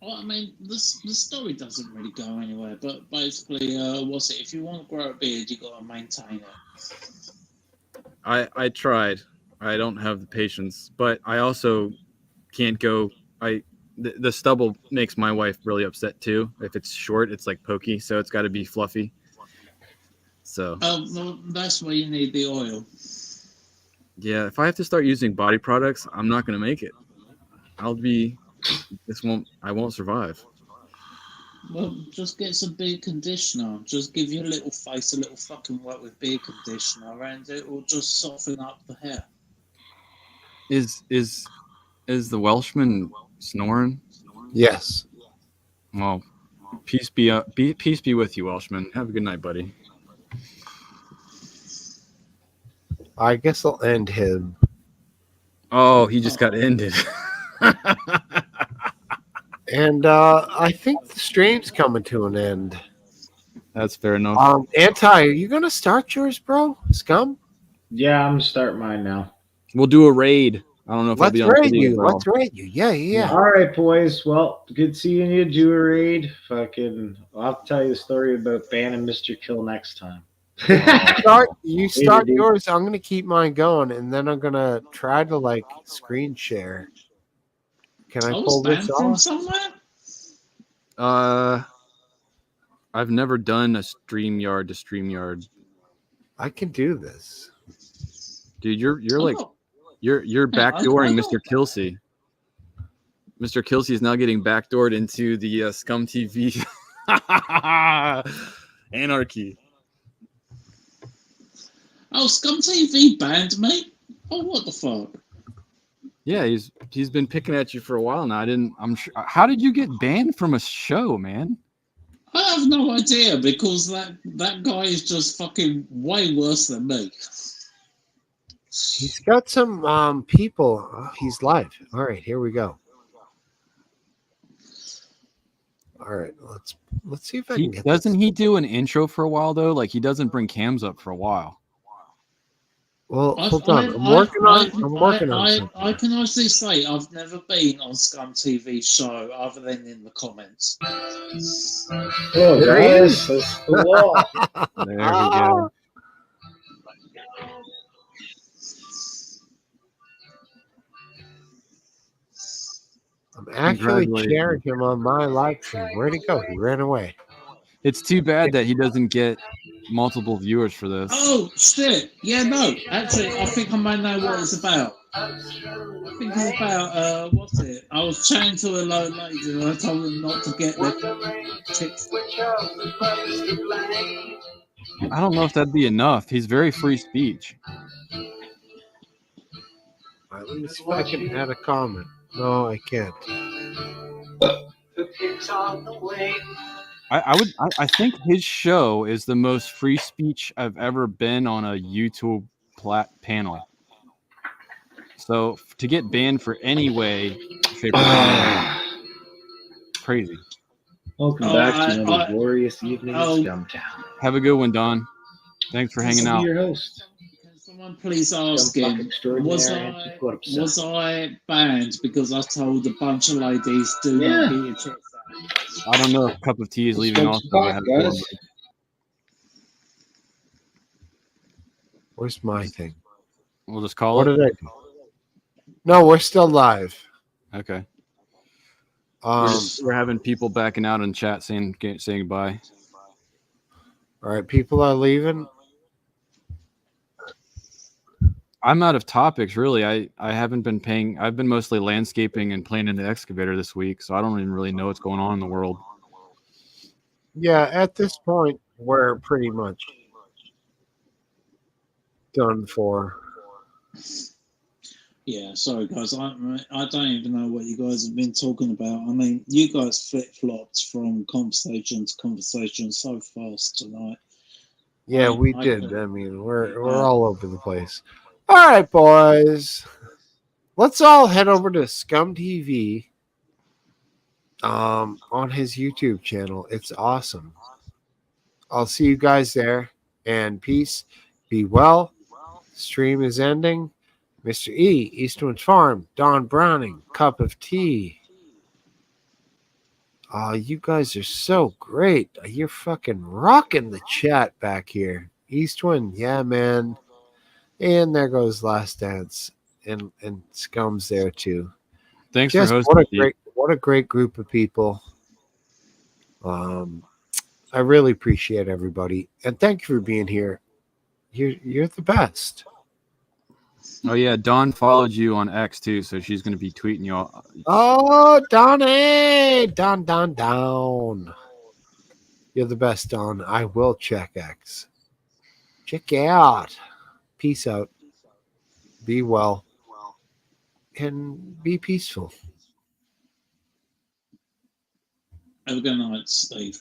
well, I mean, the story doesn't really go anywhere. But basically, what's it? If you want to grow a beard, you got to maintain it. I tried. I don't have the patience, but I also can't go. The stubble makes my wife really upset too. If it's short, it's like pokey, so it's got to be fluffy. So Well, that's why you need the oil. yeah, if I have to start using body products, I'm not going to make it. I won't survive. Well, just get some beard conditioner. Just give your little face a little fucking wet with beard conditioner, and it will just soften up the hair. Is the Welshman snoring? Yes. Well, peace be with you, Welshman. Have a good night, buddy. I guess I'll end him. Oh, he just got ended. And I think the stream's coming to an end. That's fair enough. Anti, are you gonna start yours, bro? Scum? Yeah, I'm starting mine now. We'll do a raid. I don't know if I'll Let's be on raid video, you. bro. Let's raid you. Yeah. All right, boys. Well, good seeing you. Do a raid. Fucking, I'll tell you the story about banning Mr. Kill next time. You start yours. I'm gonna keep mine going, and then I'm gonna try to like screen share. Can I pull this from off? somewhere? I've never done a StreamYard to StreamYard. I can do this, dude. You're like you're backdooring Mr. Kilsey. Mr. Kilsey is now getting backdoored into the Scum TV anarchy. Oh, Scum TV banned me? Oh, what the fuck? Yeah, he's been picking at you for a while now. I'm sure. How did you get banned from a show, man? I have no idea because that guy is just fucking way worse than me. He's got some people. Oh, he's live. All right, here we go. All right, let's see if I can get. Doesn't he do an intro for a while though? Like he doesn't bring cams up for a while. Well, hold on. I'm working on something. I can honestly say I've never been on Scum TV show other than in the comments. Oh, There he is. That's the wall. There we go. I'm actually sharing him on my live stream. Where'd he go? He ran away. It's too bad that he doesn't get multiple viewers for this. Oh shit! Yeah, no. Actually, I think I might know what it's about. I think it's about what's it? I was chatting to a low lady and I told them not to get their chicks. I don't know if that'd be enough. He's very free speech. All right, let me see if I can add a comment. No, I can't. I think his show is the most free speech I've ever been on a YouTube panel. So to get banned for any way, shape, or form, crazy. Welcome back to another glorious evening in Scumtown. Have a good one, Don. Thanks for hanging out. Your host. Can someone please ask him, was I banned because I told a bunch of ladies do not get your chicks out? I don't know if a cup of tea is leaving off. Where's my thing? We'll just call What it. did I do? No, we're still live. Okay. We're having people backing out in chat saying goodbye. All right, people are leaving. I'm out of topics, really. I haven't been paying. I've been mostly landscaping and playing in the excavator this week, so I don't even really know what's going on in the world. Yeah, at this point, we're pretty much done for. Yeah, sorry guys. I don't even know what you guys have been talking about. I mean, you guys flip flopped from conversation to conversation so fast tonight. Yeah, we I did. could- I mean, we're all over the place. All right, boys. Let's all head over to Scum TV on his YouTube channel. It's awesome. I'll see you guys there. And peace. Be well. Stream is ending. Mr. E, Eastwood Farm, Don Browning, Cup of Tea. Oh, you guys are so great. You're fucking rocking the chat back here. Eastwind, yeah, man. And there goes Last Dance. And Scum's there too. Thanks Just for hosting. Steve. what a great group of people. I really appreciate everybody. And thank you for being here. You're the best. Oh yeah, Dawn followed you on X too, so she's going to be tweeting you all. Oh, Donnie! Don. You're the best, Don. I will check X. Check out. Peace out. Be well. And be peaceful. Have a good night, Steve.